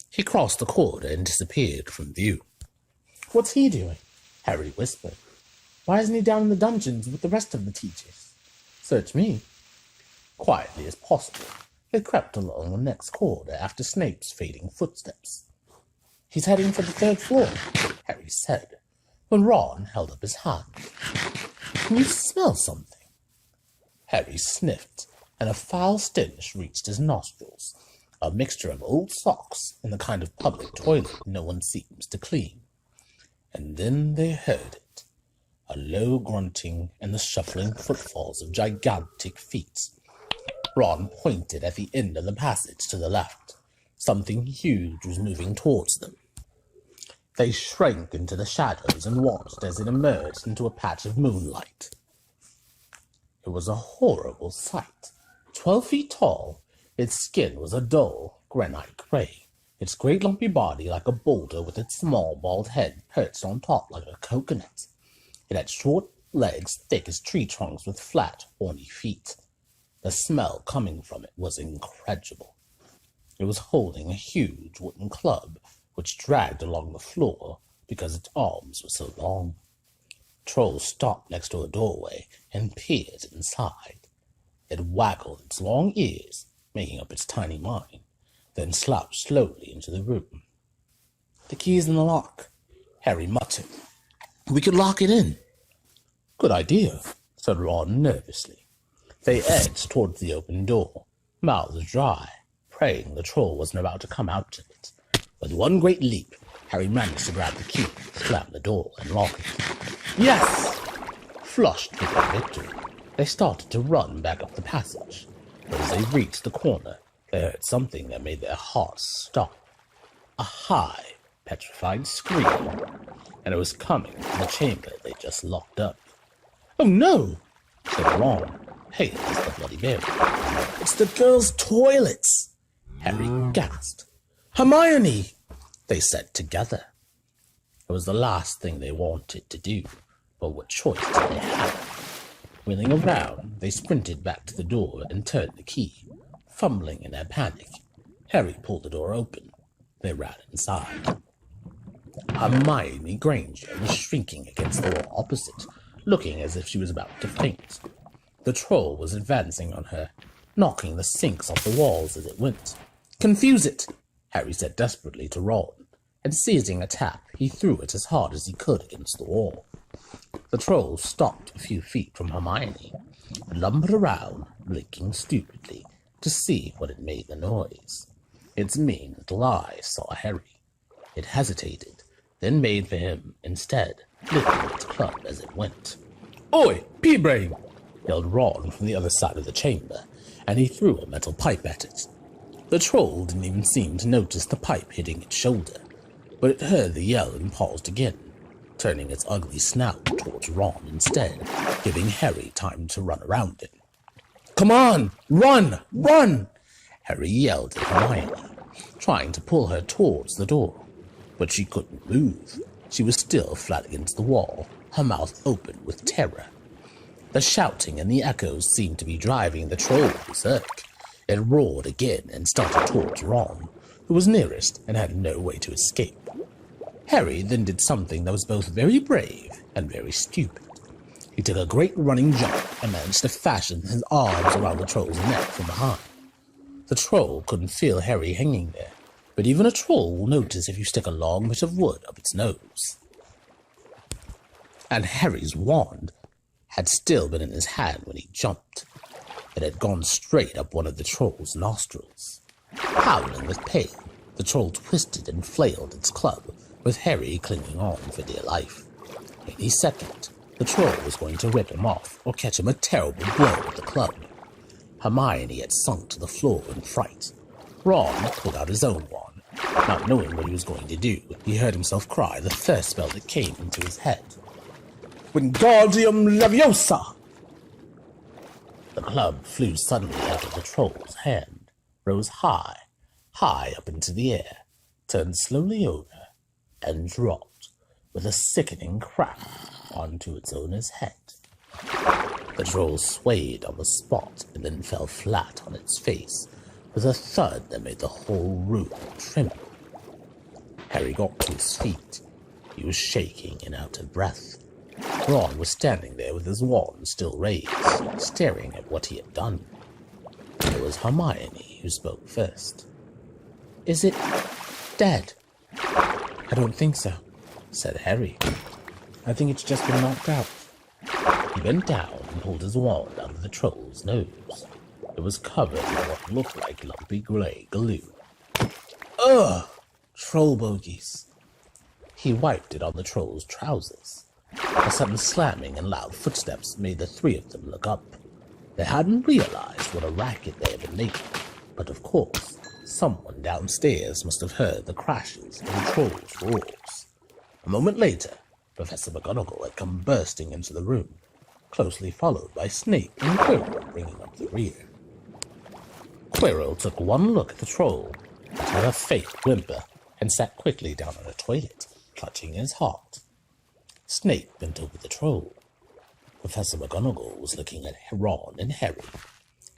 Speaker 1: He crossed the corridor and disappeared from view.
Speaker 3: What's he doing? Harry whispered. Why isn't he down in the dungeons with the rest of the teachers? Search me.
Speaker 1: Quietly as possible, they crept along the next corridor after Snape's fading footsteps.
Speaker 3: He's heading for the 3rd floor,
Speaker 1: Harry said, when Ron held up his hand. "Can you smell something?" Harry sniffed, and a foul stench reached his nostrils, a mixture of old socks and the kind of public toilet no one seems to clean. And then they heard it, a low grunting and the shuffling footfalls of gigantic feet. Ron pointed at the end of the passage to the left. Something huge was moving towards them. They shrank into the shadows and watched as it emerged into a patch of moonlight. It was a horrible sight. 12 feet tall, its skin was a dull granite gray, its great lumpy body like a boulder with its small bald head perched on top like a coconut. It had short legs thick as tree trunks with flat, horny feet. The smell coming from it was incredible. It was holding a huge wooden club, which dragged along the floor because its arms were so long. Troll stopped next to a doorway and peered inside. It waggled its long ears, making up its tiny mind, then slouched slowly into the room.
Speaker 3: "The key's in the lock,"
Speaker 1: Harry muttered. "We could lock it in." "Good idea," said Ron nervously. They edged towards the open door, mouths dry, praying the troll wasn't about to come out of it. With one great leap, Harry managed to grab the key, slam the door, and lock it.
Speaker 3: Yes!
Speaker 1: Flushed with their victory, they started to run back up the passage. But as they reached the corner, they heard something that made their hearts stop. A high, petrified scream, and it was coming from the chamber they just locked up.
Speaker 3: "Oh no!"
Speaker 1: said Ron, pale as the bloody berry.
Speaker 3: "It's the girls' toilets!"
Speaker 1: Harry gasped.
Speaker 3: "Hermione!"
Speaker 1: They said together. It was the last thing they wanted to do, but what choice did they have? Wheeling around, they sprinted back to the door and turned the key, fumbling in their panic. Harry pulled the door open. They ran inside. Hermione Granger was shrinking against the wall opposite, looking as if she was about to faint. The troll was advancing on her. knocking the sinks off the walls as it went. "Confuse it," Harry said desperately to Ron, and seizing a tap, he threw it as hard as he could against the wall. The troll stopped a few feet from Hermione and lumbered around, blinking stupidly to see what had made the noise. Its mean little eye saw Harry. It hesitated, then made for him instead, lifting its club as it went. "Oi, pea-brain!" yelled Ron from the other side of the chamber, and he threw a metal pipe at it. The troll didn't even seem to notice the pipe hitting its shoulder, but it heard the yell and paused again, turning its ugly snout towards Ron instead, giving Harry time to run around it. "Come on! Run! Run!" Harry yelled at Hermione, trying to pull her towards the door, but she couldn't move. She was still flat against the wall, her mouth open with terror. The shouting and the echoes seemed to be driving the troll berserk. It roared again and started towards Ron, who was nearest and had no way to escape. Harry then did something that was both very brave and very stupid. He took a great running jump and managed to fasten his arms around the troll's neck from behind. The troll couldn't feel Harry hanging there, but even a troll will notice if you stick a long bit of wood up its nose. And Harry's wand had still been in his hand when he jumped. It had gone straight up one of the troll's nostrils. Howling with pain, the troll twisted and flailed its club, with Harry clinging on for dear life. Any second, the troll was going to rip him off or catch him a terrible blow with the club. Hermione had sunk to the floor in fright. Ron pulled out his own wand. Not knowing what he was going to do, he heard himself cry the first spell that came into his head. "Wingardium Leviosa!" The club flew suddenly out of the troll's hand, rose high, high up into the air, turned slowly over, and dropped with a sickening crack onto its owner's head. The troll swayed on the spot and then fell flat on its face with a thud that made the whole room tremble. Harry got to his feet. He was shaking and out of breath. Ron was standing there with his wand still raised, staring at what he had done. It was Hermione who spoke first. "Is it dead?" "I don't think so," said Harry. "I think it's just been knocked out." He bent down and pulled his wand out of the troll's nose. It was covered in what looked like lumpy grey glue. "Ugh! Troll bogies!" He wiped it on the troll's trousers. A sudden slamming and loud footsteps made the three of them look up. They hadn't realized what a racket they had been making, but of course, someone downstairs must have heard the crashes and the troll's roars. A moment later, Professor McGonagall had come bursting into the room, closely followed by Snape and Quirrell bringing up the rear. Quirrell took one look at the troll, uttered a faint whimper, and sat quickly down on a toilet, clutching his heart. Snape bent over the troll. Professor McGonagall was looking at Ron and Harry.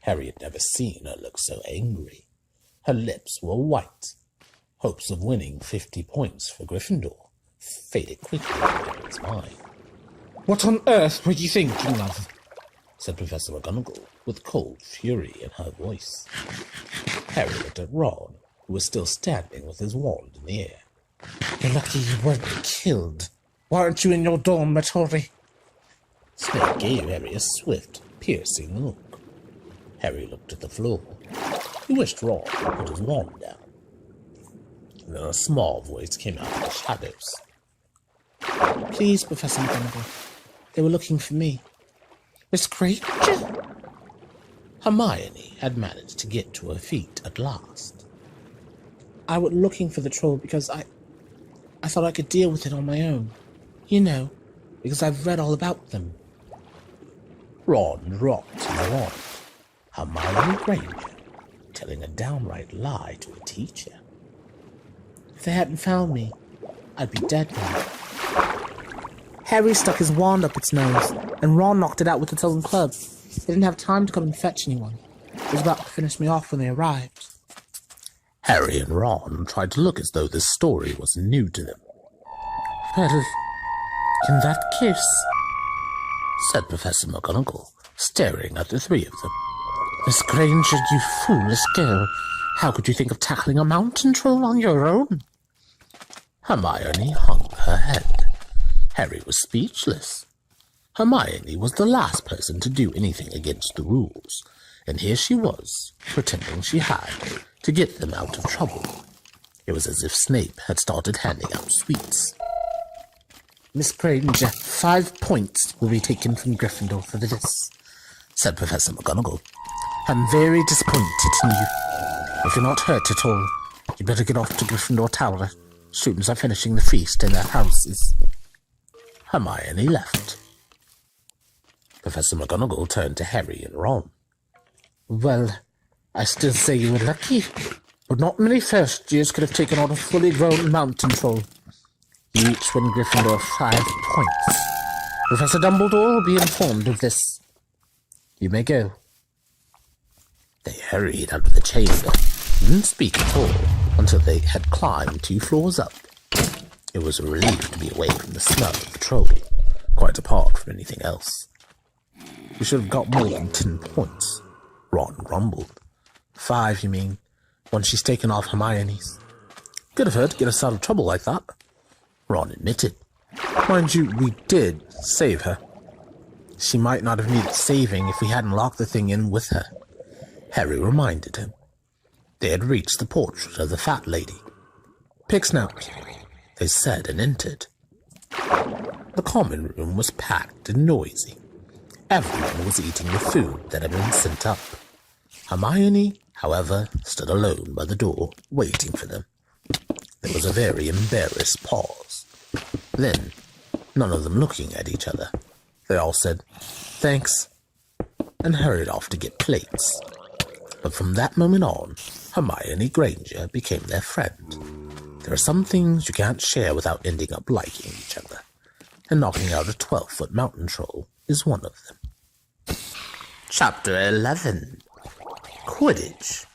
Speaker 1: Harry had never seen her look so angry. Her lips were white. Hopes of winning 50 points for Gryffindor faded quickly from Harry's mind. "What on earth were you thinking of?" said Professor McGonagall, with cold fury in her voice. Harry looked at Ron, who was still standing with his wand in the air. "You're lucky you weren't killed. Why aren't you in your dormitory?" Snape gave Harry a swift, piercing look. Harry looked at the floor. He wished Ron would put his wand down. Then a small voice came out of the shadows. "Please, Professor McGonagall. They were looking for me." "Miss Granger?" Hermione had managed to get to her feet at last. "I was looking for the troll because I thought I could deal with it on my own. You know, because I've read all about them." Ron dropped his wand. Hermione Granger telling a downright lie to a teacher. "If they hadn't found me, I'd be dead now." Harry stuck his wand up its nose, and Ron knocked it out with its own club. They didn't have time to come and fetch anyone. It was about to finish me off when they arrived. Harry and Ron tried to look as though this story was new to them. "Well, in that case," said Professor McGonagall, staring at the three of them. Miss Granger, you foolish girl. How could you think of tackling a mountain troll on your own? Hermione hung her head. Harry was speechless. Hermione was the last person to do anything against the rules, and here she was, pretending she had, to get them out of trouble. It was as if Snape had started handing out sweets. Miss Granger, 5 points will be taken from Gryffindor for this, said Professor McGonagall. I'm very disappointed in you. If you're not hurt at all, you'd better get off to Gryffindor Tower. Students are finishing the feast in their houses. Hermione left. Professor McGonagall turned to Harry and Ron. Well, I still say you were lucky, but not many first years could have taken on a fully grown mountain troll. You each win Gryffindor 5 points. Professor Dumbledore will be informed of this. You may go. They hurried out of the chamber, didn't speak at all until they had climbed 2 floors up. It was a relief to be away from the smell of the troll, quite apart from anything else. We should have got more than 10 points, Ron grumbled. 5, you mean, once she's taken off Hermione's. Good of her to get us out of trouble like that, Ron admitted. Mind you, we did save her. She might not have needed saving if we hadn't locked the thing in with her, Harry reminded him. They had reached the portrait of the fat lady. Pick Snout, they said and entered. The common room was packed and noisy. Everyone was eating the food that had been sent up. Hermione, however, stood alone by the door, waiting for them. There was a very embarrassed pause. Then, none of them looking at each other, they all said, "Thanks," and hurried off to get plates. But from that moment on, Hermione Granger became their friend. There are some things you can't share without ending up liking each other, and knocking out a 12-foot mountain troll is one of them. Chapter 11. Quidditch.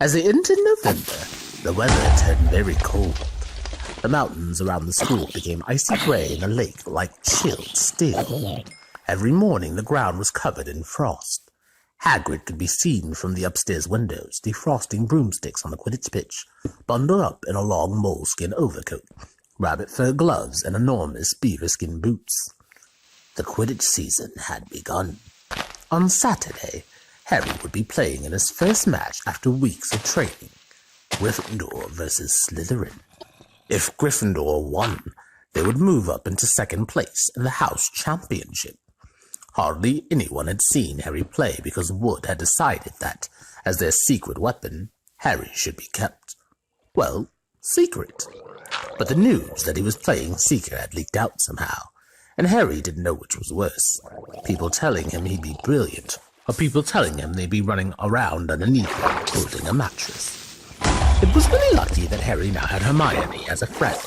Speaker 1: As they entered November, the weather turned very cold. The mountains around the school became icy gray and the lake like chilled steel. Every morning the ground was covered in frost. Hagrid could be seen from the upstairs windows, defrosting broomsticks on the Quidditch pitch, bundled up in a long moleskin overcoat, rabbit fur gloves, and enormous beaver-skin boots. The Quidditch season had begun. On Saturday, Harry would be playing in his first match after weeks of training, Gryffindor versus Slytherin. If Gryffindor won, they would move up into second place in the house championship. Hardly anyone had seen Harry play because Wood had decided that, as their secret weapon, Harry should be kept, well, secret. But the news that he was playing Seeker had leaked out somehow, and Harry didn't know which was worse, people telling him he'd be brilliant, or people telling him they'd be running around underneath him, holding a mattress. It was really lucky that Harry now had Hermione as a friend.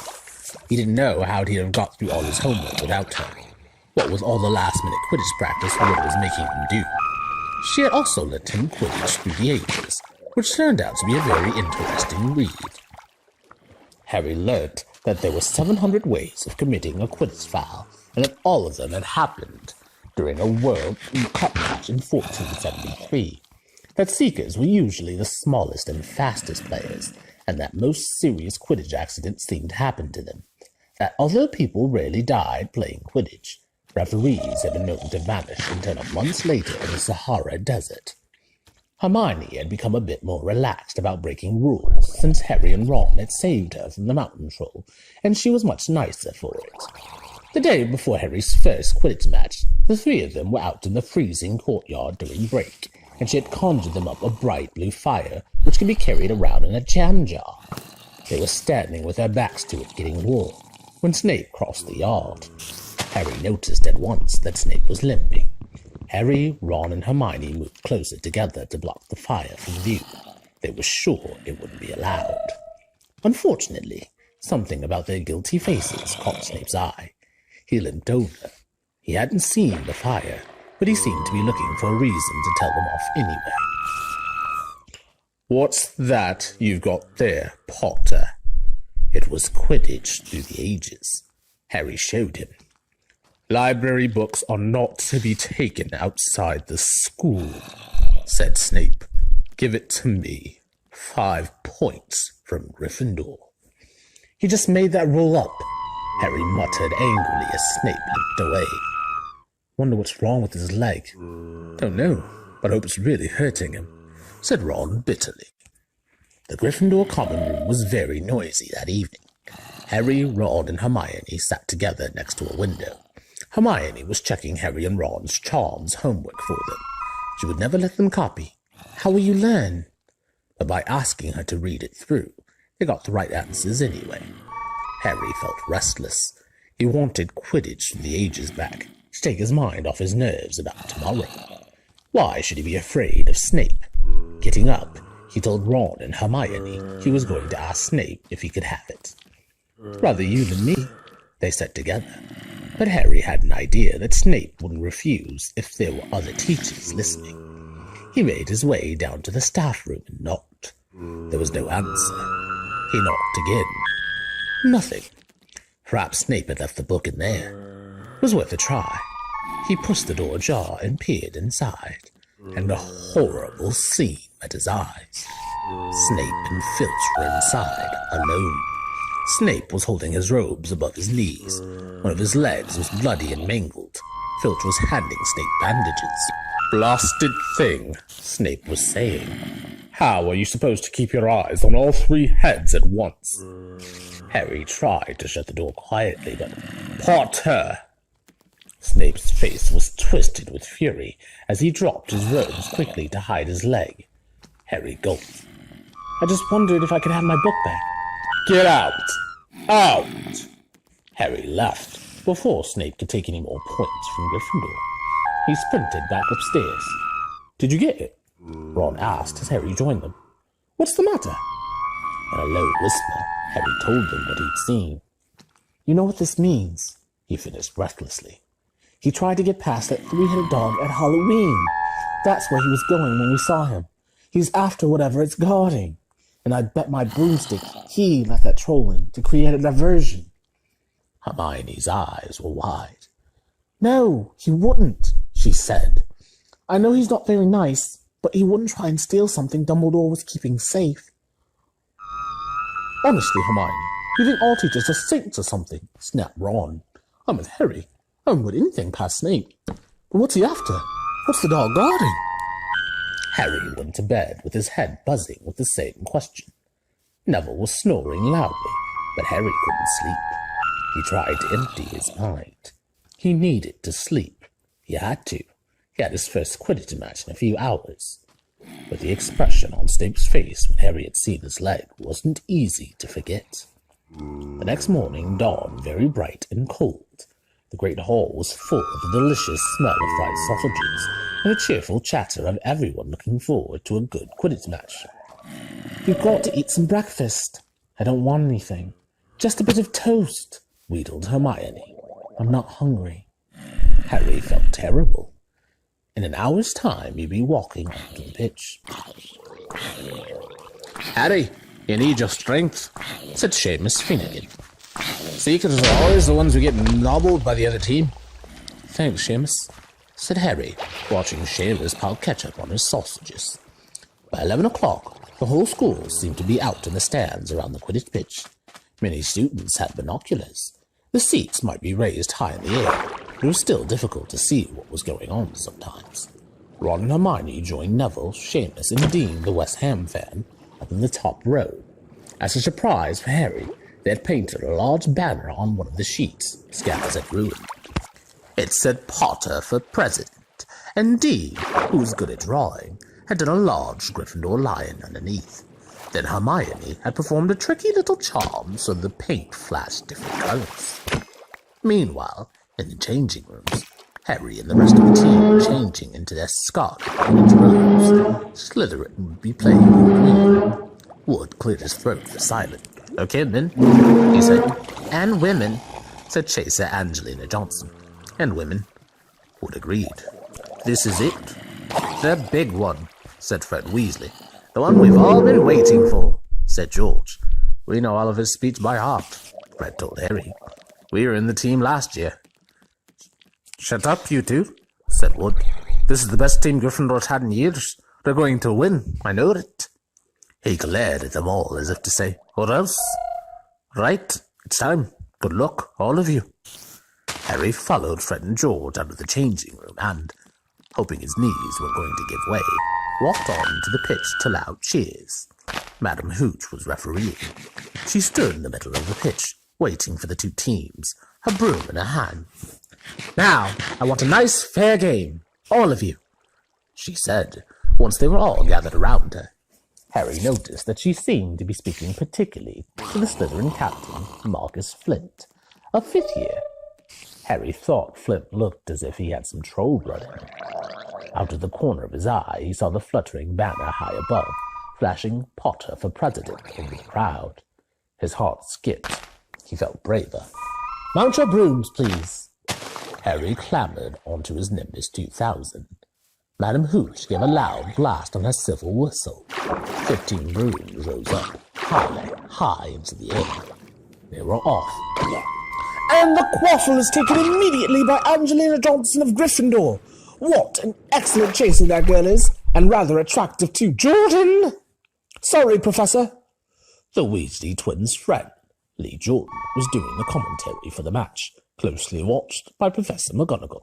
Speaker 1: He didn't know how he'd have got through all his homework without her. What with all the last-minute Quidditch practice Wood was making him do. She had also let him Quidditch through the ages, which turned out to be a very interesting read. Harry learnt that there were 700 ways of committing a Quidditch foul, and that all of them had happened during a World Cup match in 1473. That Seekers were usually the smallest and fastest players, and that most serious Quidditch accidents seemed to happen to them. That although people rarely died playing Quidditch, referees had been known to vanish and turn up months later in the Sahara Desert. Hermione had become a bit more relaxed about breaking rules since Harry and Ron had saved her from the mountain troll, and she was much nicer for it. The day before Harry's first Quidditch match, the 3 of them were out in the freezing courtyard during break, and she had conjured them up a bright blue fire which could be carried around in a jam jar. They were standing with their backs to it getting warm when Snape crossed the yard. Harry noticed at once that Snape was limping. Harry, Ron, and Hermione moved closer together to block the fire from view. They were sure it wouldn't be allowed. Unfortunately, something about their guilty faces caught Snape's eye. He limped over. He hadn't seen the fire, but he seemed to be looking for a reason to tell them off anyway. "What's that you've got there, Potter?" It was Quidditch through the ages. Harry showed him. "Library books are not to be taken outside the school," said Snape. "Give it to me. 5 points from Gryffindor." "You just made that rule up," Harry muttered angrily as Snape looked away. "Wonder what's wrong with his leg." "Don't know, but I hope it's really hurting him," said Ron bitterly. The Gryffindor common room was very noisy that evening. Harry, Ron, and Hermione sat together next to a window. Hermione was checking Harry and Ron's charms homework for them. She would never let them copy. How will you learn? But by asking her to read it through, they got the right answers anyway. Harry felt restless. He wanted Quidditch from the ages back, to take his mind off his nerves about tomorrow. Why should he be afraid of Snape? Getting up, he told Ron and Hermione he was going to ask Snape if he could have it. "Rather you than me," they said together. But Harry had an idea that Snape wouldn't refuse if there were other teachers listening. He made his way down to the staff room and knocked. There was no answer. He knocked again. Nothing. Perhaps Snape had left the book in there. It was worth a try. He pushed the door ajar and peered inside, and a horrible scene met his eyes. Snape and Filch were inside, alone. Snape was holding his robes above his knees. One of his legs was bloody and mangled. Filch was handing Snape bandages. "Blasted thing," Snape was saying. "How are you supposed to keep your eyes on all 3 heads at once?" Harry tried to shut the door quietly, but "Potter!" Snape's face was twisted with fury as he dropped his robes quickly to hide his leg. Harry gulped. "I just wondered if I could have my book back." "Get out! Out!" Harry left before Snape could take any more points from Gryffindor. He sprinted back upstairs. "Did you get it?" Ron asked as Harry joined them. "What's the matter?" In a low whisper, Harry told them what he'd seen. "You know what this means?" he finished breathlessly. "He tried to get past that 3-headed dog at Halloween. That's where he was going when we saw him. He's after whatever it's guarding. And I bet my broomstick he let that troll in to create a diversion." Hermione's eyes were wide. "No, he wouldn't," she said. "I know he's not very nice, but he wouldn't try and steal something Dumbledore was keeping safe." "Honestly, Hermione, you think all teachers are saints or something?" snapped Ron. "I'm with Harry. I wouldn't put anything past Snape. But what's he after? What's the dog guarding?" Harry went to bed with his head buzzing with the same question. Neville was snoring loudly, but Harry couldn't sleep. He tried to empty his mind. He needed to sleep. He had to. He had his first Quidditch match in a few hours. But the expression on Snape's face when Harry had seen his leg wasn't easy to forget. The next morning dawned very bright and cold. The great hall was full of the delicious smell of fried sausages and the cheerful chatter of everyone looking forward to a good Quidditch match. "You've got to eat some breakfast." "I don't want anything. Just a bit of toast," wheedled Hermione. "I'm not hungry." Harry felt terrible. In an hour's time, he'd be walking onto the pitch. "Harry, you need your strength," said Seamus Finnegan. "Seekers are always the ones who get nobbled by the other team." "Thanks, Seamus," said Harry, watching Seamus pile ketchup on his sausages. By 11 o'clock, the whole school seemed to be out in the stands around the Quidditch pitch. Many students had binoculars. The seats might be raised high in the air, but it was still difficult to see what was going on sometimes. Ron and Hermione joined Neville, Seamus, and Dean, the West Ham fan, up in the top row. As a surprise for Harry, they had painted a large banner on one of the sheets Scanners had ruined. It said Potter for President, and Dean, who was good at drawing, had done a large Gryffindor lion underneath. Then Hermione had performed a tricky little charm so the paint flashed different colors. Meanwhile, in the changing rooms, Harry and the rest of the team were changing into their scarlet Quidditch robes. Slytherin would be playing green. Wood cleared his throat for silence. "Okay, men," he said. "And women," said Chaser Angelina Johnson. "And women," Wood agreed. "This is it. The big one," said Fred Weasley. "The one we've all been waiting for," said George. "We know Oliver's speech by heart," Fred told Harry. "We were in the team last year." "Shut up, you two," said Wood. "This is the best team Gryffindor's had in years.
Speaker 3: They're going to win, I know it.
Speaker 1: He glared at them all as if to say,
Speaker 3: Or else. Right, it's time. Good luck, all of you.
Speaker 1: Harry followed Fred and George out of the changing room and, hoping his knees weren't going to give way, walked on to the pitch to loud cheers. Madam Hooch was refereeing. She stood in the middle of the pitch, waiting for the two teams, her broom in her hand.
Speaker 3: Now, I want a nice, fair game. All of you,
Speaker 1: she said, once they were all gathered around her. Harry noticed that she seemed to be speaking particularly to the Slytherin captain, Marcus Flint, a fifth year. Harry thought Flint looked as if he had some troll blood in him. Out of the corner of his eye, he saw the fluttering banner high above, flashing Potter for president over the crowd. His heart skipped. He felt braver.
Speaker 3: Mount your brooms, please.
Speaker 1: Harry clambered onto his Nimbus 2000. Madam Hooch gave a loud blast on her civil whistle. 15 brooms rose up, high into the air. They were off.
Speaker 2: And the quaffle is taken immediately by Angelina Johnson of Gryffindor. What an excellent chaser that girl is, and rather attractive too. Jordan! Sorry, Professor.
Speaker 1: The Weasley twins' friend, Lee Jordan, was doing the commentary for the match, closely watched by Professor McGonagall.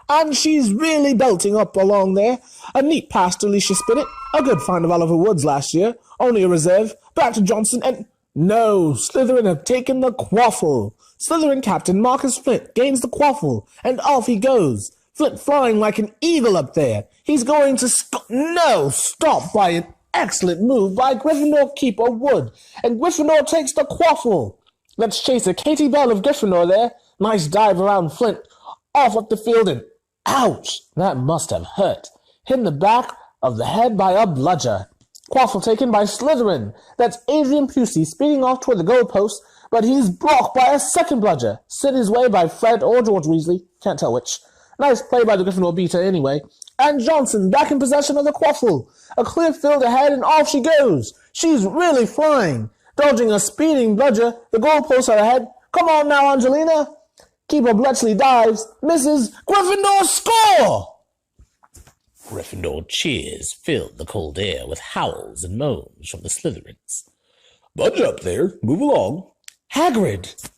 Speaker 2: And she's really belting up along there. A neat pass to Alicia Spinnet. A good find of Oliver Woods last year. Only a reserve. Back to Johnson and... No, Slytherin have taken the quaffle. Slytherin captain Marcus Flint gains the quaffle, and off he goes. Flint flying like an eagle up there. He's going to stop by an excellent move by Gryffindor keeper Wood, and Gryffindor takes the quaffle. Let's chase a Katie Bell of Gryffindor there. Nice dive around Flint. Off up the field and ouch! That must have hurt. Hit in the back of the head by a bludger. Quaffle taken by Slytherin. That's Adrian Pusey speeding off toward the goalpost, but he's blocked by a second bludger, sent his way by Fred or George Weasley, can't tell which. Nice play by the Gryffindor beater anyway. And Johnson back in possession of the quaffle. A clear field ahead and off she goes. She's really flying. Dodging a speeding bludger, the goalposts are ahead. Come on now, Angelina. Keeper Bletchley dives, misses, Gryffindor score!
Speaker 1: Gryffindor cheers filled the cold air with howls and moans from the Slytherins.
Speaker 4: Budge up there, move along.
Speaker 2: Hagrid!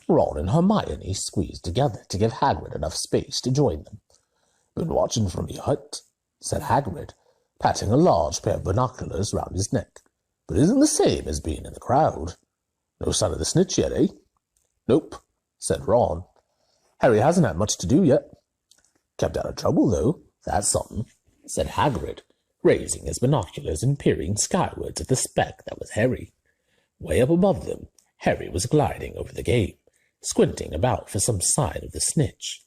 Speaker 1: Ron and Hermione squeezed together to give Hagrid enough space to join them.
Speaker 4: Been watching from your hut, said Hagrid, patting a large pair of binoculars round his neck. But isn't the same as being in the crowd. No sign of the Snitch yet, eh?
Speaker 1: Nope, said Ron.
Speaker 4: Harry hasn't had much to do yet.
Speaker 1: Kept out of trouble, though. That's something, said Hagrid, raising his binoculars and peering skywards at the speck that was Harry. Way up above them, Harry was gliding over the game, squinting about for some sign of the Snitch.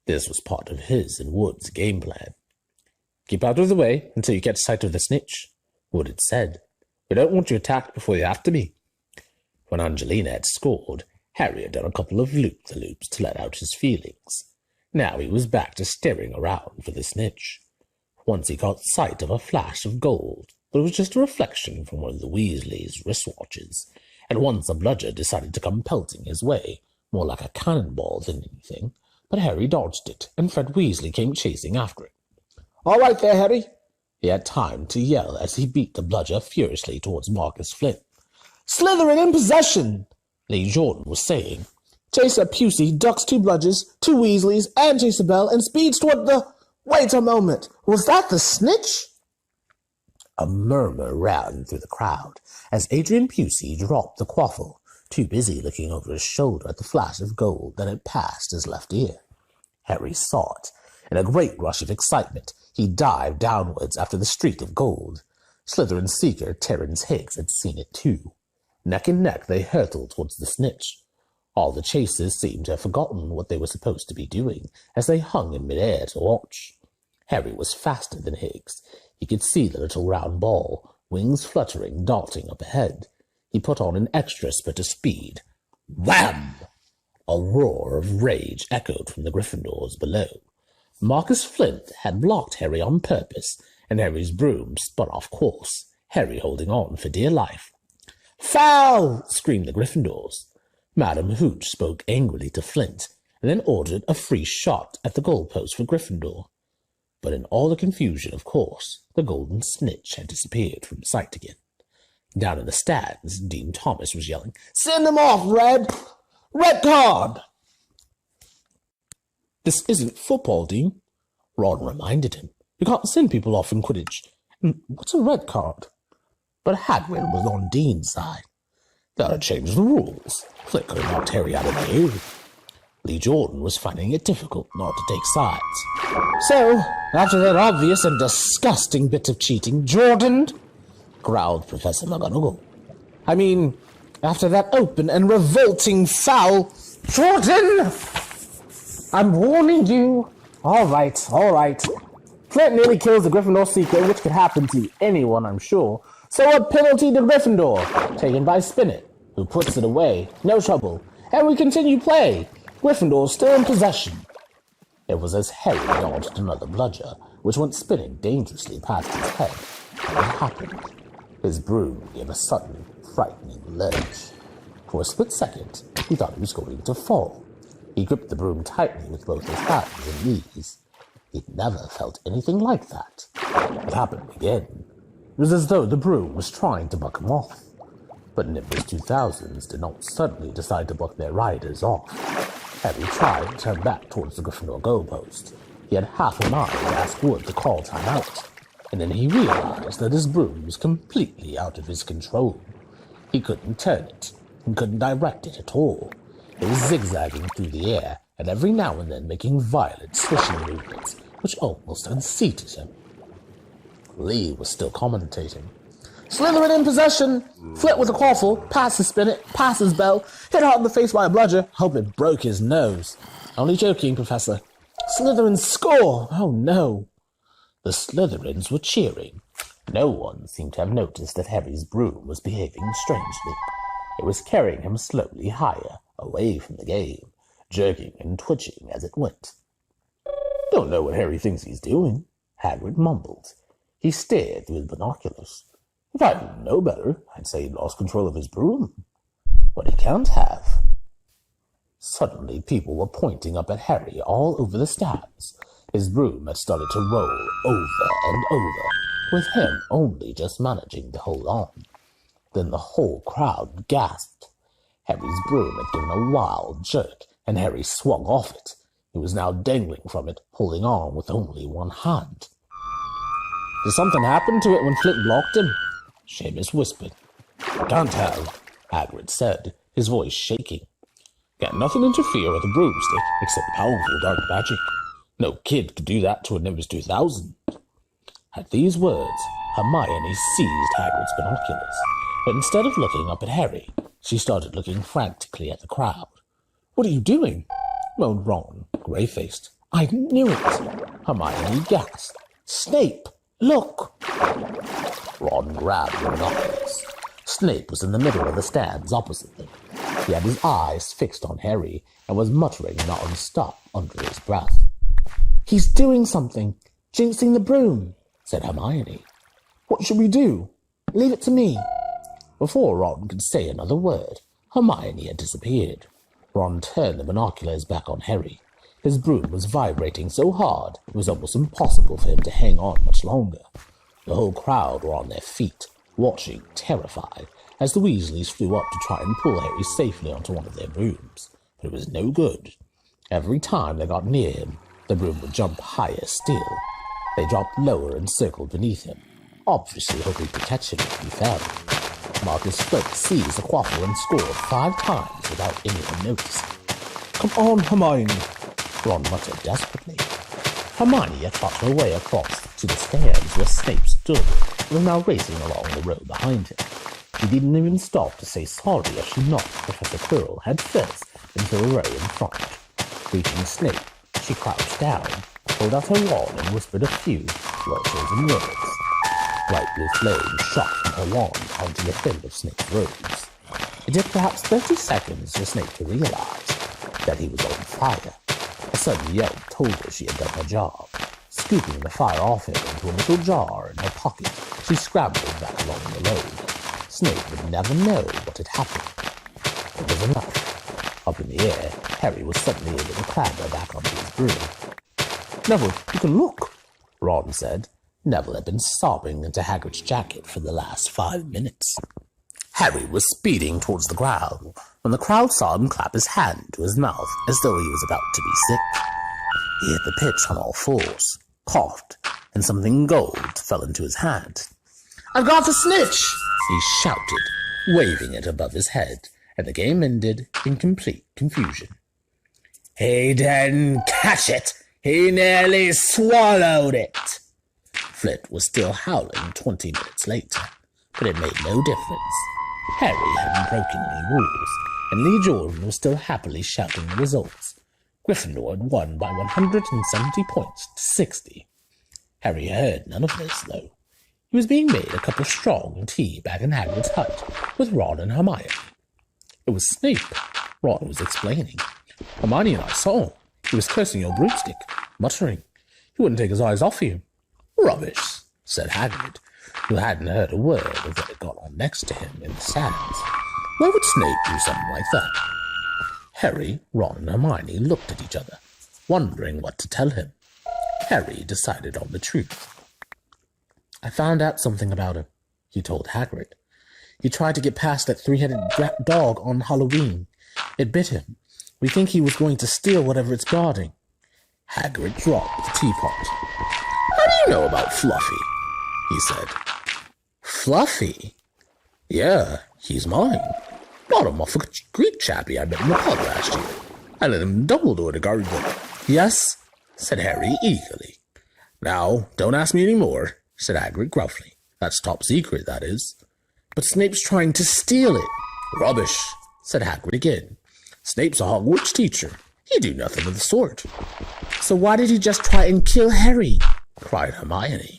Speaker 1: This was part of his and Wood's game plan.
Speaker 3: Keep out of the way until you get sight of the Snitch, Wood had said. We don't want you attacked before you have to be.
Speaker 1: When Angelina had scored, Harry had done a couple of loop-the-loops to let out his feelings. Now he was back to staring around for the Snitch. Once he caught sight of a flash of gold, but it was just a reflection from one of the Weasleys' wristwatches, and once a bludger decided to come pelting his way, more like a cannonball than anything, but Harry dodged it, and Fred Weasley came chasing after it.
Speaker 2: All right there, Harry.
Speaker 1: He had time to yell as he beat the bludger furiously towards Marcus Flint.
Speaker 2: Slytherin in possession,
Speaker 1: Lee Jordan was saying.
Speaker 2: Chaser Pusey ducks two bludgers, two Weasleys, and Chaser Bell, and speeds toward the... Wait a moment. Was that the Snitch?
Speaker 1: A murmur ran through the crowd as Adrian Pusey dropped the quaffle, too busy looking over his shoulder at the flash of gold that had passed his left ear. Harry saw it. In a great rush of excitement, he dived downwards after the streak of gold. Slytherin seeker Terence Higgs had seen it too. Neck and neck they hurtled towards the Snitch. All the chasers seemed to have forgotten what they were supposed to be doing as they hung in midair to watch. Harry was faster than Higgs. He could see the little round ball, wings fluttering, darting up ahead. He put on an extra spurt of speed. Wham! A roar of rage echoed from the Gryffindors below. Marcus Flint had blocked Harry on purpose, and Harry's broom spun off course, Harry holding on for dear life. "Foul!" screamed the Gryffindors. Madam Hooch spoke angrily to Flint, and then ordered a free shot at the goalpost for Gryffindor. But in all the confusion, of course, the golden snitch had disappeared from sight again. Down in the stands, Dean Thomas was yelling, "Send him off, Red! Red card!" "This isn't football, Dean," Ron reminded him. "You can't send people off in Quidditch. And what's a red card?" But Hagrid was on Dean's side. "Gotta change the rules." Flick could have knocked Harry out of the game. Lee Jordan was finding it difficult not to take sides. "So, after that obvious and disgusting bit of cheating, Jordan," growled Professor McGonagall. "I mean, after that open and revolting foul, Jordan! I'm warning you." All right. Flint nearly kills the Gryffindor secret, which could happen to anyone, I'm sure. So a penalty to Gryffindor, taken by Spinnet, who puts it away. No trouble. And we continue play. Gryffindor still in possession. It was as Harry dodged another bludger, which went spinning dangerously past his head. And it happened. His broom gave a sudden, frightening lurch. For a split second, he thought he was going to fall. He gripped the broom tightly with both his hands and knees. He'd never felt anything like that. It happened again. It was as though the broom was trying to buck him off. But Nimbus 2000s did not suddenly decide to buck their riders off. Harry tried to turn back towards the Gryffindor goalpost. He had half a mind to ask Wood to call time out. And then he realized that his broom was completely out of his control. He couldn't turn it, and couldn't direct it at all. It was zigzagging through the air, and every now and then making violent swishing movements, which almost unseated him. Lee was still commentating. "Slytherin in possession. Flit with a quaffle, passes Spinnet, passes Bell, hit hard in the face by a bludger. Hope it broke his nose. Only joking, Professor. Slytherin score! Oh no." The Slytherins were cheering. No one seemed to have noticed that Harry's broom was behaving strangely. It was carrying him slowly higher, away from the game, jerking and twitching as it went. "Don't know what Harry thinks he's doing," Hagrid mumbled. He stared through the binoculars. "If I didn't know better, I'd say he'd lost control of his broom. But he can't have." Suddenly, people were pointing up at Harry all over the stands. His broom had started to roll over and over, with him only just managing to hold on. Then the whole crowd gasped. Harry's broom had given a wild jerk, and Harry swung off it. He was now dangling from it, holding on with only one hand. "Did something happen to it when Flit blocked him?" Seamus whispered. "Can't have," Hagrid said, his voice shaking. "Can't nothing interfere with a broomstick except powerful dark magic. No kid could do that to a Nimbus 2000. At these words, Hermione seized Hagrid's binoculars, but instead of looking up at Harry, she started looking frantically at the crowd. "What are you doing?" moaned Ron, grey-faced. "I knew it!" Hermione gasped. "Snape, look!" Ron grabbed the binoculars. Snape was in the middle of the stands opposite them. He had his eyes fixed on Harry and was muttering non-stop under his breath. "He's doing something, jinxing the broom," said Hermione. "What should we do? Leave it to me." Before Ron could say another word, Hermione had disappeared. Ron turned the binoculars back on Harry. His broom was vibrating so hard it was almost impossible for him to hang on much longer. The whole crowd were on their feet, watching, terrified, as the Weasleys flew up to try and pull Harry safely onto one of their brooms. But it was no good. Every time they got near him, the broom would jump higher still. They dropped lower and circled beneath him, obviously hoping to catch him if he fell. Marcus Flick seized the quaffle and scored 5 times without anyone noticing. "Come on, Hermione," Ron muttered desperately. Hermione had fought her way across to the stands where Snape stood and was now racing along the road behind him. She didn't even stop to say sorry as she knocked Professor Quirrell head first into the row in front. Reaching Snape, she crouched down, pulled out her wand and whispered a few well-chosen words. Bright blue flames shot from her wand onto the hem of Snape's robes. It took perhaps 30 seconds for Snape to realize that he was on fire. A sudden yelp told her she had done her job. Scooping the fire off him into a little jar in her pocket, she scrambled back along the road. Snape would never know what had happened. It was enough. Up in the air, Harry was suddenly able to clamber back onto his broom. "Neville, you can look!" Ron said. Neville had been sobbing into Hagrid's jacket for the last 5 minutes. Harry was speeding towards the ground when the crowd saw him clap his hand to his mouth as though he was about to be sick. He hit the pitch on all fours, coughed, and something gold fell into his hand. "I've got the snitch!" he shouted, waving it above his head, and the game ended in complete confusion. "He didn't catch it! He nearly swallowed it!" Flit was still howling 20 minutes later, but it made no difference. Harry hadn't broken any rules, and Lee Jordan was still happily shouting the results. Gryffindor had won by 170 points to 60. Harry heard none of this, though. He was being made a cup of strong tea back in Hagrid's hut with Ron and Hermione. "It was Snape," Ron was explaining. "Hermione and I saw him. He was cursing your broomstick, muttering. He wouldn't take his eyes off you." "Rubbish," said Hagrid, who hadn't heard a word of what had gone on next to him in the sands. "Why would Snape do something like that?" Harry, Ron, and Hermione looked at each other, wondering what to tell him. Harry decided on the truth. "I found out something about him," he told Hagrid. "He tried to get past that three-headed dog on Halloween. It bit him. We think he was going to steal whatever it's guarding." Hagrid dropped the teapot. "How do you know about Fluffy?" he said. "Fluffy? Yeah, he's mine. Bought him off a Greek chappie I met in the pub last year. I let him Dumbledore to guard them." "Yes?" said Harry eagerly. "Now, don't ask me any more," said Hagrid gruffly. "That's top secret, that is." "But Snape's trying to steal it." "Rubbish," said Hagrid again. "Snape's a Hogwarts teacher. He'd do nothing of the sort." "So why did he just try and kill Harry?" cried Hermione.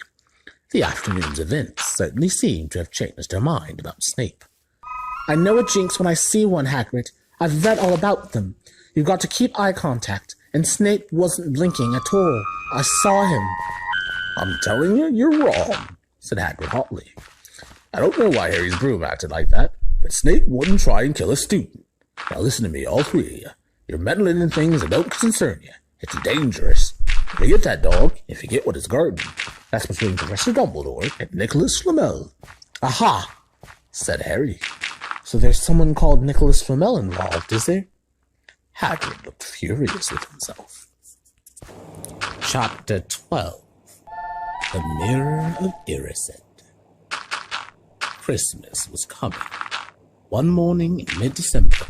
Speaker 1: The afternoon's events certainly seemed to have changed her mind about Snape. "I know a jinx when I see one, Hagrid. I've read all about them. You've got to keep eye contact, and Snape wasn't blinking at all. I saw him." "I'm telling you, you're wrong," said Hagrid hotly. "I don't know why Harry's broom acted like that, but Snape wouldn't try and kill a student. Now listen to me, all three of you. You're meddling in things that don't concern you. It's dangerous. Forget that dog, and forget what is guarding. That's between Professor Dumbledore and Nicholas Flamel." "Aha!" said Harry. "So there's someone called Nicholas Flamel involved, is there?" Hagrid looked furious with himself. Chapter 12. The Mirror of Erised. Christmas was coming. One morning in mid-December,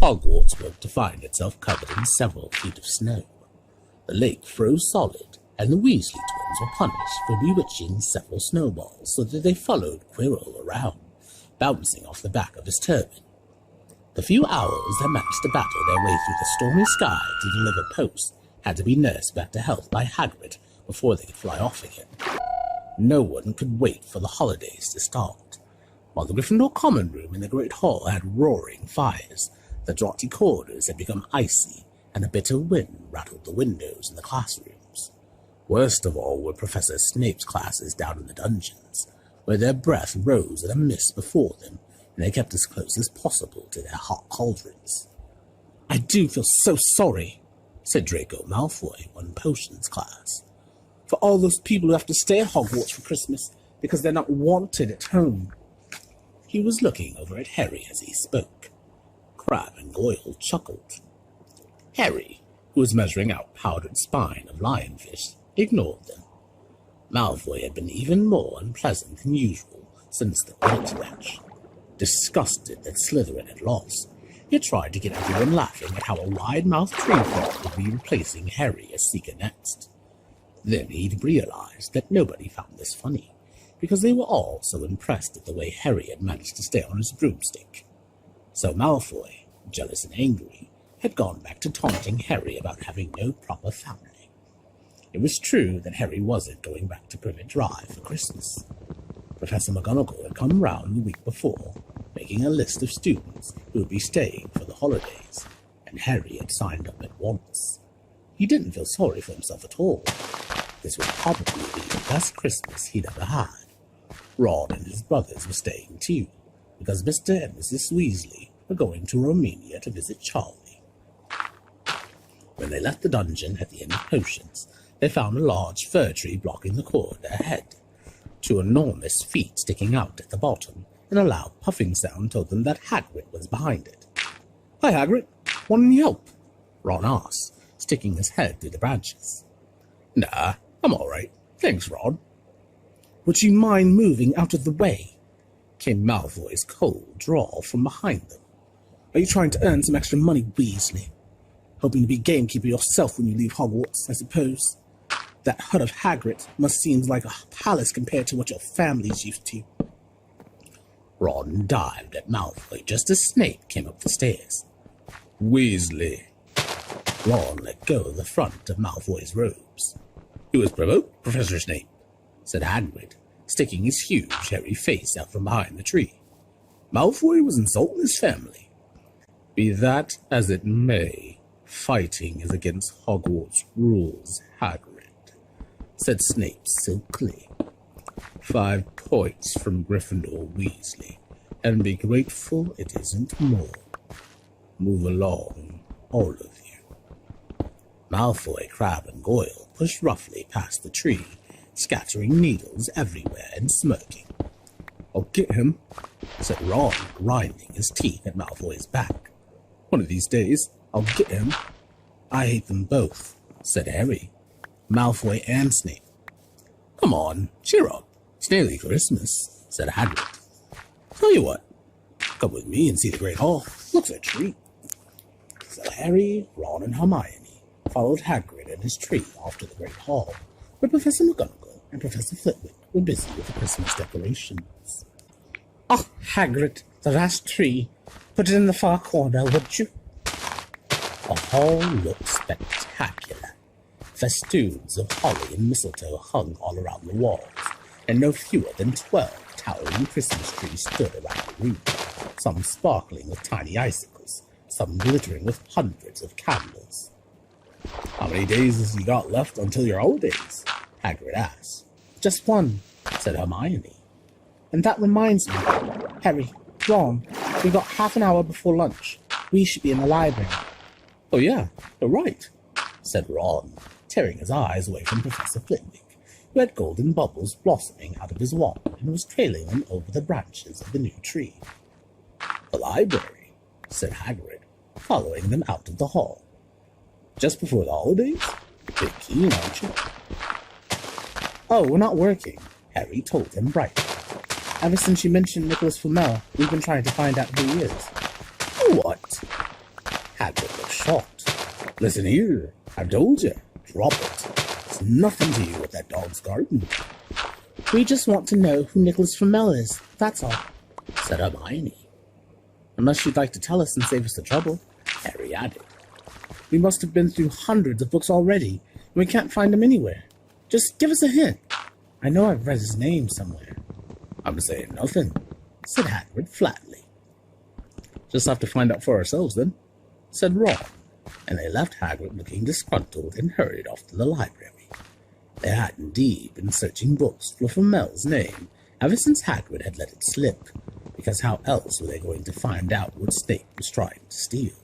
Speaker 1: Hogwarts woke to find itself covered in several feet of snow. The lake froze solid, and the Weasley twins were punished for bewitching several snowballs so that they followed Quirrell around, bouncing off the back of his turban. The few owls that managed to battle their way through the stormy sky to deliver posts had to be nursed back to health by Hagrid before they could fly off again. No one could wait for the holidays to start. While the Gryffindor common room in the Great Hall had roaring fires, the draughty corridors had become icy, and a bitter wind rattled the windows in the classrooms. Worst of all were Professor Snape's classes down in the dungeons, where their breath rose in a mist before them, and they kept as close as possible to their hot cauldrons. "I do feel so sorry," said Draco Malfoy, one potions class, "for all those people who have to stay at Hogwarts for Christmas because they're not wanted at home." He was looking over at Harry as he spoke. Crabbe and Goyle chuckled. Harry, who was measuring out powdered spine of lionfish, ignored them. Malfoy had been even more unpleasant than usual since the Quidditch match. Disgusted that Slytherin had lost, he tried to get everyone laughing at how a wide-mouthed tree frog would be replacing Harry as Seeker next. Then he'd realized that nobody found this funny, because they were all so impressed at the way Harry had managed to stay on his broomstick. So Malfoy, jealous and angry, had gone back to taunting Harry about having no proper family. It was true that Harry wasn't going back to Privet Drive for Christmas. Professor McGonagall had come round the week before, making a list of students who would be staying for the holidays, and Harry had signed up at once. He didn't feel sorry for himself at all. This would probably be the best Christmas he'd ever had. Ron and his brothers were staying too, because Mr. and Mrs. Weasley were going to Romania to visit Charlie. When they left the dungeon at the end of potions, they found a large fir tree blocking the corridor ahead. Two enormous feet sticking out at the bottom, and a loud puffing sound told them that Hagrid was behind it. "Hi, Hagrid. Want any help?" Ron asked, sticking his head through the branches. "Nah, I'm all right. Thanks, Ron." "Would you mind moving out of the way?" came Malfoy's cold drawl from behind them. "Are you trying to earn some extra money, Weasley? Hoping to be gamekeeper yourself when you leave Hogwarts, I suppose. That hut of Hagrid must seem like a palace compared to what your family's used to." Ron dived at Malfoy just as Snape came up the stairs.
Speaker 4: Weasley.
Speaker 1: Ron let go of the front of Malfoy's robes. "He was provoked, Professor Snape," said Hagrid, sticking his huge, hairy face out from behind the tree. "Malfoy was insulting his family." "Be that as it may, fighting is against Hogwarts rules, Hagrid," said Snape silkily. 5 points from Gryffindor, Weasley, and be grateful it isn't more. Move along, all of you." Malfoy, Crabbe, and Goyle pushed roughly past the tree, scattering needles everywhere and smirking. "I'll get him," said Ron, grinding his teeth at Malfoy's back. "One of these days, I'll get him." "I hate them both," said Harry, Malfoy and Snape. "Come on, cheer up. It's nearly Christmas," said Hagrid. "Tell you what, come with me and see the Great Hall. Looks a treat." So Harry, Ron, and Hermione followed Hagrid and his tree off to the Great Hall, where Professor McGonagall and Professor Flitwick were busy with the Christmas decorations. "Oh, Hagrid, the last tree. Put it in the far corner, would you?" The hall looked spectacular. Festoons of holly and mistletoe hung all around the walls, and no fewer than 12 towering Christmas trees stood around the room, some sparkling with tiny icicles, some glittering with hundreds of candles. "How many days has he got left until your holidays?" Hagrid asked. "Just one," said Hermione. "And that reminds me, Harry, Ron, we've got half an hour before lunch. We should be in the library." "Oh yeah, you're right," said Ron, tearing his eyes away from Professor Flitwick, who had golden bubbles blossoming out of his wand and was trailing them over the branches of the new tree. "The library," said Hagrid, following them out of the hall. "Just before the holidays? Bit keen, aren't you?" "Oh, we're not working," Harry told him brightly. "Ever since you mentioned Nicholas Flamel, we've been trying to find out who he is." "What?" Hagrid looked shocked. "Listen here, I've told you. Drop it. It's nothing to you with that dog's garden." "We just want to know who Nicholas Flamel is, that's all," said Hermione. "Unless you'd like to tell us and save us the trouble," Harry added. "We must have been through hundreds of books already, and we can't find him anywhere. Just give us a hint. I know I've read his name somewhere." "I'm saying nothing," said Hagrid flatly. "Just have to find out for ourselves, then," said Ron, and they left Hagrid looking disgruntled and hurried off to the library. They had indeed been searching books for Flamel's name ever since Hagrid had let it slip, because how else were they going to find out what Snape was trying to steal?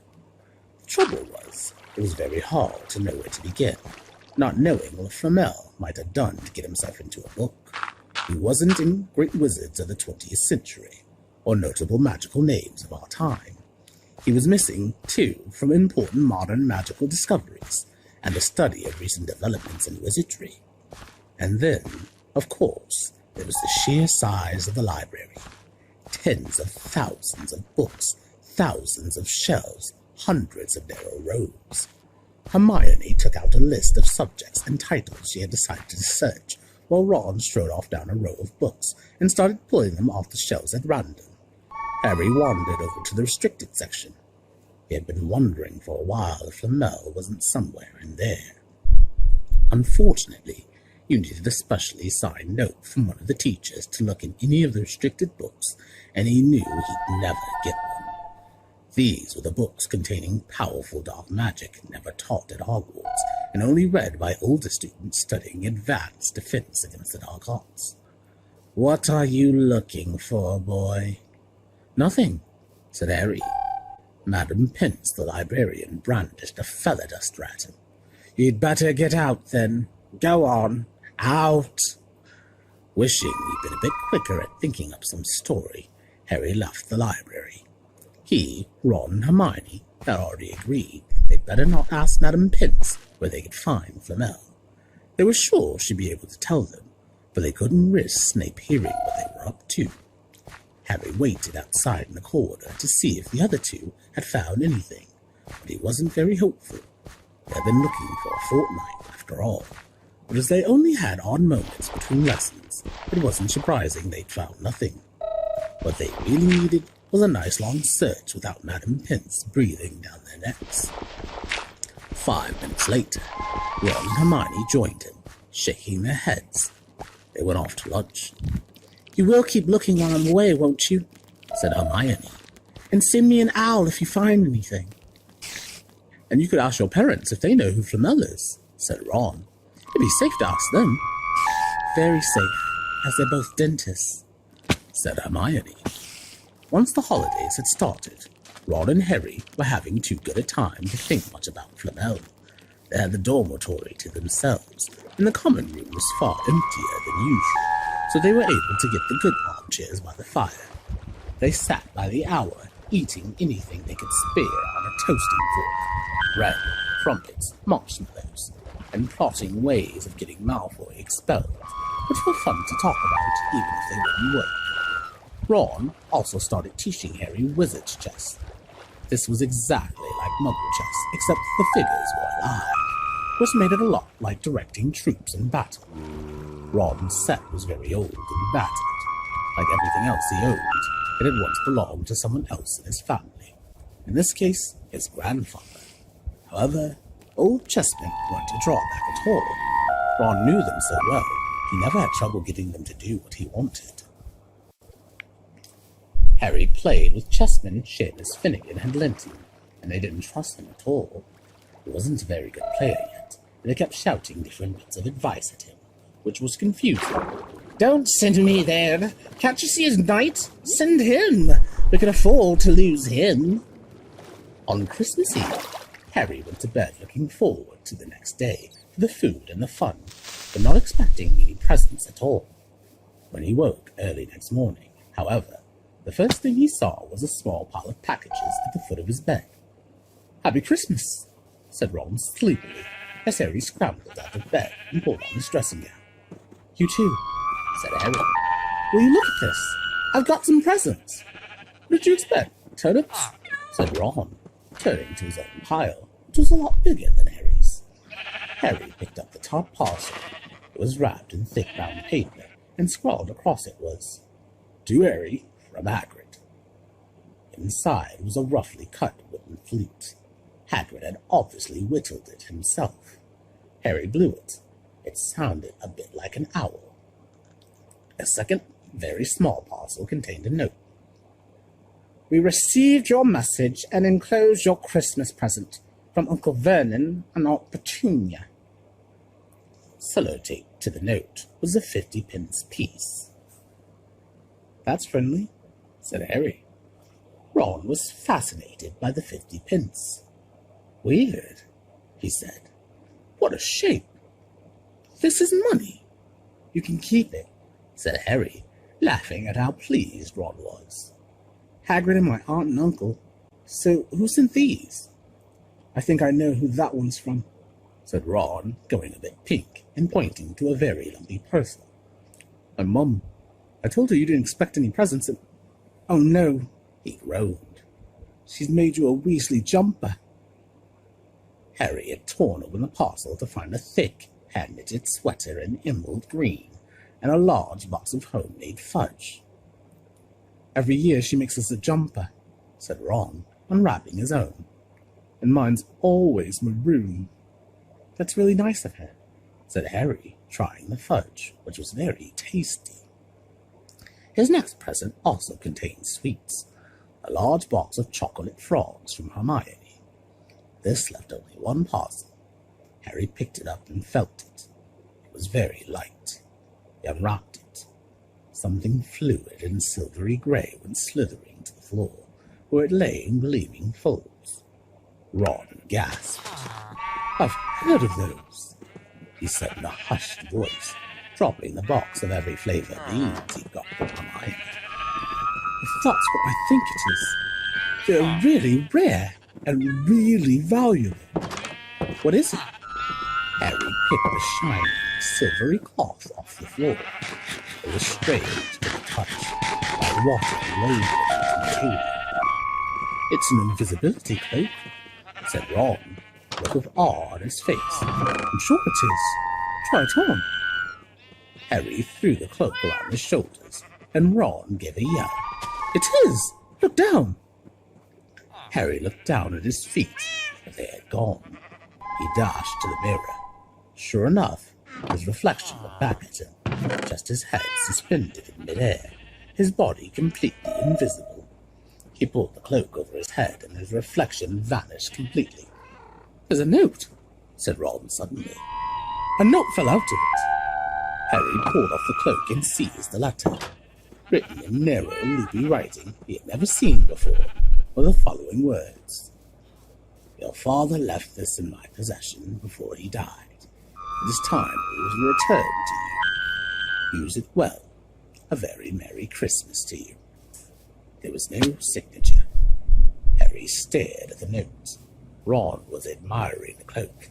Speaker 1: The trouble was, it was very hard to know where to begin, not knowing what Flamel might have done to get himself into a book. He wasn't in great wizards of the 20th century, or notable magical names of our time. He was missing, too, from important modern magical discoveries and the study of recent developments in wizardry. And then, of course, there was the sheer size of the library. Tens of thousands of books, thousands of shelves, hundreds of narrow rows. Hermione took out a list of subjects and titles she had decided to search, while Ron strode off down a row of books and started pulling them off the shelves at random. Harry wandered over to the restricted section. He had been wondering for a while if Flamel wasn't somewhere in there. Unfortunately, you needed a specially signed note from one of the teachers to look in any of the restricted books, and he knew he'd never get one. These were the books containing powerful dark magic never taught at Hogwarts, and only read by older students studying advanced defense against the dark arts. "What are you looking for, boy?" "Nothing," said Harry. Madam Pince, the librarian, brandished a feather duster at him. "You'd better get out, then,"
Speaker 3: Go on.
Speaker 1: Out! Wishing he'd been a bit quicker at thinking up some story, Harry left the library. He, Ron, and Hermione had already agreed they'd better not ask Madame Pince where they could find Flamel. They were sure she'd be able to tell them, but they couldn't risk Snape hearing what they were up to. Harry waited outside in the corridor to see if the other two had found anything, but he wasn't very hopeful. They had been looking for a fortnight, after all. But as they only had odd moments between lessons, it wasn't surprising they'd found nothing. What they really needed was a nice long search without Madame Pince breathing down their necks. 5 minutes later, Ron and Hermione joined him, shaking their heads. They went off to lunch. "You will keep looking while I'm away, won't you?" said Hermione. "And send me an owl if you find anything." "And you could ask your parents if they know who Flamel is," said Ron. "It'd be safe to ask them." "Very safe, as they're both dentists," said Hermione. Once the holidays had started, Ron and Harry were having too good a time to think much about Flamel. They had the dormitory to themselves, and the common room was far emptier than usual, so they were able to get the good armchairs by the fire. They sat by the hour, eating anything they could spare on a toasting fork: bread, crumpets, marshmallows, and plotting ways of getting Malfoy expelled, which were fun to talk about even if they wouldn't work. Ron also started teaching Harry wizard's chess. This was exactly like Muggle chess, except the figures were alive, which made it a lot like directing troops in battle. Ron's set was very old and battered. Like everything else he owned, it had once belonged to someone else in his family, in this case, his grandfather. However, old chessmen weren't a drawback at all. Ron knew them so well, he never had trouble getting them to do what he wanted. Harry played with chessmen Seamus Finnegan had lent him, and they didn't trust him at all. He wasn't a very good player yet, and they kept shouting different bits of advice at him, which was confusing. "Don't send me there! Can't you see his knight? Send him! We can afford to lose him!" On Christmas Eve, Harry went to bed looking forward to the next day for the food and the fun, but not expecting any presents at all. When he woke early next morning, however, the first thing he saw was a small pile of packages at the foot of his bed. "Happy Christmas," said Ron sleepily, as Harry scrambled out of bed and pulled on his dressing gown. "You too," said Harry. "Will you look at this? I've got some presents." "What did you expect? Turnips?" said Ron, turning to his own pile, which was a lot bigger than Harry's. Harry picked up the top parcel. It was wrapped in thick brown paper, and scrawled across it was, "To Harry, from Hagrid." Inside was a roughly cut wooden flute. Hagrid had obviously whittled it himself. Harry blew it. It sounded a bit like an owl. A second, very small parcel contained a note. "We received your message and enclosed your Christmas present from Uncle Vernon and Aunt Petunia." Sellotaped to the note was a 50-pence piece. "That's friendly," said Harry. Ron was fascinated by the 50-pence. "Weird," he said. "What a shape! This is money." "You can keep it," said Harry, laughing at how pleased Ron was. "Hagrid and my aunt and uncle. So who sent these?" "I think I know who that one's from," said Ron, going a bit pink and pointing to a very lumpy parcel. "My mum. I told her you didn't expect any presents and—" "Oh no," he groaned. "She's made you a Weasley jumper." Harry had torn open the parcel to find a thick, hand-knitted sweater in emerald green and a large box of homemade fudge. "Every year she makes us a jumper," said Ron, unwrapping his own. "And mine's always maroon." "That's really nice of her," said Harry, trying the fudge, which was very tasty. His next present also contained sweets, a large box of chocolate frogs from Hermione. This left only one parcel. Harry picked it up and felt it. It was very light. He unwrapped it. Something fluid and silvery grey went slithering to the floor, where it lay in gleaming folds. Ron gasped. "I've heard of those." he said in a hushed voice, dropping the box of every flavor beans he'd got from Hermione.
Speaker 2: If that's what I think it is, they're really rare and really valuable.
Speaker 1: What is it? Harry picked the shiny, silvery cloth off the floor. It was strange to the touch, like water loaded into material. It's an invisibility cloak, said Ron, with a look of awe on his face.
Speaker 2: I'm sure it is. Try it on.
Speaker 1: Harry threw the cloak around his shoulders, and Ron gave a yell.
Speaker 2: It is! Look down!
Speaker 1: Harry looked down at his feet, but they had gone. He dashed to the mirror. Sure enough, his reflection looked back at him, just his head suspended in midair, his body completely invisible. He pulled the cloak over his head, and his reflection vanished completely.
Speaker 2: There's a note,
Speaker 1: said Ron suddenly.
Speaker 2: A note fell out of it.
Speaker 1: Harry pulled off the cloak and seized the letter. Written in narrow, loopy writing he had never seen before, were the following words. Your father left this in my possession before he died. It is time it was returned to you. Use it well. A very Merry Christmas to you. There was no signature. Harry stared at the note. Ron was admiring the cloak.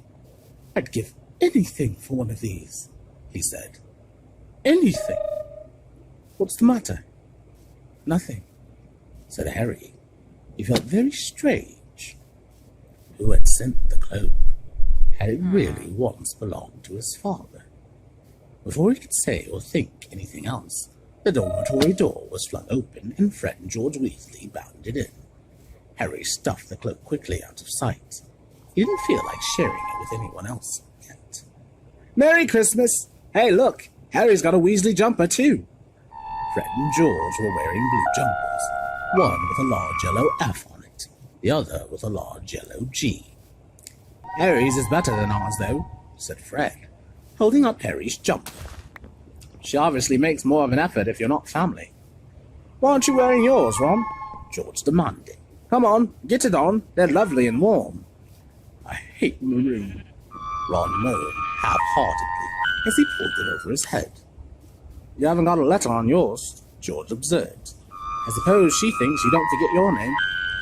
Speaker 2: I'd give anything for one of these,
Speaker 1: he said.
Speaker 2: Anything. What's the matter?
Speaker 1: Nothing, said Harry. He felt very strange. Who had sent the cloak? Had it really once belonged to his father? Before he could say or think anything else, the dormitory door was flung open and friend George Weasley bounded in. Harry stuffed the cloak quickly out of sight. He didn't feel like sharing it with anyone else yet.
Speaker 3: Merry Christmas! Hey, look! Harry's got a Weasley jumper, too.
Speaker 1: Fred and George were wearing blue jumpers, one with a large yellow F on it, the other with a large yellow G.
Speaker 3: Harry's is better than ours, though, said Fred,
Speaker 1: holding up Harry's jumper.
Speaker 3: She obviously makes more of an effort if you're not family. Why aren't you wearing yours, Ron? George demanded. Come on, get it on. They're lovely and warm.
Speaker 1: I hate maroon, Ron moaned half-heartedly as he pulled it over his head.
Speaker 3: You haven't got a letter on yours, George observed. I suppose she thinks you don't forget your name.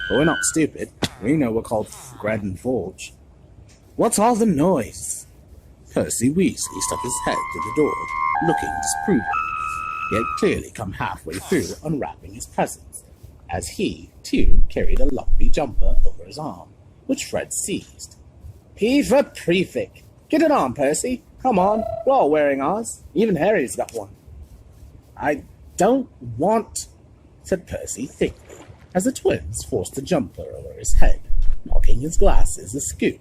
Speaker 3: But we're not stupid. We know we're called Fred and Forge. What's all the noise?
Speaker 1: Percy Weasley stuck his head to the door, looking disapproving. He had clearly come halfway through unwrapping his presents, as he, too, carried a lumpy jumper over his arm, which Fred seized.
Speaker 3: P for prefect. Get it on, Percy. Come on, we're all wearing ours. Even Harry's got one. I don't want,
Speaker 1: said Percy thickly, as the twins forced the jumper over his head, knocking his glasses askew.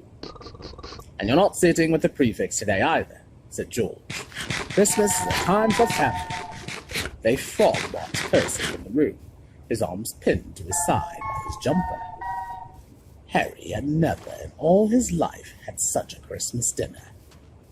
Speaker 3: And you're not sitting with the prefects today either, said George. Christmas is a time for family.
Speaker 1: They frog-walked Percy from the room, his arms pinned to his side by his jumper. Harry had never in all his life had such a Christmas dinner.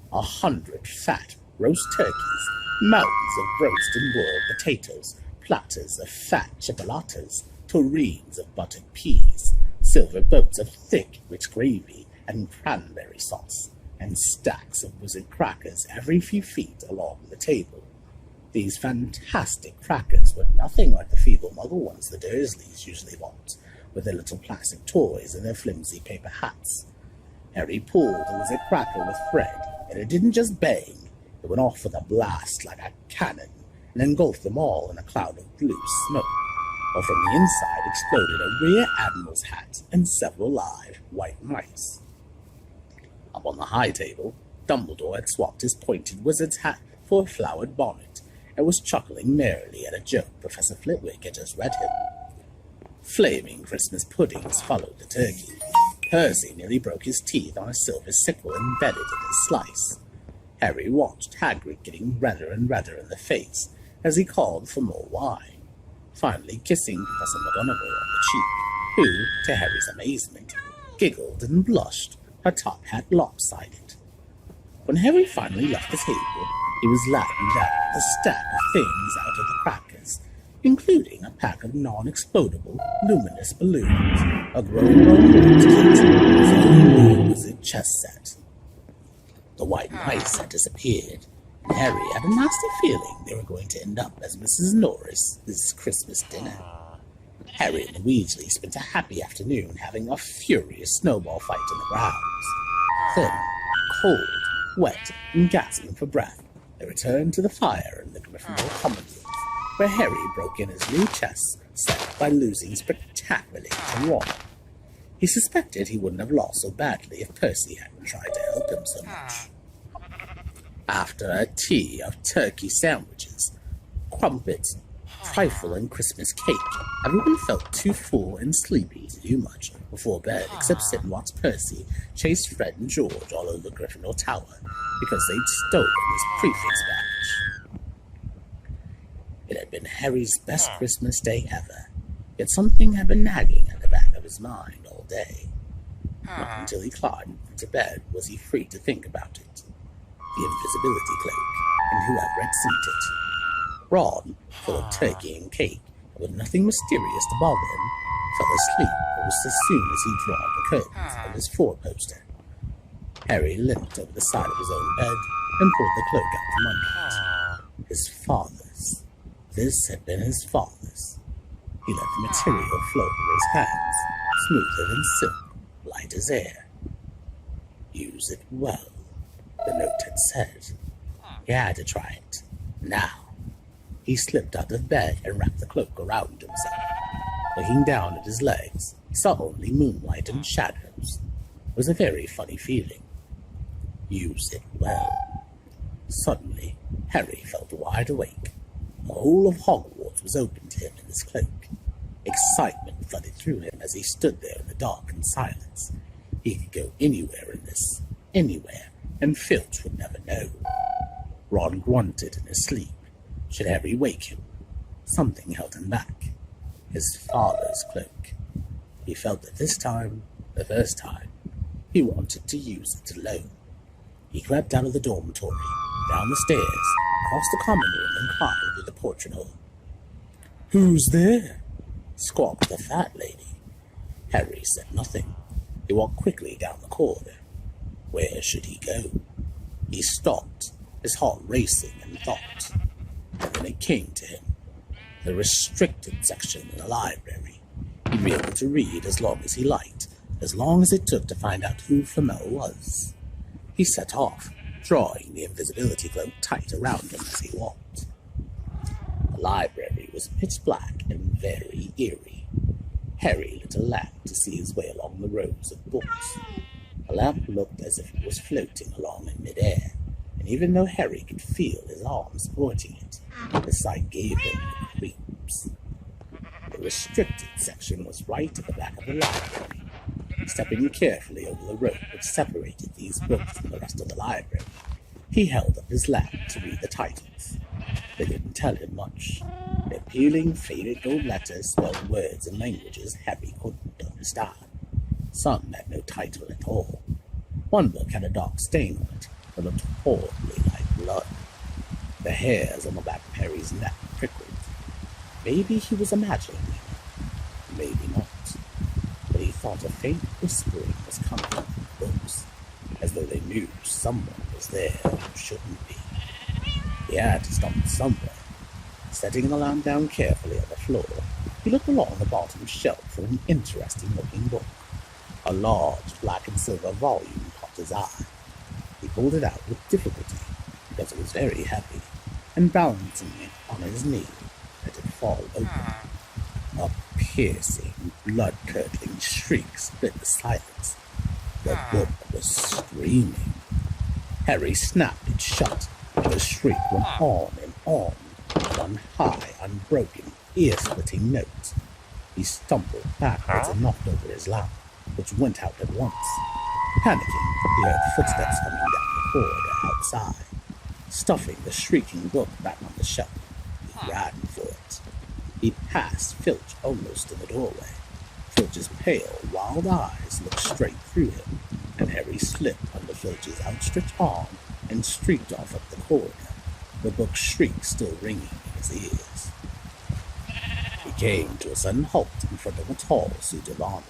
Speaker 1: 100 fat roast turkeys, mountains of roast and boiled potatoes, platters of fat chipolatas, tureens of buttered peas, silver boats of thick, rich gravy and cranberry sauce, and stacks of wizard crackers every few feet along the table. These fantastic crackers were nothing like the feeble muggle ones the Dursleys usually want, with their little plastic toys and their flimsy paper hats. Harry pulled the wizard cracker with Fred, and it didn't just bang, it went off with a blast like a cannon, and engulfed them all in a cloud of blue smoke, while from the inside exploded a rear admiral's hat and several live white mice. Up on the high table, Dumbledore had swapped his pointed wizard's hat for a flowered bonnet, and was chuckling merrily at a joke Professor Flitwick had just read him. Flaming Christmas puddings followed the turkey. Percy nearly broke his teeth on a silver sickle embedded in his slice. Harry watched Hagrid getting redder and redder in the face as he called for more wine, finally kissing Professor McGonagall on the cheek, who, to Harry's amazement, giggled and blushed, her top hat lopsided. When Harry finally left the table, he was laden down with a stack of things out of the crackers, including a pack of non-explodable, luminous balloons, a grown-up kit, and a new wizard chess set. The white mice had disappeared, and Harry had a nasty feeling they were going to end up as Mrs. Norris's Christmas dinner. Harry and the Weasleys spent a happy afternoon having a furious snowball fight in the grounds. Then, cold, wet, and gasping for breath, they returned to the fire in the Gryffindor common room, where Harry broke in his new chess set by losing spectacularly to Ron. He suspected he wouldn't have lost so badly if Percy hadn't tried to help him so much. After a tea of turkey sandwiches, crumpets, trifle, and Christmas cake, everyone felt too full and sleepy to do much before bed except sit and watch Percy chase Fred and George all over Gryffindor Tower because they'd stolen his prefix badge. It had been Harry's best Christmas day ever, yet something had been nagging at the back of his mind all day. Not until he climbed into bed was he free to think about it. The invisibility cloak, and whoever had sent it. Ron, full of turkey and cake, and with nothing mysterious to bother him, fell asleep almost as soon as he'd drawn the curtains of his four-poster. Harry leant over the side of his own bed and pulled the cloak out from under it. His father's. This had been his father's. He let the material flow over his hands, smoother than silk, light as air. Use it well, the note had said. He had to try it. Now. He slipped out of bed and wrapped the cloak around himself. Looking down at his legs, he saw only moonlight and shadows. It was a very funny feeling. Use it well. Suddenly, Harry felt wide awake. The whole of Hogwarts was open to him in his cloak. Excitement flooded through him as he stood there in the dark and silence. He could go anywhere in this, anywhere, and Filch would never know. Ron grunted in his sleep. Should Harry wake him? Something held him back. His father's cloak. He felt that this time, the first time, he wanted to use it alone. He crept out of the dormitory, down the stairs, across the common room, and climbed through the portrait hole. "Who's there?" squawked the fat lady. Harry said nothing. He walked quickly down the corridor. Where should he go? He stopped, his heart racing in thought. And then it came to him. The restricted section in the library. He'd be able to read as long as he liked, as long as it took to find out who Flamel was. He set off, drawing the invisibility cloak tight around him as he walked. The library was pitch black and very eerie. Harry lit a lamp to see his way along the rows of books. The lamp looked as if it was floating along in midair, and even though Harry could feel his arm supporting it, the sight gave him the creeps. The restricted section was right at the back of the library. Stepping carefully over the rope which separated these books from the rest of the library, he held up his lamp to read the titles. They didn't tell him much. Their peeling, faded gold letters spelled words in languages Harry couldn't understand. Some had no title at all. One book had a dark stain on it that looked horribly like blood. The hairs on the back of Harry's neck prickled. Maybe he was imagining it. Maybe not. But he thought a faint whispering was coming from the books, as though they knew someone was there who shouldn't be. He had to stop somewhere. Setting the lamp down carefully on the floor, he looked along the bottom shelf for an interesting-looking book. A large black and silver volume caught his eye. He pulled it out with difficulty, because it was very heavy, and balancing it on his knee, let it fall open. A piercing, blood-curdling shriek split the silence. The book was screaming. Harry snapped it shut, and the shriek went on and on, one high, unbroken, ear-splitting note. He stumbled backwards and knocked over his lamp, which went out at once. Panicking, he heard footsteps coming down the corridor outside. Stuffing the shrieking book back on the shelf, he ran for it. He passed Filch almost in the doorway. Filch's pale, wild eyes looked straight through him, and Harry slipped under Filch's outstretched arm and streaked off up the corridor, the book's shriek still ringing in his ears. He came to a sudden halt in front of a tall suit of armor.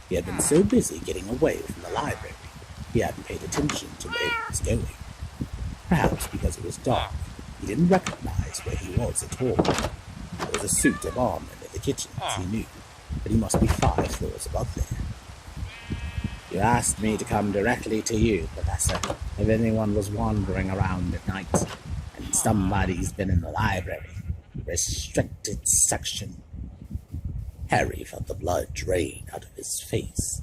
Speaker 1: He had been so busy getting away from the library He hadn't paid attention to where he was going. Perhaps because it was dark, he didn't recognize where he was at all. There was a suit of armor in the kitchen, as he knew, but he must be 5 floors above there. You asked me to come directly to you, Professor, if anyone was wandering around at night, and somebody's been in the library. Restricted section. Harry felt the blood drain out of his face.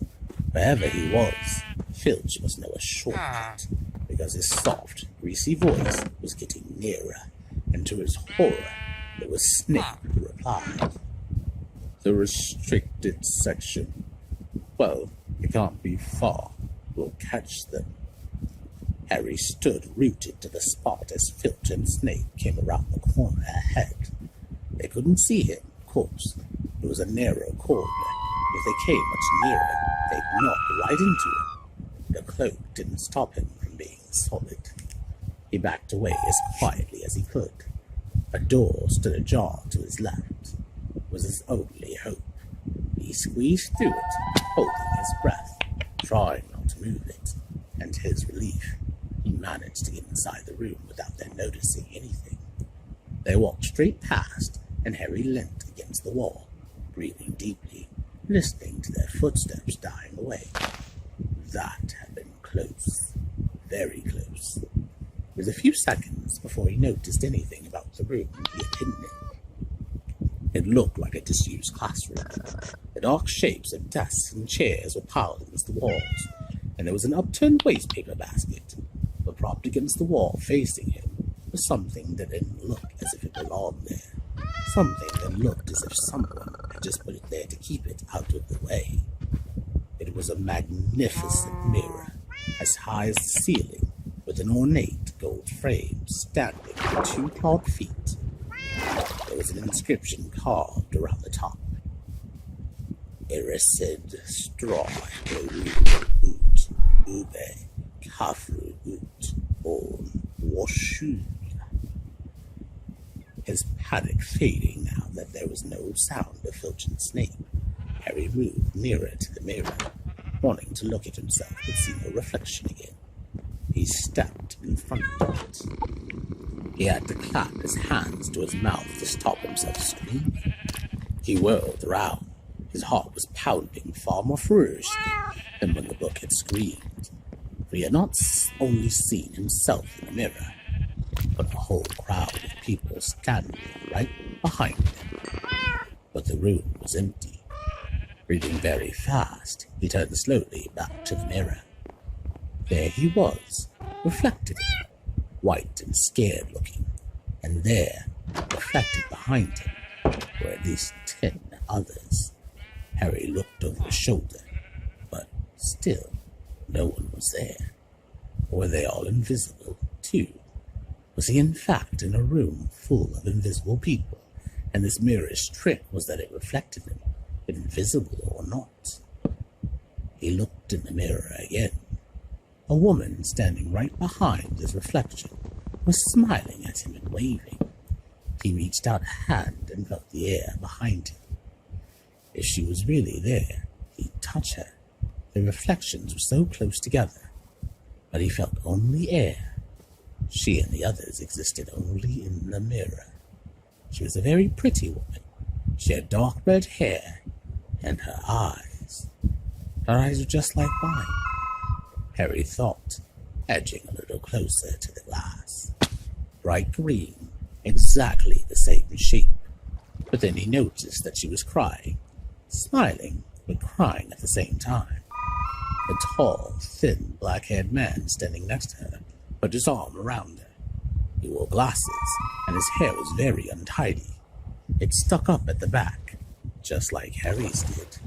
Speaker 1: Wherever he was, Filch must know a shortcut, because his soft, greasy voice was getting nearer, and to his horror, it was Snitch who replied. The restricted section. Well, it can't be far. We'll catch them. Harry stood rooted to the spot as Filch and Snape came around the corner ahead. They couldn't see him, of course. It was a narrow corridor. If they came much nearer, they'd knock right into him. The cloak didn't stop him from being solid. He backed away as quietly as he could. A door stood ajar to his left. It was his only hope. He squeezed through it, holding his breath, trying not to move it, and to his relief, he managed to get inside the room without them noticing anything. They walked straight past, and Harry leant against the wall, breathing deeply, listening to their footsteps dying away. That had been close, very close. It was a few seconds before he noticed anything about the room he had hidden in. It looked like a disused classroom. The dark shapes of desks and chairs were piled against the walls, and there was an upturned waste paper basket. But propped against the wall facing him was something that didn't look as if it belonged there. Something that looked as if someone had just put it there to keep it out of the way. It was a magnificent mirror, as high as the ceiling, with an ornate gold frame standing on 2 clawed feet. There was an inscription carved around the top. Erised straw ut ube kafru ut on washu. His panic fading now that there was no sound of Filch and Snape, Harry moved nearer to the mirror, wanting to look at himself but see no reflection again. He stepped in front of it. He had to clap his hands to his mouth to stop himself screaming. He whirled around. His heart was pounding far more furiously than when the book had screamed. For he had not only seen himself in the mirror, but a whole crowd of people standing right behind him. But the room was empty. Breathing very fast, he turned slowly back to the mirror. There he was, reflected in it, white and scared looking, and there, reflected behind him, were at least 10 others. Harry looked over his shoulder, but still no one was there. Were they all invisible, too? Was he in fact in a room full of invisible people, and this mirror's trick was that it reflected him, invisible or not? He looked in the mirror again. A woman standing right behind his reflection was smiling at him and waving. He reached out a hand and felt the air behind him. If she was really there, he'd touch her. The reflections were so close together, but he felt only air. She and the others existed only in the mirror. She was a very pretty woman. She had dark red hair, and her eyes were just like mine. Harry thought, edging a little closer to the glass. Bright green, exactly the same shape. But then he noticed that she was crying, smiling, but crying at the same time. A tall, thin, black-haired man standing next to her put his arm around her. He wore glasses, and his hair was very untidy. It stuck up at the back, just like Harry's did.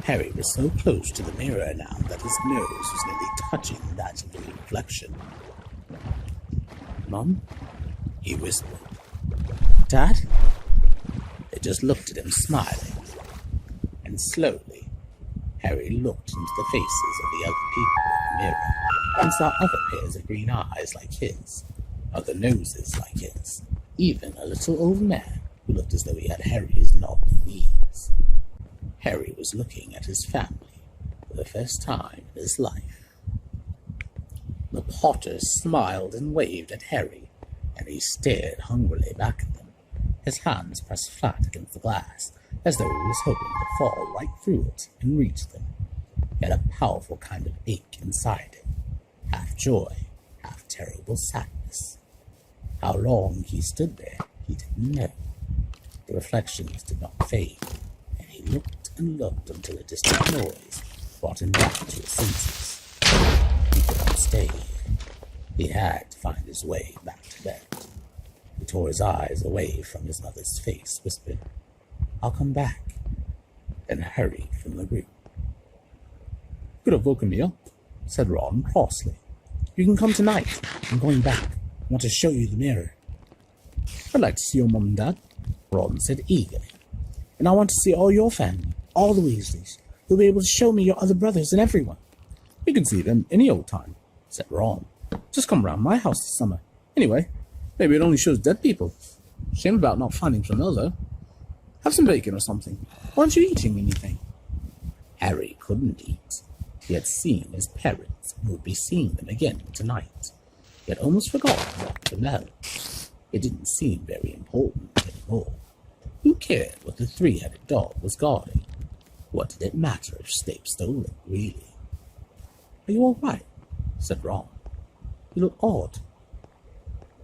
Speaker 1: Harry was so close to the mirror now that his nose was nearly touching that of the reflection. "Mum?" he whispered. "Dad?" They just looked at him smiling. And slowly, Harry looked into the faces of the other people in the mirror and saw other pairs of green eyes like his, other noses like his, even a little old man who looked as though he had Harry's knobbly knees. Harry was looking at his family for the first time in his life. The Potters smiled and waved at Harry, and he stared hungrily back at them, his hands pressed flat against the glass, as though he was hoping to fall right through it and reach them. He had a powerful kind of ache inside him, half joy, half terrible sadness. How long he stood there, he didn't know. The reflections did not fade, and he looked and looked until a distant noise brought him back to his senses. He could not stay here. He had to find his way back to bed. He tore his eyes away from his mother's face, whispered, "I'll come back," then hurried from the room.
Speaker 5: "Could have woken me up," said Ron crossly. "You can come tonight. I'm going back. I want to show you the mirror." "I'd like to see your mum and dad," Ron said eagerly. "And I want to see all your family, all the Weasleys. You'll be able to show me your other brothers and everyone." "You can see them any old time," said Ron. "Just come round my house this summer. Anyway, maybe it only shows dead people. Shame about not finding Flanell, though. Have some bacon or something. Why aren't you eating anything?"
Speaker 1: Harry couldn't eat. He had seen his parents and would be seeing them again tonight. He had almost forgotten what to know. It didn't seem very important anymore. Who cared what the three-headed dog was guarding? What did it matter if Snape stole it, really? "Are you all right?" said Ron. "You look odd."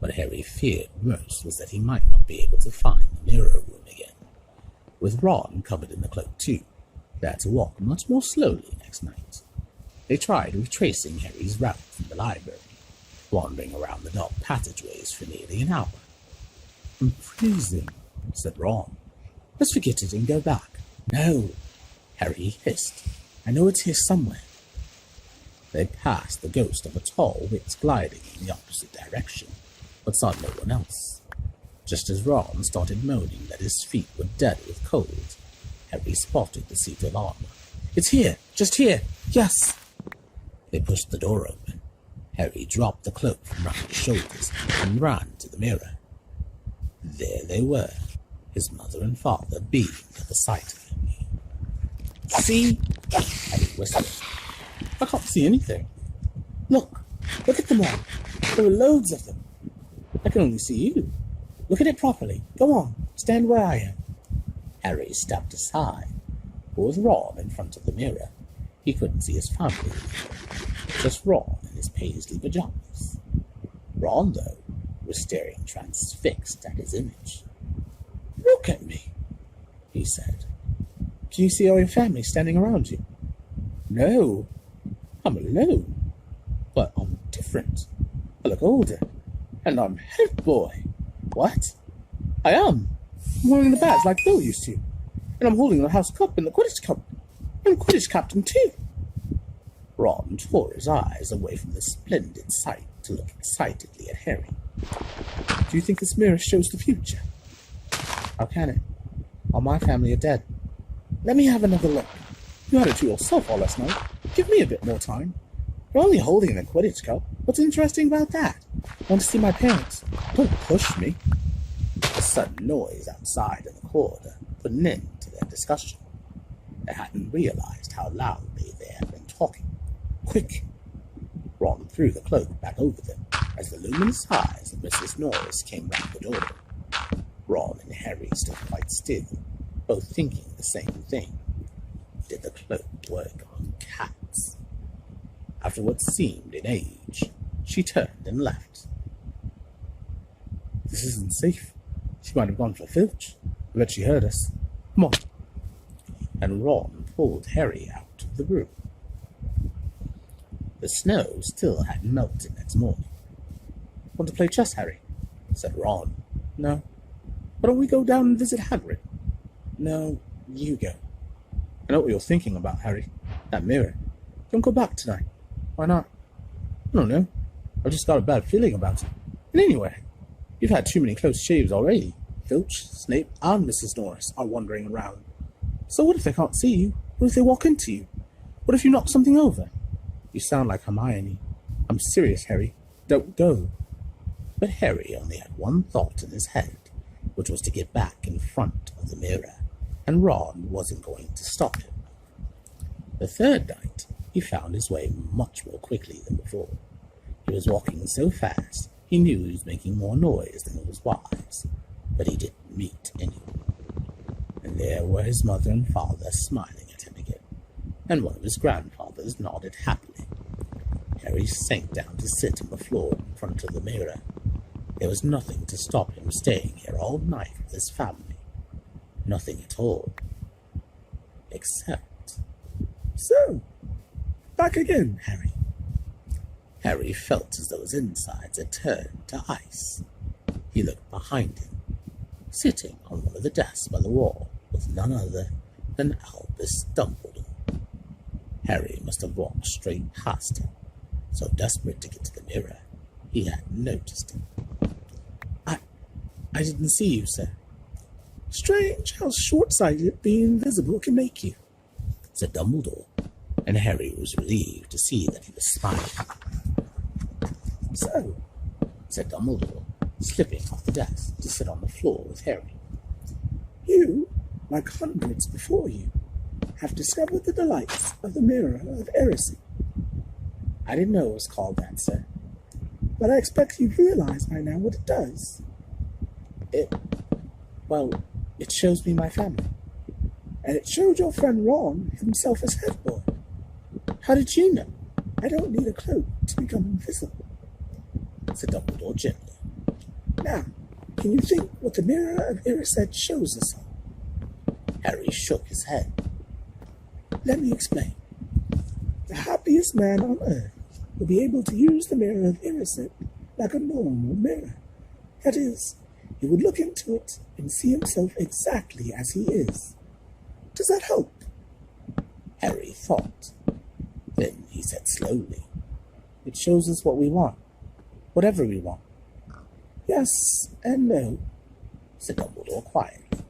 Speaker 1: What Harry feared most was that he might not be able to find the mirror room again. With Ron covered in the cloak too, they had to walk much more slowly next night. They tried retracing Harry's route from the library, wandering around the dark passageways for nearly an hour. "I'm freezing," said Ron. "Let's forget it and go back." "No," Harry hissed. "I know it's here somewhere." They passed the ghost of a tall witch gliding in the opposite direction, but saw no one else. Just as Ron started moaning that his feet were dead with cold, Harry spotted the suit of armor. "It's here! Just here! Yes!" They pushed the door open. Harry dropped the cloak from round his shoulders and ran to the mirror. There they were, his mother and father beamed at the sight of him. "See?" Harry whispered.
Speaker 5: I can't see anything. Look at them all. There are loads of them. I can only see you. Look at it properly. Go on, stand where I am."
Speaker 1: Harry stepped aside, but with Ron in front of the mirror, he couldn't see his family. Just Ron in his paisley pajamas. Ron, though, was staring transfixed at his image.
Speaker 5: "Look at me," he said. "Can you see all your family standing around you?" "No, I'm alone, but I'm different. I look older, and I'm head boy." "What?" "I am. I'm wearing the badge like Bill used to, and I'm holding the house cup and the Quidditch cup. I'm Quidditch captain too."
Speaker 1: Ron tore his eyes away from the splendid sight to look excitedly at Harry.
Speaker 5: "Do you think this mirror shows the future?" "How can it? All my family are dead." "Let me have another look. You had it to yourself all last night. Give me a bit more time. You're only holding the Quidditch cup. What's interesting about that? Want to see my parents? Don't push me."
Speaker 1: A sudden noise outside in the corridor put an end to their discussion. They hadn't realized how loudly they had been talking.
Speaker 5: "Quick!"
Speaker 1: Ron threw the cloak back over them as the luminous eyes of Mrs. Norris came round the door. Ron and Harry stood quite still, both thinking the same thing. Did the cloak work on cats? After what seemed an age, she turned and left.
Speaker 5: "This isn't safe. She might have gone for Filch. I bet she heard us. Come on."
Speaker 1: And Ron pulled Harry out of the room. The snow still hadn't melted next morning.
Speaker 5: "Want to play chess, Harry?"
Speaker 1: said Ron.
Speaker 5: "No." "Why don't we go down and visit Hagrid?" "No, you go." "I know what you're thinking about, Harry. That mirror. Don't go back tonight." "Why not?" "I don't know. I've just got a bad feeling about it. And anyway, you've had too many close shaves already. Filch, Snape, and Mrs. Norris are wandering around. So what if they can't see you? What if they walk into you? What if you knock something over?" "You sound like Hermione." "I'm serious, Harry. Don't go."
Speaker 1: But Harry only had one thought in his head, which was to get back in front of the mirror, and Ron wasn't going to stop him. The third night, he found his way much more quickly than before.
Speaker 5: He was walking so fast, he knew he was making more noise than was wise, but he didn't meet anyone. And there were his mother and father smiling at him again, and one of his grandfathers nodded happily. Harry sank down to sit on the floor in front of the mirror. There was nothing to stop him staying here all night with his family. Nothing at all. Except...
Speaker 2: So, back again, Harry.
Speaker 5: Harry felt as though his insides had turned to ice. He looked behind him. Sitting on one of the desks by the wall was none other than Albus Dumbledore. Harry must have walked straight past him, so desperate to get to the mirror, he hadn't noticed him. I didn't see you, sir.
Speaker 2: Strange how short-sighted being invisible can make you,
Speaker 5: said Dumbledore, and Harry was relieved to see that he was smiling.
Speaker 2: So,
Speaker 5: said Dumbledore, slipping off the desk to sit on the floor with Harry.
Speaker 2: You, like hundreds before you, have discovered the delights of the Mirror of Erising.
Speaker 5: I didn't know it was called that, sir.
Speaker 2: But I expect you've realized by now what it does.
Speaker 5: It shows me my family.
Speaker 2: And it showed your friend Ron himself as head boy.
Speaker 5: How did you know?
Speaker 2: I don't need a cloak to become invisible,
Speaker 5: said Dumbledore gently.
Speaker 2: Now, can you think what the Mirror of Erised shows us all?
Speaker 5: Harry shook his head.
Speaker 2: Let me explain. The happiest man on earth will be able to use the Mirror of Erised like a normal mirror. That is, he would look into it and see himself exactly as he is. Does that help?
Speaker 5: Harry thought. Then he said slowly, It shows us what we want. Whatever we want.
Speaker 2: Yes and no,
Speaker 5: said Dumbledore quietly.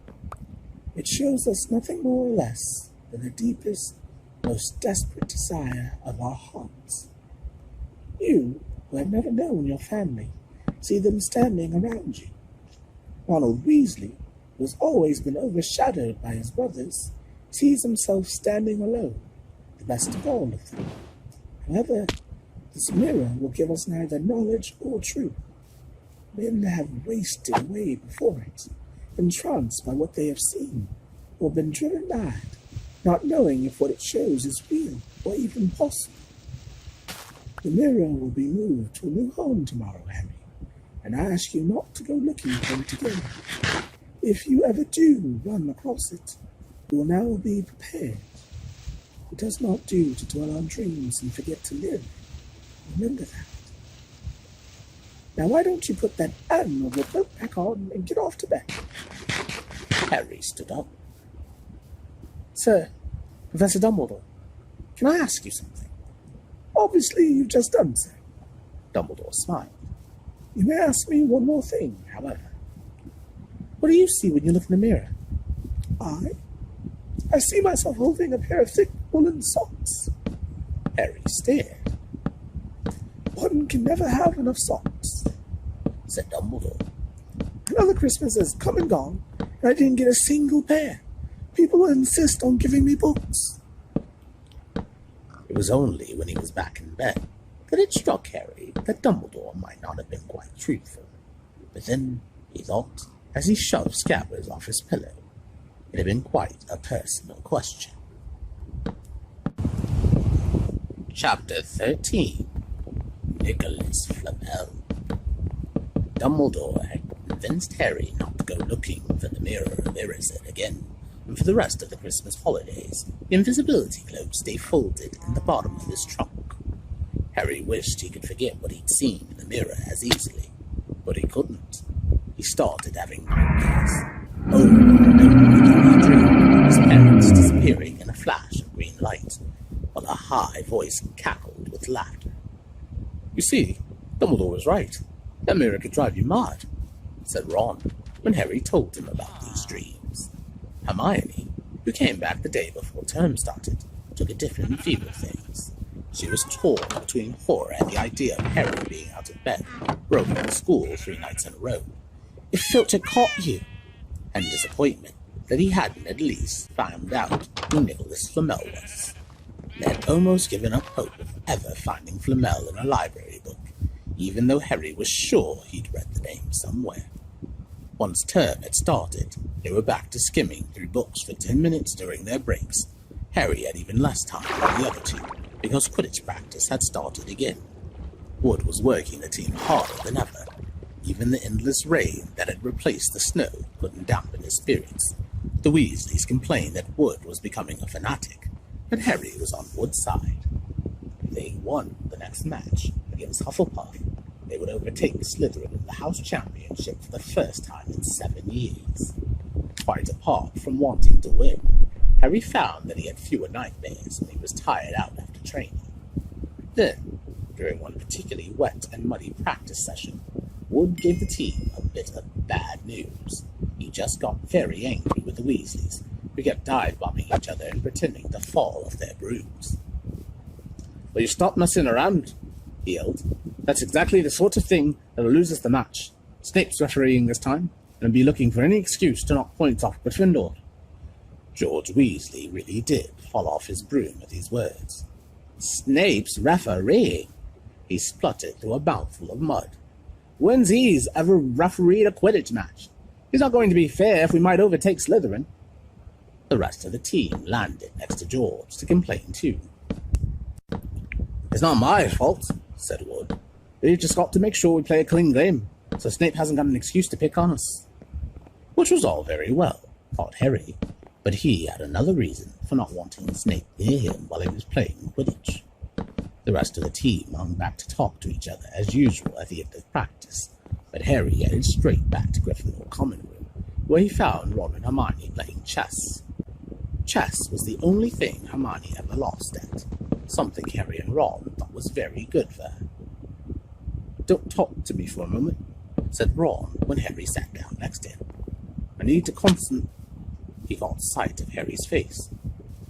Speaker 2: It shows us nothing more or less than the deepest, most desperate desire of our hearts. You, who have never known your family, see them standing around you. Ronald Weasley, who has always been overshadowed by his brothers, sees himself standing alone, the best of all of them. However, this mirror will give us neither knowledge or truth. Men have wasted away before it, entranced by what they have seen, or been driven mad, not knowing if what it shows is real or even possible. The mirror will be moved to a new home tomorrow, Harry, and I ask you not to go looking for it again. If you ever do run across it, you will now be prepared. It does not do to dwell on dreams and forget to live. Remember that. Now why don't you put that admirable cloak back on and get off to bed?
Speaker 5: Harry stood up. Sir, Professor Dumbledore, can I ask you something?
Speaker 2: Obviously you've just done so.
Speaker 5: Dumbledore smiled.
Speaker 2: You may ask me one more thing, however.
Speaker 5: What do you see when you look in the mirror?
Speaker 2: I see myself holding a pair of thick woolen socks.
Speaker 5: Harry stared.
Speaker 2: One can never have enough socks,
Speaker 5: said Dumbledore.
Speaker 2: Another Christmas has come and gone, and I didn't get a single pair. People will insist on giving me books.
Speaker 5: It was only when he was back in bed that it struck Harry that Dumbledore might not have been quite truthful. But then, he thought, as he shoved Scabbers off his pillow, it had been quite a personal question. Chapter 13. Nicholas Flamel. Dumbledore had convinced Harry not to go looking for the Mirror of Erised again, and for the rest of the Christmas holidays, the invisibility cloak stayed folded in the bottom of his trunk. Harry wished he could forget what he'd seen in the mirror as easily, but he couldn't. He started having nightmares. Over and over again he dreamed of his parents disappearing in a flash of green light, while a high voice cackled with laughter. You see, Dumbledore was right. That mirror could drive you mad, said Ron, when Harry told him about these dreams. Hermione, who came back the day before term started, took a different view of things. She was torn between horror at the idea of Harry being out of bed, broken to school 3 nights in a row. If Filch had caught you, and disappointment that he hadn't at least found out who Nicholas Flamel was. They had almost given up hope of ever finding Flamel in a library book,
Speaker 1: even though Harry was sure he'd read the name somewhere. Once term had started, they were back to skimming through books for 10 minutes during their breaks. Harry had even less time than the other two, because Quidditch practice had started again. Wood was working the team harder than ever. Even the endless rain that had replaced the snow couldn't dampen his spirits. The Weasleys complained that Wood was becoming a fanatic, but Harry was on Wood's side. If they won the next match against Hufflepuff, they would overtake Slytherin in the House Championship for the first time in 7 years. Quite apart from wanting to win, Harry found that he had fewer nightmares when he was tired out after training. Then, during one particularly wet and muddy practice session, Wood gave the team a bit of bad news. He just got very angry with the Weasleys, who kept dive-bombing each other and pretending to fall off their brooms.
Speaker 5: "Will you stop messing around?" he yelled. "That's exactly the sort of thing that'll lose us the match. Snape's refereeing this time, and will be looking for any excuse to knock points off Gryffindor."
Speaker 1: George Weasley really did fall off his broom at these words.
Speaker 5: "Snape's refereeing?" He spluttered through a mouthful of mud. "When's he's ever refereed a Quidditch match? He's not going to be fair if we might overtake Slytherin."
Speaker 1: The rest of the team landed next to George to complain too.
Speaker 5: "It's not my fault," said Wood. "We've just got to make sure we play a clean game, so Snape hasn't got an excuse to pick on us."
Speaker 1: Which was all very well, thought Harry, but he had another reason for not wanting Snape near him while he was playing Quidditch. The rest of the team hung back to talk to each other as usual at the end of practice, but Harry headed straight back to Gryffindor Common Room, where he found Ron and Hermione playing chess. Chess was the only thing Hermione ever lost at, something Harry and Ron thought was very good for her.
Speaker 5: "Don't talk to me for a moment," said Ron when Harry sat down next to him. "I need to He caught sight of Harry's face.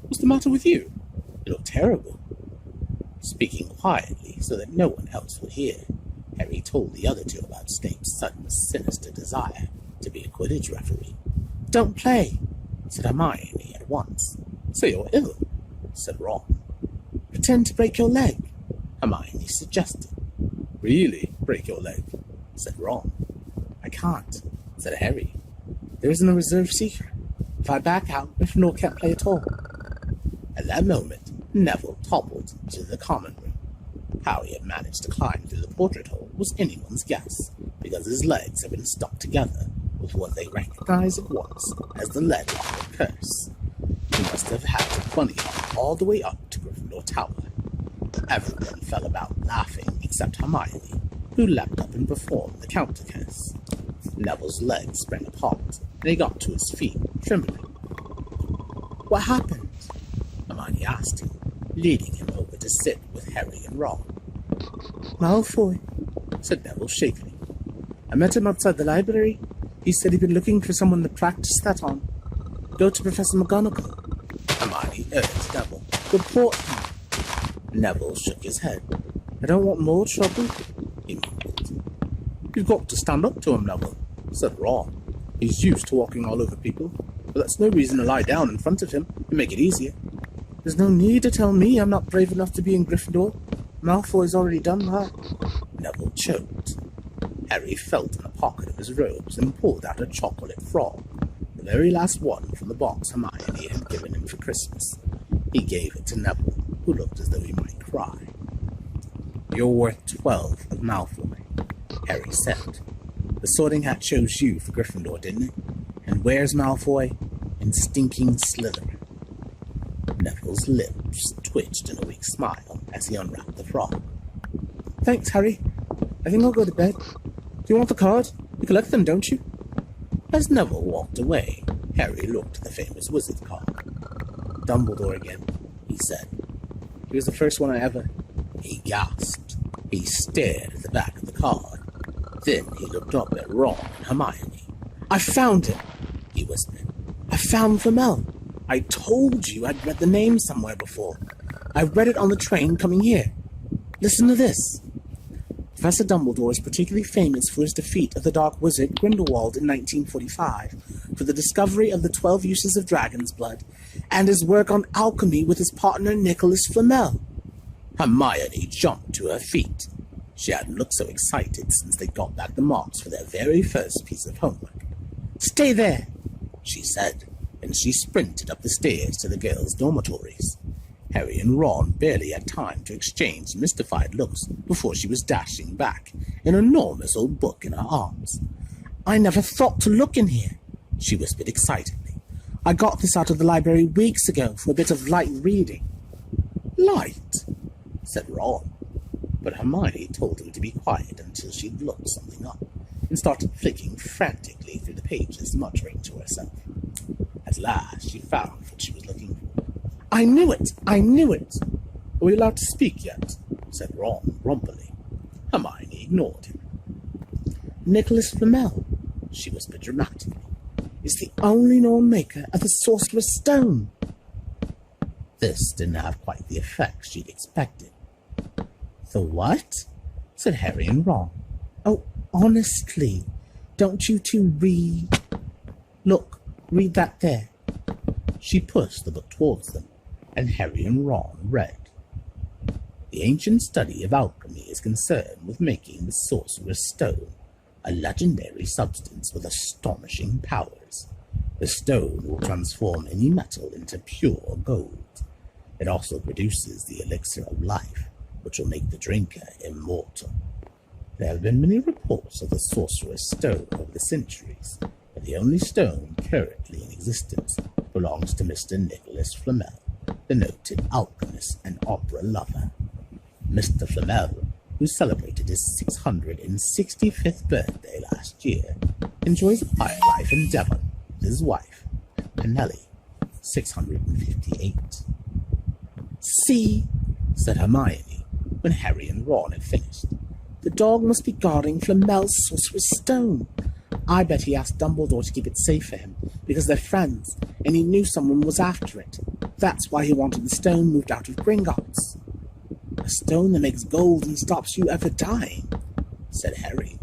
Speaker 5: "What's the matter with you? You look terrible."
Speaker 1: Speaking quietly so that no one else would hear, Harry told the other two about Snape's sudden sinister desire to be a Quidditch referee.
Speaker 5: "Don't play,"
Speaker 1: said Hermione at once.
Speaker 5: "So you're ill,"
Speaker 1: said Ron.
Speaker 5: "Pretend to break your leg,"
Speaker 1: Hermione suggested.
Speaker 5: "Really break your leg,"
Speaker 1: said Ron.
Speaker 5: "I can't," said Harry. "There isn't a reserve seeker. If I back out, Gryffindor can't play at all."
Speaker 1: At that moment, Neville toppled into the common room. How he had managed to climb through the portrait hole was anyone's guess, because his legs had been stuck together with what they recognized at once as the lead-locker curse. He must have had to bunny hop all the way up to Gryffindor Tower. Everyone fell about laughing except Hermione, who leapt up and performed the counter curse. Neville's legs sprang apart, and he got to his feet, trembling.
Speaker 5: "What happened?"
Speaker 1: Hermione asked him, leading him over to sit with Harry and Ron.
Speaker 5: "Malfoy," said Neville shakily. "I met him outside the library. He said he'd been looking for someone to practice that on. Go to Professor McGonagall."
Speaker 1: Hermione urged Neville.
Speaker 5: "Report him."
Speaker 1: Neville shook his head.
Speaker 5: "I don't want more trouble,"
Speaker 1: he mumbled.
Speaker 5: "You've got to stand up to him, Neville," said Ron. "He's used to walking all over people, but that's no reason to lie down in front of him and make it easier. There's no need to tell me I'm not brave enough to be in Gryffindor. Malfoy's already done that."
Speaker 1: Neville choked. Harry felt in the pocket of his robes and pulled out a chocolate frog, the very last one from the box Hermione had given him for Christmas. He gave it to Neville, who looked as though he might cry. "You're worth 12 of Malfoy," Harry said. "The Sorting Hat chose you for Gryffindor, didn't it? And where's Malfoy? In stinking Slytherin." Neville's lips twitched in a weak smile as he unwrapped the frog.
Speaker 5: "Thanks, Harry. I think I'll go to bed. Do you want the card? You collect them, don't you?"
Speaker 1: As Neville walked away, Harry looked at the famous wizard card.
Speaker 5: "Dumbledore again," he said. "He was the first one I ever—"
Speaker 1: He gasped. He stared at the back of the card. Then he looked up at Ron and Hermione.
Speaker 5: "I found him," he whispered. "I found Flamel. I told you I'd read the name somewhere before. I read it on the train coming here. Listen to this. Professor Dumbledore is particularly famous for his defeat of the Dark Wizard Grindelwald in 1945, for the discovery of the 12 uses of dragon's blood, and his work on alchemy with his partner Nicholas Flamel."
Speaker 1: Hermione jumped to her feet. She hadn't looked so excited since they got back the marks for their very first piece of homework. "Stay there," she said, and she sprinted up the stairs to the girls' dormitories. Harry and Ron barely had time to exchange mystified looks before she was dashing back, an enormous old book in her arms. "I never thought to look in here," she whispered excitedly. "I got this out of the library weeks ago for a bit of light reading." "Light?" said Ron. But Hermione told him to be quiet until she'd looked something up, and started flicking frantically through the pages, muttering to herself. At last she found what she was looking for. "I knew it! I knew it!" "Are we allowed to speak yet?" said Ron grumpily. Hermione ignored him. "Nicholas Flamel," she whispered dramatically, "is the only known maker of the Sorcerer's Stone." This didn't have quite the effect she'd expected. "The what?" said Harry and Ron. "Oh, honestly, don't you two read? Look, read that there." She pushed the book towards them, and Harry and Ron read. "The ancient study of alchemy is concerned with making the Sorcerer's Stone, a legendary substance with astonishing powers. The stone will transform any metal into pure gold. It also produces the elixir of life, which will make the drinker immortal. There have been many reports of the Sorcerer's Stone over the centuries, but the only stone currently in existence belongs to Mr. Nicholas Flamel, the noted alchemist and opera lover. Mr. Flamel, who celebrated his 665th birthday last year, enjoys a quiet life in Devon with his wife, Penelope, 658. "See," said Hermione, when Harry and Ron had finished. "The dog must be guarding Flamel's Sorcerer's Stone. I bet he asked Dumbledore to keep it safe for him, because they're friends, and he knew someone was after it. That's why he wanted the stone moved out of Gringotts." "A stone that makes gold and stops you ever dying," said Harry.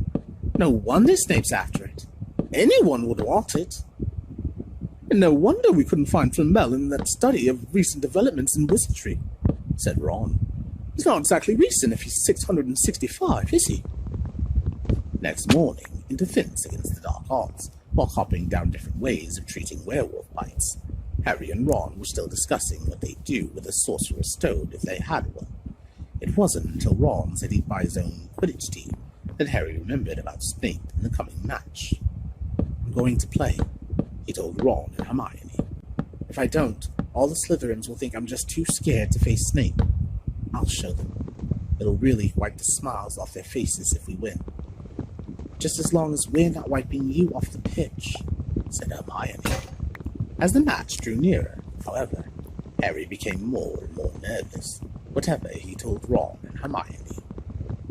Speaker 1: "No wonder Snape's after it. Anyone would want it." "And no wonder we couldn't find Flamel in that study of recent developments in wizardry," said Ron. "He's not exactly recent if he's 665, is he?" Next morning, in defense against the dark arts, while copying down different ways of treating werewolf bites, Harry and Ron were still discussing what they'd do with a Sorcerer's Stone if they had one. It wasn't until Ron said he'd buy his own Quidditch team that Harry remembered about Snape and the coming match. "I'm going to play," he told Ron and Hermione. "If I don't, all the Slytherins will think I'm just too scared to face Snape. I'll show them. It'll really wipe the smiles off their faces if we win." "Just as long as we're not wiping you off the pitch," said Hermione. As the match drew nearer, however, Harry became more and more nervous, whatever he told Ron and Hermione.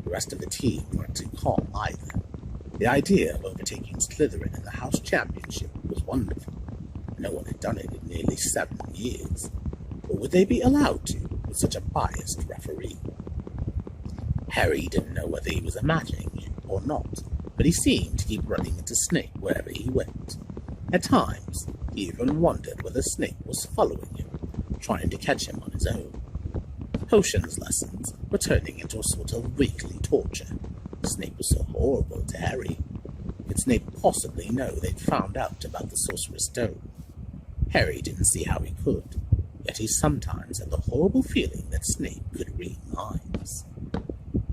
Speaker 1: The rest of the team weren't too calm either. The idea of overtaking Slytherin in the House Championship was wonderful. No one had done it in nearly 7 years. But would they be allowed to, with such a biased referee? Harry didn't know whether he was imagining it or not, but he seemed to keep running into Snape wherever he went. At times, he even wondered whether Snape was following him, trying to catch him on his own. Potions lessons were turning into a sort of weekly torture. Snape was so horrible to Harry. Could Snape possibly know they'd found out about the Sorcerer's Stone? Harry didn't see how he could, yet he sometimes had the horrible feeling that Snape could read minds.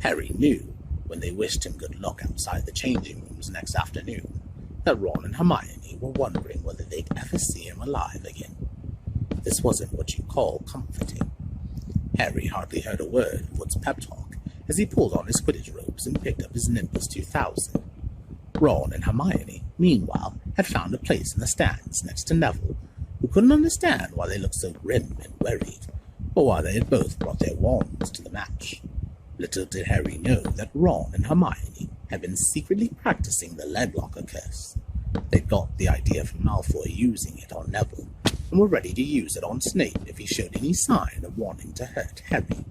Speaker 1: Harry knew, when they wished him good luck outside the changing rooms next afternoon, that Ron and Hermione were wondering whether they'd ever see him alive again. This wasn't what you call comforting. Harry hardly heard a word of Wood's pep talk as he pulled on his Quidditch robes and picked up his Nimbus 2000. Ron and Hermione, meanwhile, had found a place in the stands next to Neville, who couldn't understand why they looked so grim and worried, or why they had both brought their wands to the match. Little did Harry know that Ron and Hermione had been secretly practicing the Leglocker curse. They'd got the idea from Malfoy using it on Neville, and were ready to use it on Snape if he showed any sign of wanting to hurt Harry.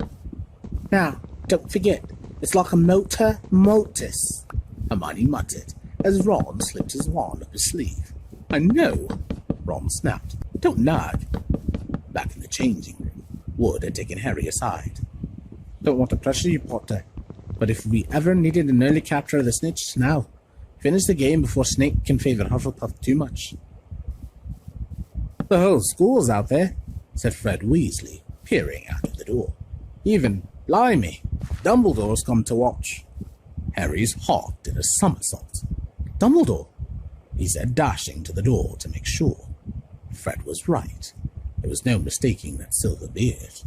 Speaker 1: "Now, don't forget, it's like a motor mortis," Hermione muttered, as Ron slipped his wand up his sleeve. "I know," Ron snapped. "Don't nag." Back in the changing room, Wood had taken Harry aside. "Don't want to pressure you, Potter,
Speaker 5: But if we ever needed an early capture of the Snitch, now. Finish the game before Snape can favor Hufflepuff too much. The whole school's out there, said Fred Weasley, peering out of the door. Even, blimey, Dumbledore's come to watch. Harry's heart did a somersault. Dumbledore, he said, dashing to the door to make sure. Fred was right. There was no mistaking that silver beard.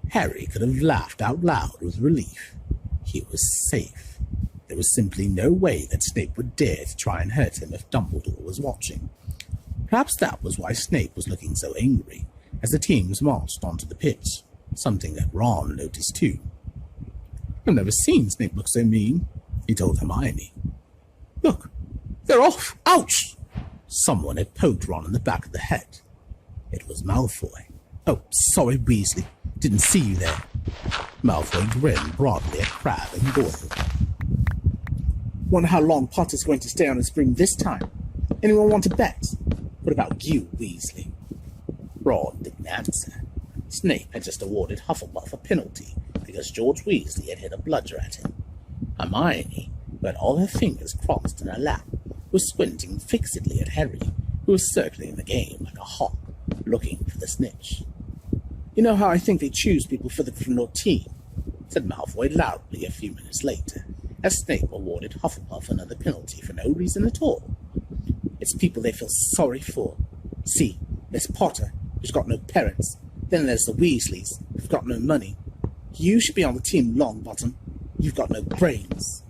Speaker 5: Harry could have laughed out loud with relief. He was safe. There was simply no way that Snape would dare to try and hurt him if Dumbledore was watching. Perhaps that was why Snape was looking so angry as the teams marched onto the pitch, something that Ron noticed too. "I've never seen Snape look so mean," he told Hermione. "Look, they're off! Ouch!" Someone had poked Ron in the back of the head. It was Malfoy. "Oh, sorry, Weasley. Didn't see you there." Malfoy grinned broadly at Crabbe and Goyle. "Wonder how long Potter's going to stay on his broom this time. Anyone want to bet? What about you, Weasley?" Ron didn't answer. Snape had just awarded Hufflepuff a penalty because George Weasley had hit a bludger at him. Hermione, who had all her fingers crossed in her lap, was squinting fixedly at Harry, who was circling the game like a hawk, looking for the Snitch. "You know how I think they choose people for the Gryffindor team," said Malfoy loudly a few minutes later, as Snape awarded Hufflepuff another penalty for no reason at all. "It's people they feel sorry for. See, there's Potter, who's got no parents. Then there's the Weasleys, who've got no money. You should be on the team, Longbottom. You've got no brains."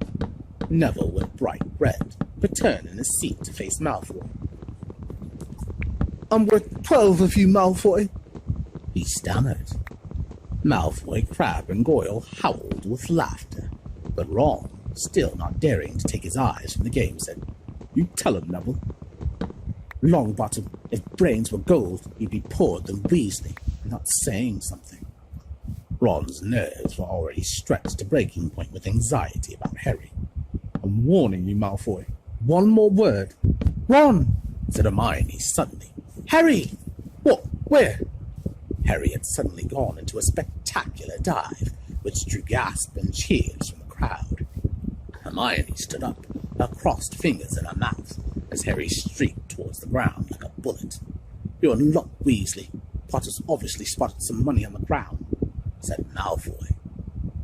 Speaker 5: Neville went bright red, but turned in his seat to face Malfoy. "I'm worth 12 of you, Malfoy," he stammered. Malfoy, Crabbe, and Goyle howled with laughter, but Ron, still not daring to take his eyes from the game, said, "You tell him, Neville." "Longbottom, if brains were gold, you'd be poorer than Weasley, not saying something." Ron's nerves were already stretched to breaking point with anxiety about Harry. "I'm warning you, Malfoy. One more word." "Ron!" said Hermione suddenly. "Harry!" "What? Where?" Harry had suddenly gone into a spectacular dive, which drew gasps and cheers from the crowd. Hermione stood up, her crossed fingers in her mouth, as Harry streaked towards the ground like a bullet. "You're in luck, Weasley. Potter's obviously spotted some money on the ground," said Malfoy.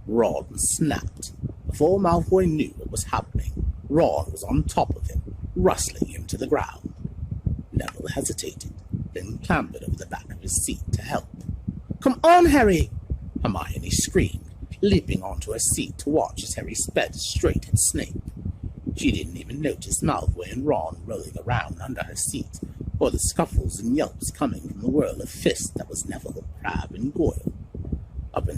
Speaker 5: Ron snapped. Before Malfoy knew what was happening, Ron was on top of him, rustling him to the ground. Neville hesitated, then clambered over the back of his seat to help. "Come on, Harry!" Hermione screamed, leaping onto her seat to watch as Harry sped straight at Snape. She didn't even notice Malfoy and Ron rolling around under her seat, or the scuffles and yelps coming from the whirl of fists that was Neville, Crabbe, and Goyle.